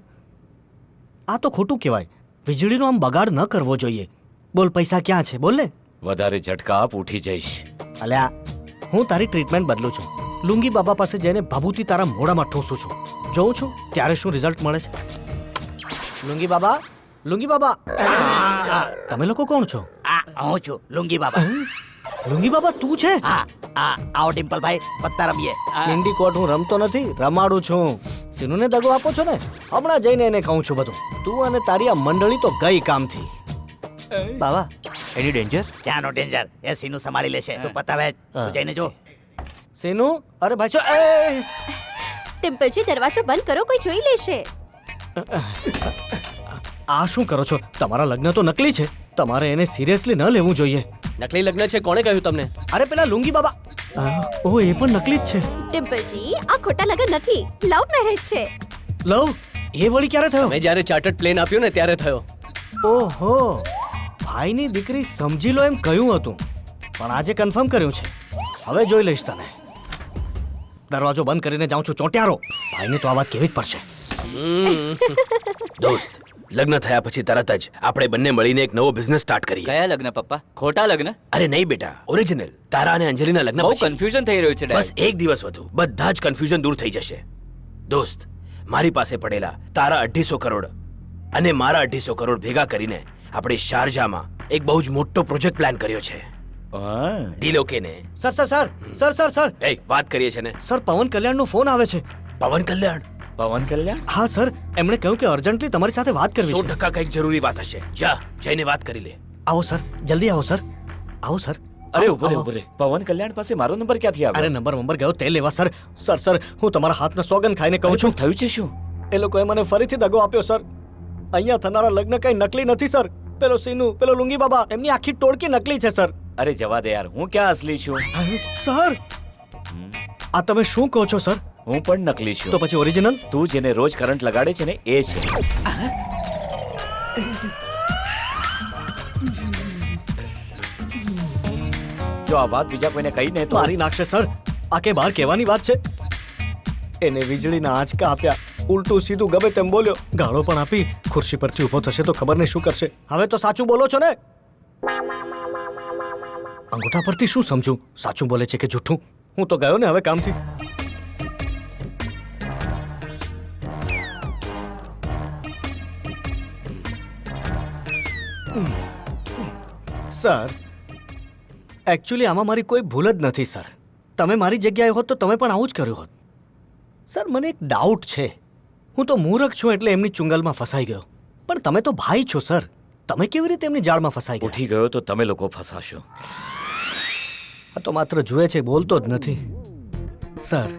આ તો ખોટું કહેવાય. વીજળીનો આમ બગાડ ન કરવો જોઈએ. બોલ, પૈસા ક્યાં છે? બોલ ને.
વધારે ઝટકા આપ, ઉઠી જઈશ.
અલ્યા, હું તારી ટ્રીટમેન્ટ બદલું છું. લુંગી બાબા પાસે જઈને ભાભૂતી તારા મોઢામાં ઠોસું છું. જોઉં છું ત્યારે શું રિઝલ્ટ મળે છે. લુંગી બાબા, લુંગી બાબા. તમે લોકો કોણ છો?
હું છું લુંગી બાબા.
લુંગી બાબા તું છે?
હા, આવો ડિમ્પલભાઈ, પત્તા રમીએ.
ઇન્ડી કોટ હું રમતો નથી, રમાડું છું. સિનુને દગો આપો છો ને? હમણાં જઈને એને કહું છું બધું. તું અને તારી આ મંડળી તો ગઈ કામથી.
બાબા, એની ડેન્જર? ક્યાંનો ડેન્જર? એ સીનું સંભાળી લેશે. તું પતાવે, તું જઈને જો.
સિનુ, અરે ભાઈ
ડિમ્પલજી દરવાજો બંધ કરો, કોઈ જોઈ લેશે.
આ શું કરો છો? તમારા લગ્ન તો નકલી છે. તમારે એને સિરિયસલી ન લેવું જોઈએ.
નકલી લગ્ન છે, કોણે કહ્યું તમને?
અરે પેલા લુંગી બાબા. ઓ એ પણ નકલી જ છે.
ડિમ્પલજી આ ખોટા લગન નથી, લવ મેરેજ છે.
લવ? એ વળી ક્યારે થયો?
મેં જ્યારે ચાર્ટર્ડ પ્લેન આપ્યું ને ત્યારે થયો.
ઓહો, ભાઈની દીકરી સમજી લો એમ કહ્યું હતું, પણ આજે કન્ફર્મ કર્યું છે. હવે જોઈ લઈશ તને. દરવાજો બંધ કરીને જાઉં છું ચોંટ્યારો. ભાઈને તો આ વાત કેવી જ પડશે.
દોસ્ત, લગ્ન થયા પછી તરત જ આપણે બંને મળીને એક નવો બિઝનેસ સ્ટાર્ટ કરીએ.
કયા લગ્ન પપ્પા? ખોટા લગ્ન?
અરે નહીં બેટા, ઓરિજિનલ. તારા અને અંજલિના લગ્ન
બહુ
પછી.
કન્ફ્યુઝન થઈ રહ્યું છે.
બસ એક દિવસ વધુ, બધા જ કન્ફ્યુઝન દૂર થઈ જશે. દોસ્ત, મારી પાસે પડેલા તારા 250 કરોડ અને મારા 250 કરોડ ભેગા કરીને આપણે શારજામાં એક બહુ જ મોટો પ્રોજેક્ટ પ્લાન કર્યો છે. ડીલ ઓકે ને?
Sir sir sir sir sir sir
એ વાત કરીએ છે ને?
સર પવન કલ્યાણનો ફોન આવે છે.
પવન કલ્યાણ?
પવન કલ્યાણ?
હા સર, એમણે કહ્યું કે અર્જન્ટલી તમારી સાથે વાત કરવી છે.
100% કંઈક જરૂરી વાત હશે. જા જઈને વાત કરી લે.
આવો સર, જલ્દી આવો સર. આવો સર.
અરે ઉભો રે. પવન કલ્યાણ પાસે મારો નંબર ક્યાંથી આવ્યો?
અરે નંબર ગયો તે લેવા સર. સર સર હું તમારા હાથના સોગન ખાઈને કહું છું.
થયું છે શું?
એ લોકોએ મને ફરીથી દગો આપ્યો સર. અહીંયા થનારા લગ્ન કઈ નકલી નથી સર. પેલો સીનુ, પેલો લુંગી બાબા, એમની આખી ટોળકી નકલી છે સર.
અરે જવા દે યાર, હું ક્યાં અસલી છું?
સર આ તમે શું કહો છો સર?
હું પણ નકલી છું.
તો પછી ઓરિજિનલ?
તું જેને રોજ કરંટ લગાડે છે ને એ છે. જો આ વાત બીજા કોઈને કહી ને તો
મારી નાખશે સર. આ કે બહાર કહેવાની વાત છે? એને વીજળીના આંચકા આપ્યા, ઉલટું સીધું ગમે તેમ બોલ્યો, ગાળો પણ આપી. ખુરશી પરથી ઊભો થશે તો ખબર નહીં શું કરશે. હવે તો સાચું બોલો છો ને? અંગૂઠા પરથી શું સમજું, સાચું બોલે છે કે જૂઠું? હું તો ગયો ને હવે કામથી. સર એકચ્યુઅલી આમાં મારી કોઈ ભૂલ જ નથી સર. તમે મારી જગ્યાએ હોત તો તમે પણ આવું જ કર્યું હોત. સર મને એક ડાઉટ છે. હું તો મૂર્ખ છું એટલે એમની ચુંગલમાં ફસાઈ ગયો, પણ તમે તો ભાઈ છો સર. તમે કેવી રીતે એમની જાળમાં ફસાઈ ગયા?
ઉઠી ગયો તો તમે લોકો ફસાશો.
આ તો માત્ર જુએ છે, બોલતો જ નથી. સર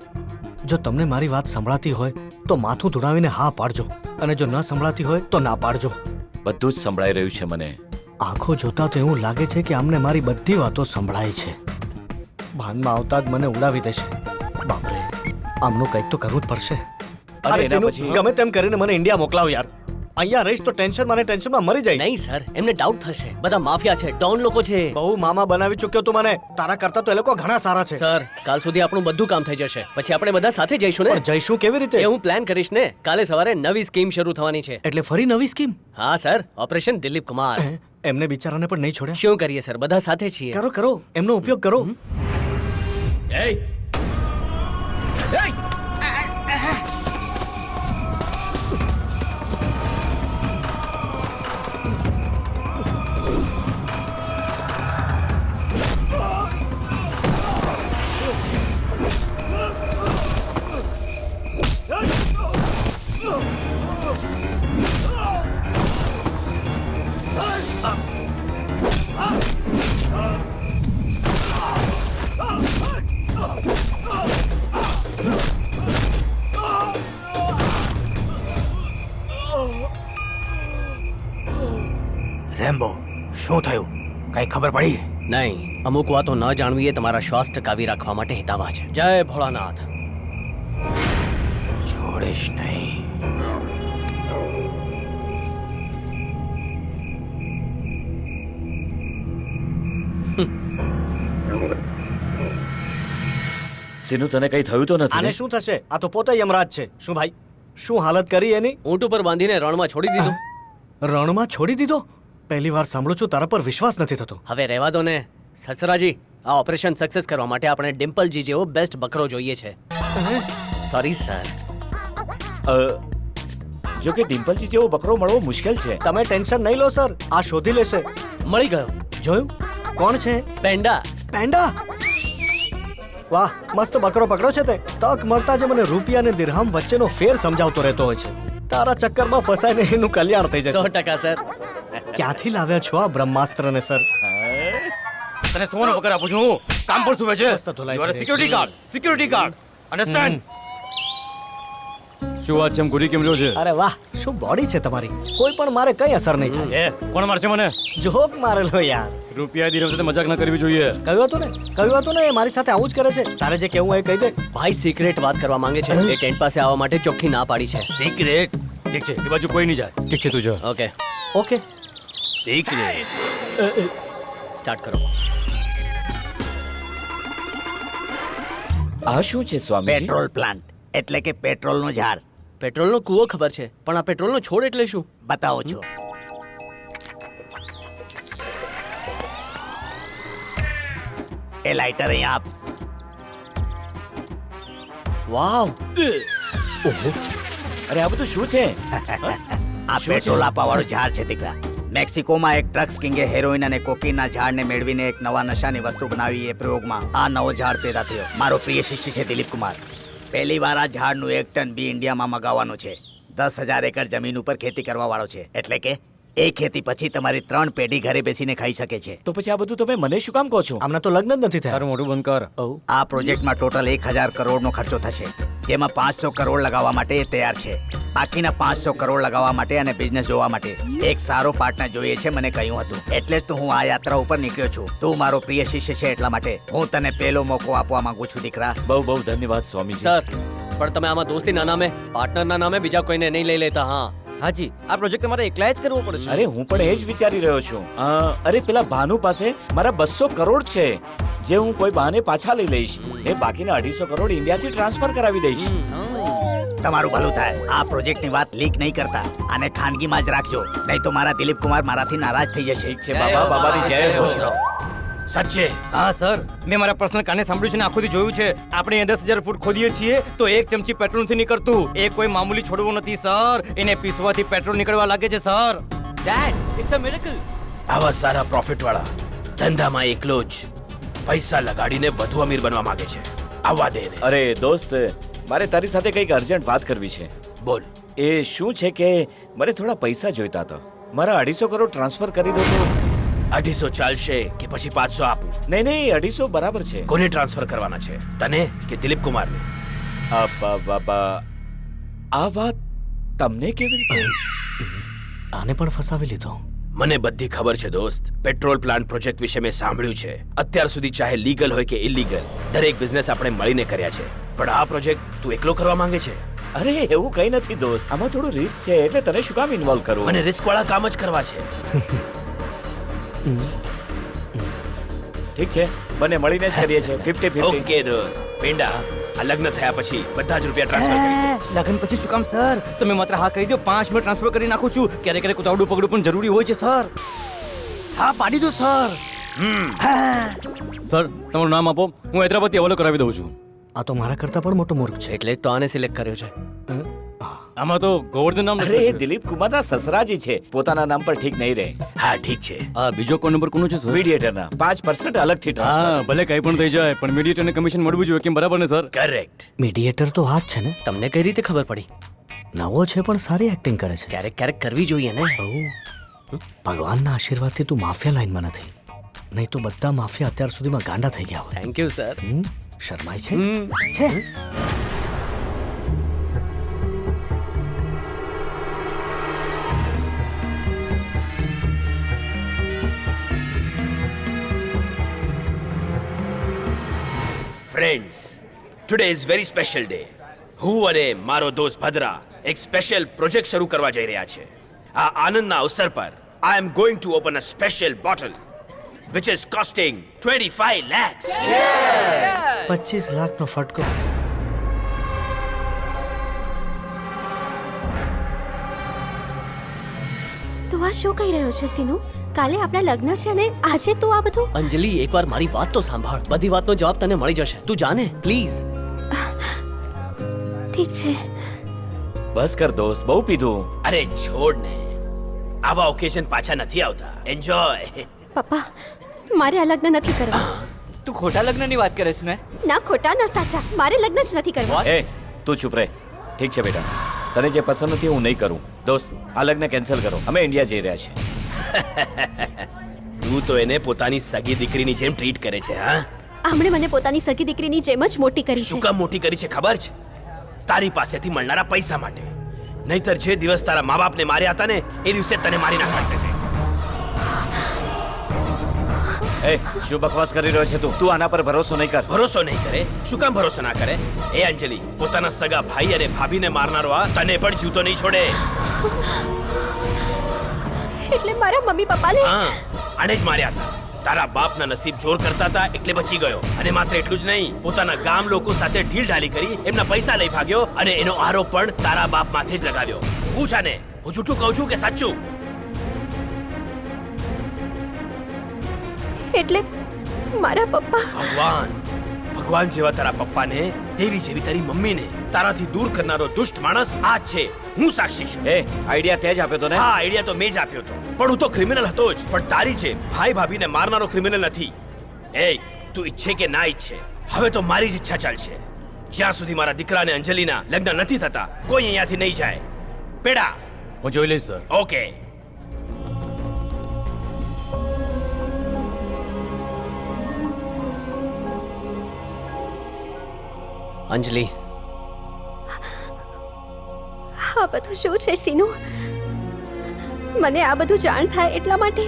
જો તમને મારી વાત સંભળાતી હોય તો માથું ધુણાવીને હા પાડજો, અને જો ન સંભળાતી હોય તો ના પાડજો.
બધું જ સંભળાઈ રહ્યું છે મને.
આંખો જોતા તો એવું લાગે છે કે આમને મારી બધી વાતો સંભળાય છે. ભાનમાં આવતા જ મને ઉડાવી દેશે. બાપરે, આમનું કંઈક તો કરવું જ પડશે. અરે સીનુ, ગમે તેમ કરીને મને ઇન્ડિયા મોકલાવ યાર. અહીંયા રહીશ તો ટેન્શનમાં મરી જાય.
નહીં સર, એમને ડાઉટ થશે. બધા માફિયા છે, ડોન લોકો છે.
બહુ મામા બનાવી ચૂક્યો તું મને. તારા કરતા તો એ લોકો ઘણા સારા છે.
સર કાલ સુધી આપણું બધું કામ થઈ જશે, પછી આપણે બધા સાથે જઈશું ને.
પણ જઈશું કેવી રીતે?
એ હું પ્લાન કરીશ ને. કાલે સવારે નવી સ્કીમ શરૂ થવાની છે.
એટલે ફરી નવી સ્કીમ?
હા સર, ઓપરેશન દિલીપ કુમાર.
એમને બિચારાને પણ નહીં છોડ્યા.
શું કરીએ સર, બધા સાથે છીએ.
કરો એમનો ઉપયોગ કરો.
રેમ્બો, શું થયું? કઈ ખબર પડી?
નહીં, અમુક વાતો ન જાણવી એ તમારા શ્વાસ ટકાવી રાખવા માટે હિતાવા છે. જય ભોળાનાથ.
છોડીશ નહીં.
સીનુ, તને કઈ થયું તો નથી?
આને શું થશે? આ તો પોતે યમરાજ છે. શું ભાઈ, શું હાલત કરી એની?
ઊંટ ઉપર બાંધીને રણમાં છોડી દીધો.
રણમાં છોડી દીધો? પહેલી વાર સાંભળું છું. તારા પર વિશ્વાસ નથી થતો.
હવે રહેવા દો ને સસરાજી. આ ઓપરેશન સક્સેસ કરવા માટે આપણે ડિમ્પલજી જેવો બેસ્ટ બકરો જોઈએ છે. Sorry sir.
જો કે ડિમ્પલજી જેવો બકરો મળવો મુશ્કેલ છે.
તમે ટેન્શન નહીં લો સર, આ શોધી લેશે.
મળી ગયો.
જોયું? કોણ છે?
પેન્ડા.
પેન્ડા? વાહ, મસ્ત બકરો પકડો છે તે. તક મળતા જ મને રૂપિયા અને દિરહમ વચ્ચેનો ફેર સમજાવતો રહેતો હોય છે. તારા ચક્કરમાં ફસાઈને એનું કલ્યાણ થઈ જશે.
100% સર.
ક્યાંથી લાવ્યા છો આ બ્રહ્માસ્ત્રને સર?
તને સોનો પકડ આપું છું. કામ પર સુવે છે.
મસ્ત ધોલાઈ
યુ આર
છે.
Security guard. Security guard. Understand?
શું વાત છે? એમ ગુરી કેમ રહ્યો છે?
અરે વાહ, શું બોડી છે તમારી! કોઈ પણ મારે કઈ અસર નહીં થાય.
કોણ મારશે મને?
જોક મારેલો યાર.
રૂપિયા દિરમ સાથે મજાક ના કરવી જોઈએ.
કહ્યું હતું ને એ મારી સાથે આવું જ કરે છે. તારે જે કેવું હોય કહી દે.
ભાઈ સિક્રેટ વાત કરવા માંગે છે. એ ટેન્ટ પાસે આવવા માટે ચોખ્ખી ના પાડી છે.
સિક્રેટ? ઠીક છે, એ બાજુ કોઈ નહીં જાય. ઠીક છે, તું જા.
Okay
secret.
સ્ટાર્ટ કરો.
આ શું છે સ્વામી?
પેટ્રોલ પ્લાન્ટ એટલે કે પેટ્રોલનું ઝાડ.
પેટ્રોલનો કૂવો ખબર છે, પણ આ પેટ્રોલનો છોડ એટલે શું?
બતાવો છો. એ લાઇટર અહીંયા આપ.
વાવ!
અરે આ બધું શું છે?
આ પેટ્રોલ આપવાવાળું ઝાડ છે દીકરા. મેક્સિકોમાં એક ડ્રગ્સ કિંગે હેરોઇન અને કોકીનના ઝાડને મેળવીને એક નવા નશાની વસ્તુ બનાવી. એ પ્રયોગમાં આ નવો ઝાડ પેદા થયો. મારો પ્રિય શિષ્ય છે દિલીપ કુમાર. પહેલી વાર આ ઝાડનું 1 ટન બી ઇન્ડિયામાં મગાવવાનું છે. 10,000 એકર જમીન ઉપર ખેતી કરવા વાળો છે. એટલે કે એ ખેતી પછી તમારી 3 પેઢી ઘરે બેસીને ખાઈ શકે છે.
તો પછી આ બધું તમે મને શું કામ કહો છો?
આમના તો લગ્ન જ નથી થયા.
તારું મોઢું બંધ કર.
આ પ્રોજેક્ટમાં ટોટલ 1,000 કરોડનો ખર્ચો થશે, જેમાં 500 કરોડ લગાવવા માટે એ તૈયાર છે. બાકીના 500 કરોડ લગાવવા માટે અને બિઝનેસ જોવા માટે એક સારો પાર્ટનર જોઈએ છે. મને કહ્યું હતું, એટલે જ તો હું આ યાત્રા ઉપર નીકળ્યો છું. તું મારો પ્રિય શિષ્ય છે, એટલા માટે હું તને પહેલો મોકો આપવા માંગુ છું દીકરા.
બહુ બહુ ધન્યવાદ સ્વામીજી.
સર, પણ તમે આમાં દોસ્તીના નામે, પાર્ટનરના નામે બીજા કોઈને નહીં લઈ લેતા. હા
હાજી, આ પ્રોજેક્ટ તમારે એકલા જ કરવો પડશે.
અરે હું પણ એ જ વિચારી રહ્યો છું. અરે પેલા ભાનુ પાસે મારા 200 કરોડ છે, જે હું કોઈ બહાને પાછા લઈ લઈશ. એ બાકીના 250 કરોડ ઇન્ડિયાથી ટ્રાન્સફર કરાવી દઈશ.
તમારું ભલું થાય. આ પ્રોજેક્ટની વાત લીક નહીં કરતા અને ખાનગીમાં જ રાખજો, નહીં તો મારા દિલીપ કુમાર મારાથી નારાજ થઈ જશે.
ઠીક છે બાબા, બાબાની જય હો.
સાચે? હા સર, મેં મારા પર્સનલ કાને સાંભળ્યું છે ને આખુથી જોયું છે. આપણે અહીંયા 10,000 ફૂટ ખોદીએ છીએ તો 1 ચમચી પેટ્રોલ નથી નીકળતું. એ કોઈ મામૂલી છોડવું નથી સર. એને પીસવાથી પેટ્રોલ નીકળવા લાગે છે sir.
Dad, it's a miracle.
આવા સારા પ્રોફિટ વાળા ધંધામાં એકલો જ પૈસા લગાડીને વધુ અમીર બનવા માંગે છે. આવવા દે એને.
અરે દોસ્ત, મારે તારી સાથે કંઈક અર્જન્ટ વાત કરવી છે.
બોલ.
એ શું છે કે મને થોડા પૈસા જોઈતા હતા. મારા 250 કરોડ ટ્રાન્સફર કરી દો તો.
250 ચાલશે કે પછી 500 આપું?
નહીં નહીં, 250 બરાબર છે.
કોને ટ્રાન્સફર કરવાના છે, તને કે દિલીપ કુમારને?
આ વાત તમને કેવી રીતે?
આને પણ ફસાવી લીધો.
મને બધી ખબર છે દોસ્ત. પેટ્રોલ પ્લાન્ટ પ્રોજેક્ટ વિશે મેં સાંભળ્યું છે. અત્યાર સુધી ચાહે લીગલ હોય કે ઇલીગલ, દરેક બિઝનેસ આપણે મળીને કર્યા છે. પણ આ પ્રોજેક્ટ તું એકલો કરવા માંગે છે?
અરે એવું કઈ નથી દોસ્ત, આમાં થોડું રિસ્ક છે, એટલે તને શું કામ ઇન્વોલ્વ કરવું?
મને રિસ્ક વાળા કામ જ કરવા છે.
ઠીક છે, બંને મળીને જ કરીએ છીએ. 50-50.
ઓકે દોસ્ત. પેંડા, આ લગ્ન થયા પછી બધા જ રૂપિયા ટ્રાન્સફર કરી.
લગન પછી શું કામ સર? તમે માત્ર હા કહી દો, 5 મિનિટ ટ્રાન્સફર કરી નાખું છું. ક્યારેક ક્યારેક ઉતાવળું પગડું પણ જરૂરી હોય છે સર. હા પાડી દો સર. સર, તમારું નામ આપો, હું હૈદરાબાદથી હવાલો કરાવી દઉં છું.
આ તો મારા કરતા પણ મોટો મૂર્ખ છે.
એટલે જ તો આને સિલેક્ટ કર્યો છે.
આમાં તો ગોવર્ધન નામ
અરે એ દિલીપ કુમારના સસરાજી છે, પોતાના નામ પર ઠીક નહીં રહે.
હા ઠીક છે.
આ બીજો કોણ નંબર કોનો છે સર?
મીડિયેટરના 5% અલગથી
હા
ટ્રાન્સફર.
ભલે કઈ પણ થઈ જાય, પણ મીડિયેટરને કમિશન મળવું જોઈએ, કેમ બરાબર ને સર?
કરેક્ટ.
મીડિયેટર તો આ જ છે ને.
તમને કઈ રીતે ખબર પડી?
નવો છે પણ સારી એક્ટિંગ કરે છે.
ક્યારેક ક્યારેક કરવી જોઈએ ને.
ભગવાનના આશીર્વાદથી તું માફિયા લાઈનમાં નથી, નહીં તો બધા માફિયા અત્યાર સુધીમાં ગાંડા થઈ ગયા હોય.
Thank you sir.
શરમાય છે?
Friends, today is very special day. હું અને મારો દોસ્ત ભદ્રા એક સ્પેશિયલ પ્રોજેક્ટ શરૂ કરવા જઈ રહ્યા છે. આ આનંદના અવસર પર I am going to open a special bottle which is costing 25 lakhs.
25 લાખનો ફટકો.
તું આ શું કહી રહ્યો છે સીનુ? કાલે આપણા લગ્ન છે ને આજે તું આ બધું?
અંજલિ, એકવાર મારી વાત તો સાંભળ. બધી વાતનો જવાબ તને મળી જશે. તું જાને પ્લીઝ.
ઠીક છે.
બસ કર દોસ્ત, બહુ પીધું.
અરે છોડ ને, આવા ઓકેઝન પાછા નથી આવતા. એન્જોય.
પપ્પા, મારે આ લગ્ન નથી કરવા.
તું ખોટા લગ્નની વાત કરે છે ને?
ના ખોટા ના સાચા, મારે લગ્ન જ નથી કરવા.
એ તું ચૂપ રહે. ઠીક છે બેટા, તને જે પસંદ નથી હું નહીં કરું. દોસ્ત, આ લગ્ન કેન્સલ કરો, અમે ઇન્ડિયા જઈ રહ્યા છીએ.
તું તો એને પોતાની સગી દીકરીની જેમ ટ્રીટ કરે છે. હા,
આમણે મને પોતાની સગી દીકરીની જેમ જ મોટી કરી
શું
છે.
કામ મોટી કરી છે ખબર છે? તારી પાસેથી મળનારા પૈસા માટે. નહીતર જે દિવસ તારા મા બાપને માર્યા હતા ને એ દિવસે તને મારી નાખવા.
એ શું બકવાસ કરી રહ્યો છે તું આના પર ભરોસો નહીં કર.
ભરોસો નહીં કરે? શું કામ ભરોસો ના કરે? એ અંજલિ, પોતાના સગા ભાઈ અને ભાભીને મારનારો આ તને પણ જીવતો નહીં છોડે.
એટલે મારા મમ્મી પપ્પાને
હા, આને જ માર્યા હતા. તારા બાપના નસીબ જોર કરતા હતા એટલે બચી ગયો. અને માત્ર એટલું જ નહીં, પોતાના ગામ લોકો સાથે ઢીલ ઢાલી કરી એમના પૈસા લઈ ભાગ્યો અને એનો આરોપ પણ તારા બાપ માથે જ લગાવ્યો. પૂછ આને, હું જૂઠું કહું છું કે સાચું?
એટલે મારા પપ્પા
ભગવાન જેવા તારા પપ્પાને, દેવી જેવી તારી મમ્મીને તારાથી દૂર કરનારો દુષ્ટ માણસ આ જ છે. હું સાક્ષી છું.
એ આઈડિયા તે જ આપ્યો તો ને?
હા, આઈડિયા તો મેં જ આપ્યો હતો. પણ હું તો ક્રિમિનલ હતો જ. પણ તારી જે ભાઈ ભાભીને મારનારો ક્રિમિનલ નથી. એ તું ઈચ્છે કે ના ઈચ્છે, હવે તો મારી જ ઈચ્છા ચાલશે. જ્યાં સુધી મારા દીકરા અને અંજલિના લગ્ન નથી થતા, કોઈ અહીંયાથી નહીં જાય. પેડા
હું જોઈ લઈશ સર.
ઓકે.
અંજલિ,
આ બધું શું છે સીનુ? મને આ બધું જાણ થાય એટલા માટે?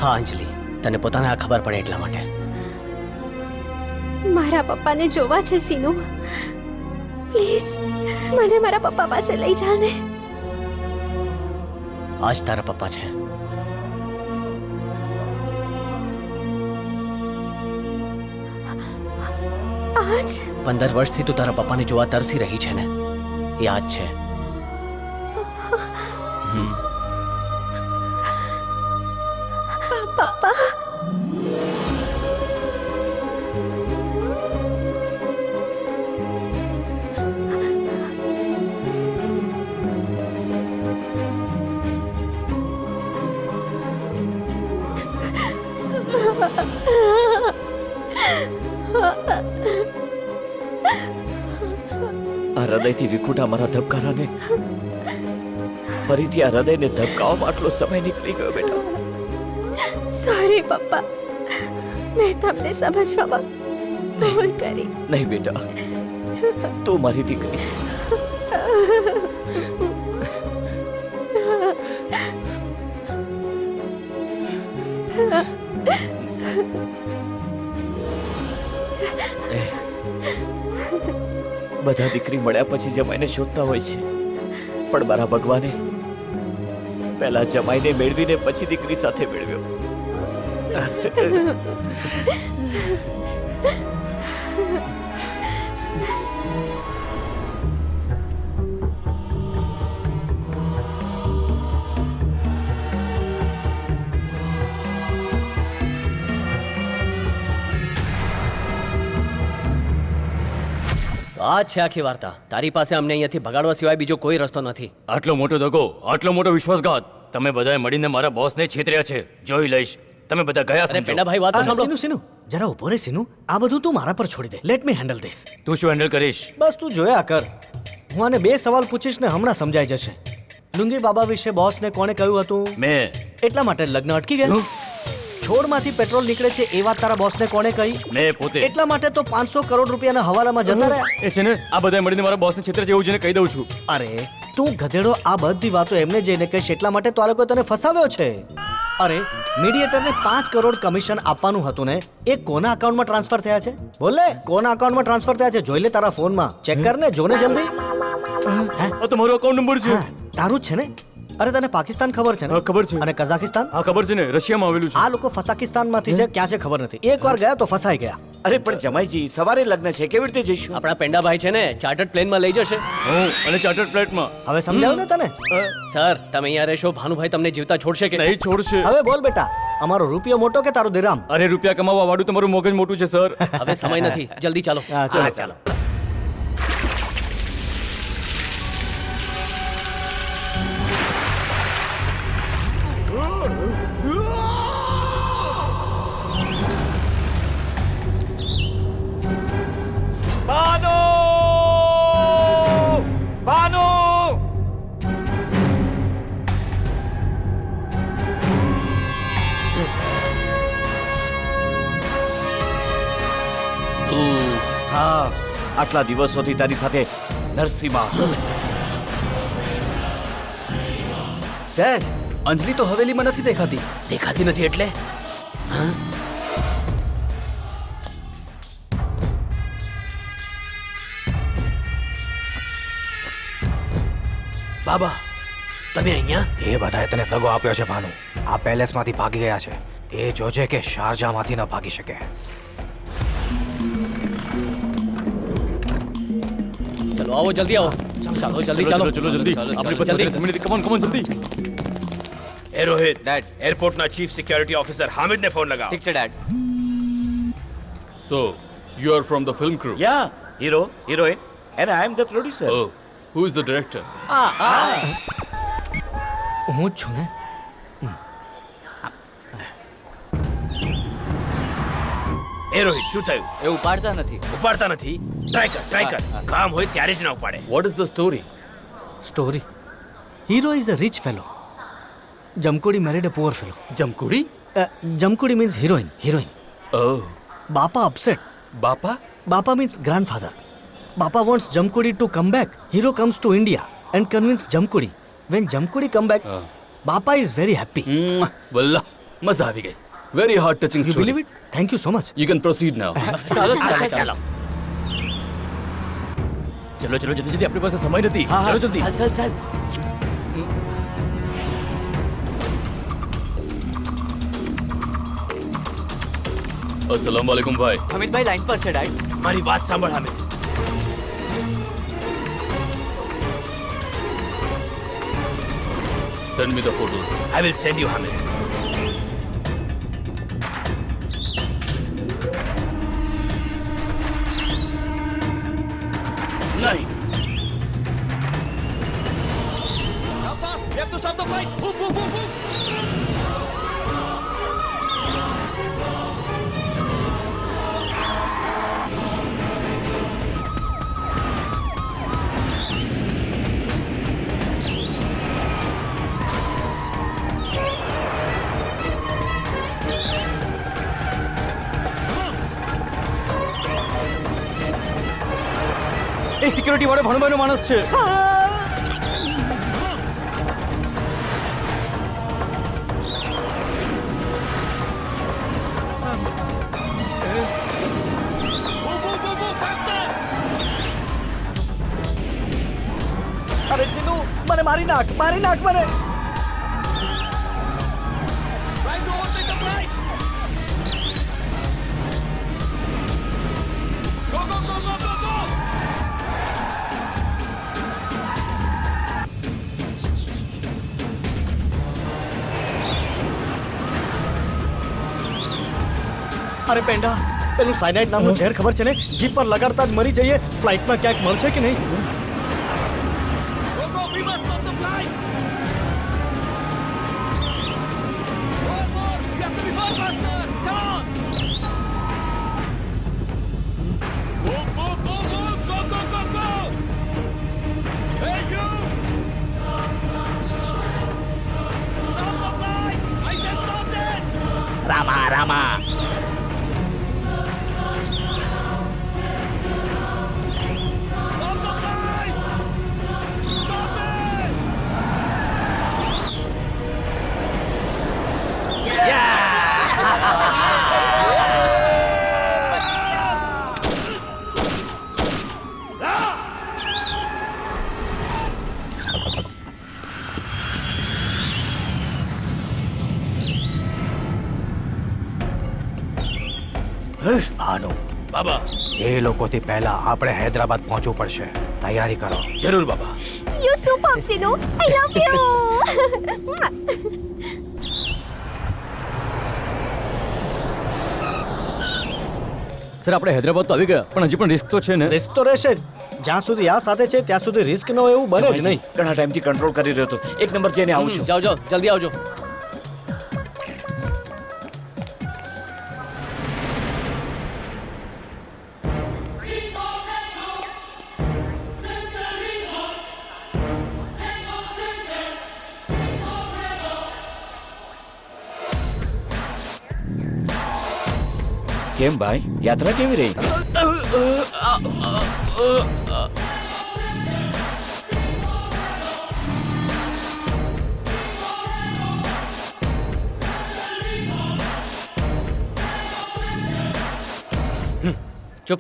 હા અંજલિ, તને પોતાને આ ખબર પડે એટલા માટે.
મારા પપ્પાને જોવા છે સીનુ. પ્લીઝ મને મારા પપ્પા પાસે લઈ જા ને.
આજ તારા પપ્પા છે.
આજ
15 વર્ષથી તું તારા પપ્પાને જોવા તરસી રહી છે ને, એ આજ છે.
પપ્પા,
આ હૃદયથી વિખૂટા મારા ધબકારાને ફરીથી આ હૃદયને ધબકાવવામાં આટલો સમય નીકળી ગયો બેટા.
સોરી પપ્પા, મેં તમને સમજવામાં ભૂલ કરી.
નહીં બેટા, તું મારી દીકરી. બધા દીકરી મળ્યા પછી જમાઈને શોધતા હોય છે, પણ મારા ભગવાને પહેલા જમાઈને મેળવીને પછી દીકરી સાથે મેળવ્યો.
આ જ છે આખી વાર્તા. તારી પાસે અમને અહીંયાથી ભગાડવા સિવાય બીજો કોઈ રસ્તો નથી.
આટલો મોટો દગો, આટલો મોટો વિશ્વાસઘાત, તમે બધાએ મળીને મારા બોસને છેતર્યા છે. જોઈ લઈશ. તમે બધા ગયા સમજો.
પેડાભાઈ વાત તો સાંભળો.
સીનુ સીનુ જરા ઉભો રે સીનુ. આ બધું તું મારા પર છોડી દે. Let me handle this.
તું શું હેન્ડલ કરીશ?
બસ તું જોયા કર. હું આને 2 સવાલ પૂછીશ ને હમણાં સમજાઈ જશે. લુંગી બાબા વિશે બોસને કોણે કહ્યું હતું?
મેં.
એટલા માટે લગ્ન અટકી ગયા. છોડમાંથી પેટ્રોલ નીકળે છે એ વાત તારા બોસને કોણે કહી?
મેં પોતે.
એટલા માટે તો 500 કરોડ રૂપિયાના હવાલામાં જતા રહ્યા.
એ છે ને, આ બધાએ મળીને મારા બોસને છેતરે છે એવું જેને કહી દઉં છું.
અરે તું ગધેડો, આ બધી વાતો એમને જઈને કહીશ એટલા માટે તો આ લોકોએ તને ફસાવ્યો છે. અરે મીડિયેટરને 5 કરોડ કમિશન આપવાનું હતું ને, એ કોના અકાઉન્ટમાં ટ્રાન્સફર થયા છે? બોલ ને, કોના અકાઉન્ટમાં ટ્રાન્સફર થયા છે? જોઈ લે તારા ફોનમાં. ચેક કર ને, જોને જલ્દી.
આ તો મારો અકાઉન્ટ નંબર છે.
તારું જ છે ને? અરે તને પાકિસ્તાન ખબર છે ને?
ખબર છે.
અને કઝાકિસ્તાન?
હા ખબર છે ને, રશિયામાં આવેલું છે.
આ લોકો ફસાકિસ્તાનમાંથી છે, ક્યાં છે ખબર નથી. એકવાર ગયા તો ફસાઈ ગયા.
અરે પણ જમાઈજી, સવારે લગ્ન છે, કેવી રીતે જઈશું?
આપણા પેંડાભાઈ છે ને, ચાર્ટર્ડ પ્લેનમાં લઈ જશે.
અને ચાર્ટર્ડ ફ્લાઇટમાં.
હવે સમજાવ્યું ને તને?
સર, તમે અહીંયા રહેશો, ભાનુભાઈ તમને જીવતા છોડશે કે
નહીં? છોડશે.
હવે બોલ બેટા, અમારો રૂપિયો મોટો કે તારો દિરામ?
અરે રૂપિયા કમાવા વાળું તમારું મગજ મોટું છે સર.
હવે સમય નથી, જલ્દી ચાલો.
ચાલો ચાલો.
બાનો! બાનો!
હા,
આટલા દિવસોથી તારી સાથે નરસિંહમાં
ડેડ અંજલિ તો હવેલીમાં નથી દેખાતી.
દેખાતી નથી એટલે બાબા તમે અહીંયા?
એ બધાએ તને દગો આપ્યો છે ભાનુ. આ પેલેસમાંથી ભાગી ગયા છે. એ જોજે કે શારજાહમાંથી ન ભાગી શકે.
ચલો આવો જલ્દી આવો. ચાલો જલ્દી ચાલો
જલ્દી
આપણી પાસે 30 મિનિટ કમોન જલ્દી.
એ રોહિત એરપોર્ટના ચીફ સિક્યોરિટી ઓફિસર હામિદને ફોન લગાવો.
ઠીક છે dad.
So you are from the film crew?
Ya hero heroine and I am the producer.
Oh, who is the director?
હું જ છું ને.
એ રોહિત શું થયું?
એ ઉપાડતા નથી.
ઉપાડતા નથી? ટ્રાય કર કામ હોય ત્યારે જ ના ઉપાડે.
What is the story?
Story. Hero is a rich fellow. Jamkudi married a poor fellow.
Jamkudi?
Jamkudi means heroine.
Oh.
Bapa upset.
Bapa?
Bapa means grandfather. Bapa wants Jamkudi to come back. Hero comes to India and convince Jamkudi. When Jamkudi come back, Bapa is very happy.
Wallah, મજા આવી ગઈ. Very heart touching
You
story.
believe it? Thank you so much.
You can proceed now.
ચાલો જલ્દી આપણી પાસે સમય નથી. ચાલો જલ્દી.
ચાલ.
અસલામ વાલેકુમ ભાઈ.
હમીદભાઈ લાઈન પર છે ડેડ.
મારી વાત સાંભળ Hamid.
Send me the photos.
I will send you Hamid.
નહીં.
એ સિક્યુરિટી વાળો ભણવાનો માણસ છે.
અરે સિનુ મને મારી નાખ મને. અરે પેંડા પેલું સાયનાઇડ નામનું ઝેર ખબર છે ને? જીપ પર લગાડતા જ મરી જઈએ. ફ્લાઇટમાં ક્યાંક મળશે કે નહીં?
રામા
ભાનુ,
બાબા
એ લોકોથી પહેલા આપણે હૈદરાબાદ પહોંચવું પડશે. તૈયારી કરો.
જરૂર બાબા.
You superb, Sinu. I love you.
Sir આપણે હૈદરાબાદ તો આવી ગયા પણ હજી પણ રિસ્ક તો છે ને?
રિસ્ક તો રહેશે જ. જ્યાં સુધી આ સાથે છે ત્યાં સુધી રિસ્ક ન હોય એવું બને જ નહીં.
ઘણા ટાઈમથી કંટ્રોલ કરી રહ્યો હતો. એક નંબર જઈને આવું છું.
જાઓ જલ્દી આવજો.
કેમ ભાઈ, યાત્રા કેવી રહી?
ચૂપ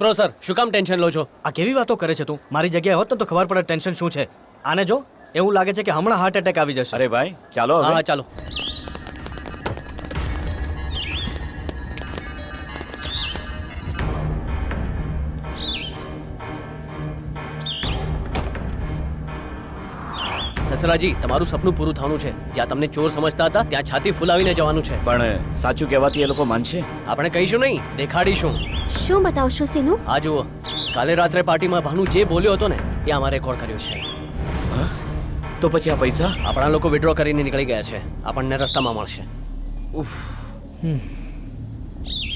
રહો સર, શું કામ ટેન્શન લો છો? આ કેવી વાતો કરે છે તું? મારી જગ્યાએ હોત તો ખબર પડે ટેન્શન શું છે. આને જો, એવું લાગે છે કે હમણાં હાર્ટ એટેક આવી જશે.
અરે ભાઈ ચાલો હવે.
હા ચાલો. સસરાજી, તમારું સપનું પૂરું થવાનું છે. જ્યાં તમને ચોર સમજતા હતા ત્યાં છાતી ફૂલાવીને જવાનું છે.
પણ સાચું કહેવાથી એ લોકો માનશે?
આપણે કહીશું નહીં, દેખાડીશું.
શું બતાવશો સીનુ?
આ જુઓ, કાલે રાત્રે પાર્ટીમાં ભાનુ જે બોલ્યો હતો ને એ આમાં રેકોર્ડ કર્યો છે.
તો પછી આ પૈસા
આપણા લોકો વિડ્રો કરીને નીકળી ગયા છે. આપણને રસ્તામાં મળશે.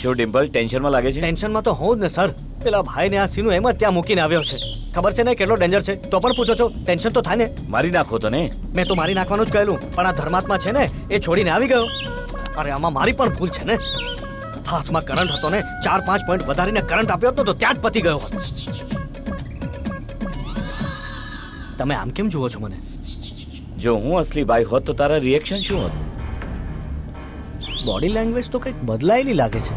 શું ડિમ્પલ ટેન્શનમાં લાગે છે?
ટેન્શનમાં તો હું જ ને સર. પેલા ભાઈને આ સીનું એમ જ ત્યાં મૂકીને આવ્યો છે. ખબર છે ને કેટલો ડેન્જર છે, તો પણ પૂછો છો? ટેન્શન તો થાય ને.
મારી નાખો તો ને.
મેં તો મારી નાખવાનું જ કહેલું, પણ આ ધર્માત્મા છે ને એ છોડીને આવી ગયો. અરે આમાં મારી પણ ભૂલ છે ને. હાથમાં કરંટ હતો ને, 4-5 પોઈન્ટ વધારીને કરંટ આપ્યો હતો તો ત્યાં જ પતી ગયો હોત. તમે આમ કેમ જુઓ છો મને?
જો હું અસલી ભાઈ હોત તો તારા રિએક્શન શું હોત?
બોડી લેંગ્વેજ તો કંઈક બદલાયેલી લાગે છે.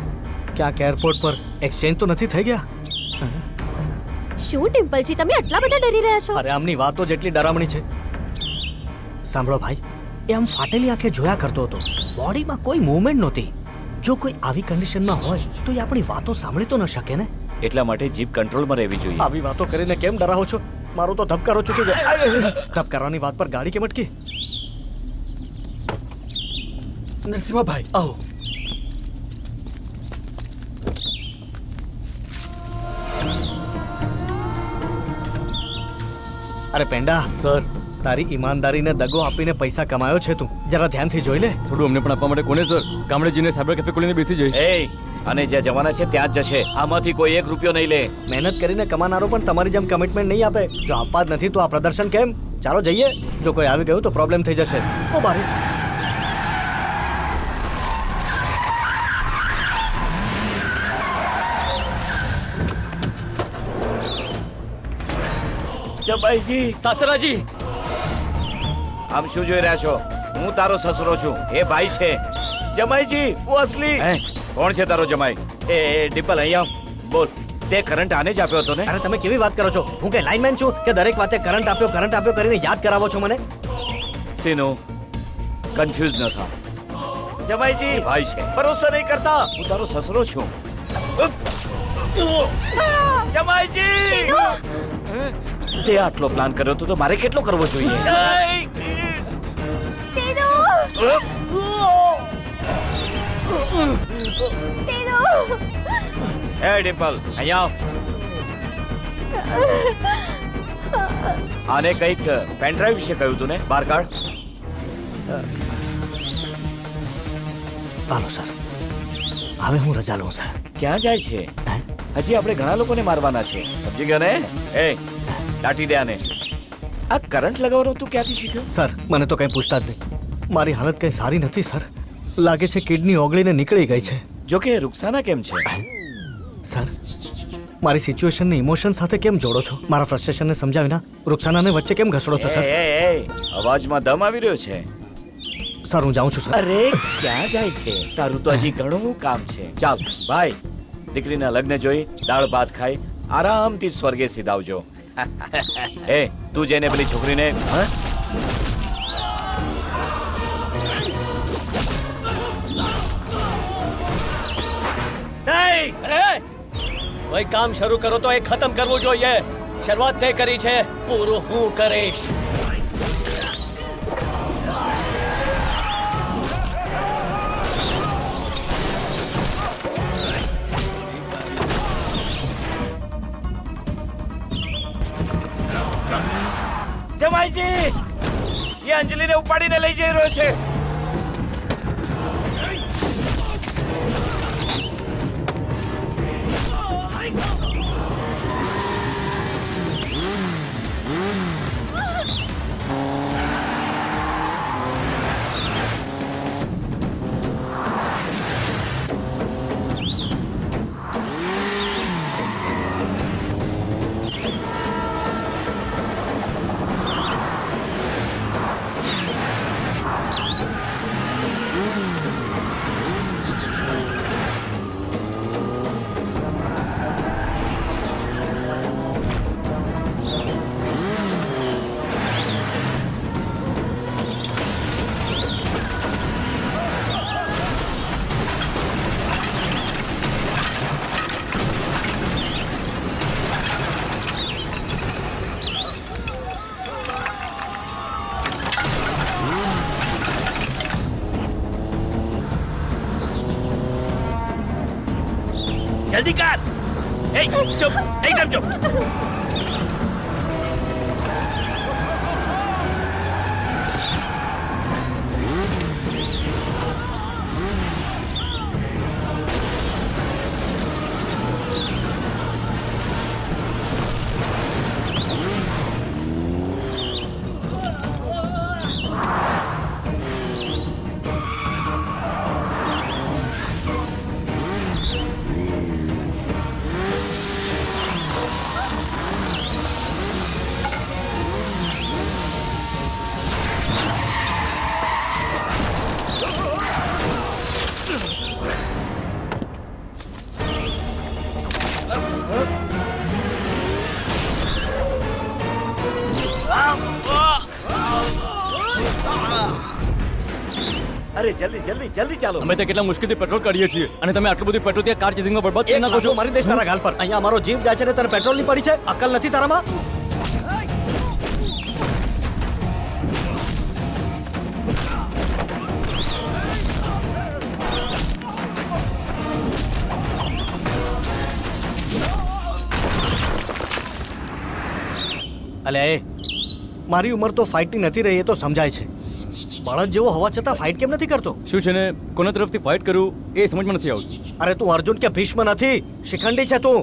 ક્યાંક એરપોર્ટ પર એક્સચેન્જ તો નથી થઈ ગયા?
શું ડિમ્પલજી, તમે આટલા બધા ડરી રહ્યા છો?
અરે આમની વાતો જેટલી ડરામણી છે. સાંભળો ભાઈ, એ આમ ફાટેલી આંખે જોયા કરતો હતો. બોડીમાં કોઈ મૂવમેન્ટ નહોતી. જો કોઈ આવી કન્ડિશનમાં હોય તો એ આપણી વાતો સાંભળી તો ન શકે ને.
એટલા માટે જીપ કંટ્રોલમાં રહેવી જોઈએ.
આવી વાતો કરીને કેમ ડરાવો છો? મારો તો ધબકારો ચૂકી ગયો. ધબકારાની વાત પર ગાડી કેમ અટકી?
નરસિંહભાઈ
આવો. અરે પેંડા સર, તારી ઈમાનદારીને દગો આપીને પૈસા કમાયો છે તું. જરા ધ્યાનથી જોઈ લે.
થોડું અમને પણ આપવા માટે કોને સર? ગામડે જઈને સાયબર કેફે ખોલીને બેસી જઈશ.
એ અને જ્યાં જવાના છે ત્યાં જ જશે. આમાંથી કોઈ 1 રૂપિયો નહીં લે.
મહેનત કરીને કમાનારો પણ તમારી જેમ કમિટમેન્ટ નહીં આપે. જો આપવા જ નથી તો આ પ્રદર્શન કેમ? ચાલો જઈએ. જો કોઈ આવી ગયું તો પ્રોબ્લેમ થઈ જશે. ઓ બારે.
જબાઈજી,
સાસરાજી,
આમ શું જોઈ રહ્યા છો? હું તારો સસરો છું, એ ભાઈ છે. જમાઈજી, હું અસલી. કોણ છે તારો જમાઈ? એ ડિમ્પલ અહીંયા બોલ. તે કરંટ આને જ આપ્યો હતો ને?
અરે તમે કેવી વાત કરો છો? હું કઈ લાઇનમેન છું કે દરેક વાતે કરંટ આપ્યો કરીને યાદ કરાવો છો મને?
સીનો, કન્ફ્યુઝ ન થા. જમાઈજી ભાઈ છે, ભરોસો નહીં કરતા. હું તારો સસરો છું. જમાઈજી, તે આટલો પ્લાન કર્યો તો મારે કેટલો કરવો જોઈએ? હે ડિમ્પલ, અહીંયા આને કંઈક પેનડ્રાઈવ વિશે કહ્યું તું ને? બહાર કાઢ.
હાલો સર, હવે હું રજા લઉં સર.
ક્યાં જાય છે? હજી આપણે ઘણા લોકોને મારવાના છે, સમજી ગયો ને? એ દાટી દે આને. આ કરંટ લગાવવાનું તું ક્યાંથી શીખ્યો?
સર, મને તો કંઈ પૂછતા જ નહીં. મારી હાલત કંઈ સારી નથી સર. લાગે છે કિડની ઓગળીને નીકળી ગઈ છે.
જો કે રૂકસાના કેમ છે?
સર, મારી સિચ્યુએશનને ઇમોશન સાથે કેમ જોડો છો? મારા ફ્રસ્ટ્રેશનને સમજાવીને રૂકસાનાને વચ્ચે કેમ ઘસડો છો સર?
અવાજમાં દમ આવી રહ્યો છે.
સર, હું જાઉં છું સર.
અરે ક્યાં જાય છે? તારું તો હજી ઘણું કામ છે. ચાલ ભાઈ, દીકરીના લગ્ન જોઈ દાળ ભાત ખાઈ આરામથી સ્વર્ગે સીધાવજો. એ તું જઈને પેલી છોકરીને
કોઈ કામ શરૂ કરો તો એ ખતમ કરવું જોઈએ. શરૂઆત તે કરી છે, પૂરું હું કરીશ.
જમાઈજી, એ અંજલિને ઉપાડીને લઈ જઈ રહ્યો છે.
જલ્દી કર. એ ચૂપ, એકદમ ચૂપ.
અરે જલ્દી જલ્દી જલ્દી ચાલો.
અમે તો કેટલા મુશ્કેલથી પેટ્રોલ કાઢીએ છીએ અને તમે આટલું બધું પેટ્રોલ ત્યાં કાર ચેઝિંગમાં બરબાદ કરી નાખો છો.
મારી દેશ તારા ગાલ પર. અહીંયા અમારો જીવ જાય છે ને તને પેટ્રોલ ની પડી છે. અક્કલ નથી તારામાં? અલે એ મારી ઉંમર તો ફાઇટની નથી રહી, એ તો સમજાય છે. બળદ જેવો હોવા છતાં ફાઇટ કેમ નથી કરતો?
શું છે ને કોના તરફથી ફાઇટ કરું એ સમજમાં નથી આવતું.
અરે તું અર્જુન કે ભીષ્મ નથી, શિખંડી છે તું.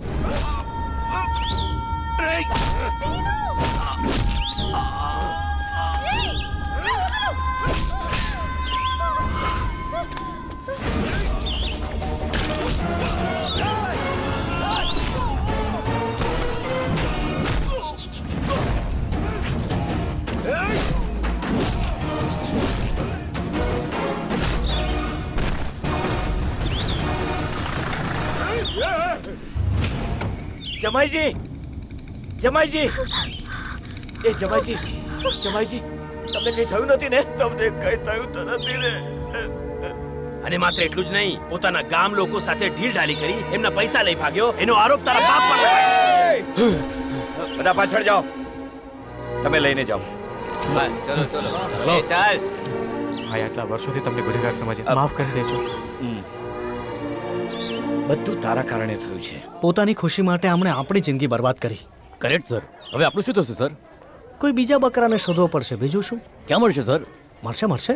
જમાઈજી, જમાઈજી, એ જમાઈજી, જમાઈજી, તમને કઈ થયું નથી ને? તમને કઈ થયું તો નથી ને?
અને માત્ર એટલું જ નહીં, પોતાના ગામ લોકો સાથે ઢીલ ઢાલી કરી એમના પૈસા લઈ ભાગ્યો, એનો આરોપ તારા બાપ પર લગાવ્યો.
બધા પાછળ જાઓ, તમે લઈને જાઓ.
ચલો ચલો એ ચાલ.
ભાઈ આટલા વર્ષોથી તમને ગુનેગાર સમજે, માફ કરી દેજો.
બધું તારા કારણે થયું છે.
પોતાની ખુશી માટે આમણે આપણી જિંદગી બરબાદ કરી.
Correct sir. હવે આપણું શું થશે સર?
કોઈ બીજા બકરાને શોધવો પડશે, બીજું શું?
ક્યાં મળશે સર?
મળશે મળશે.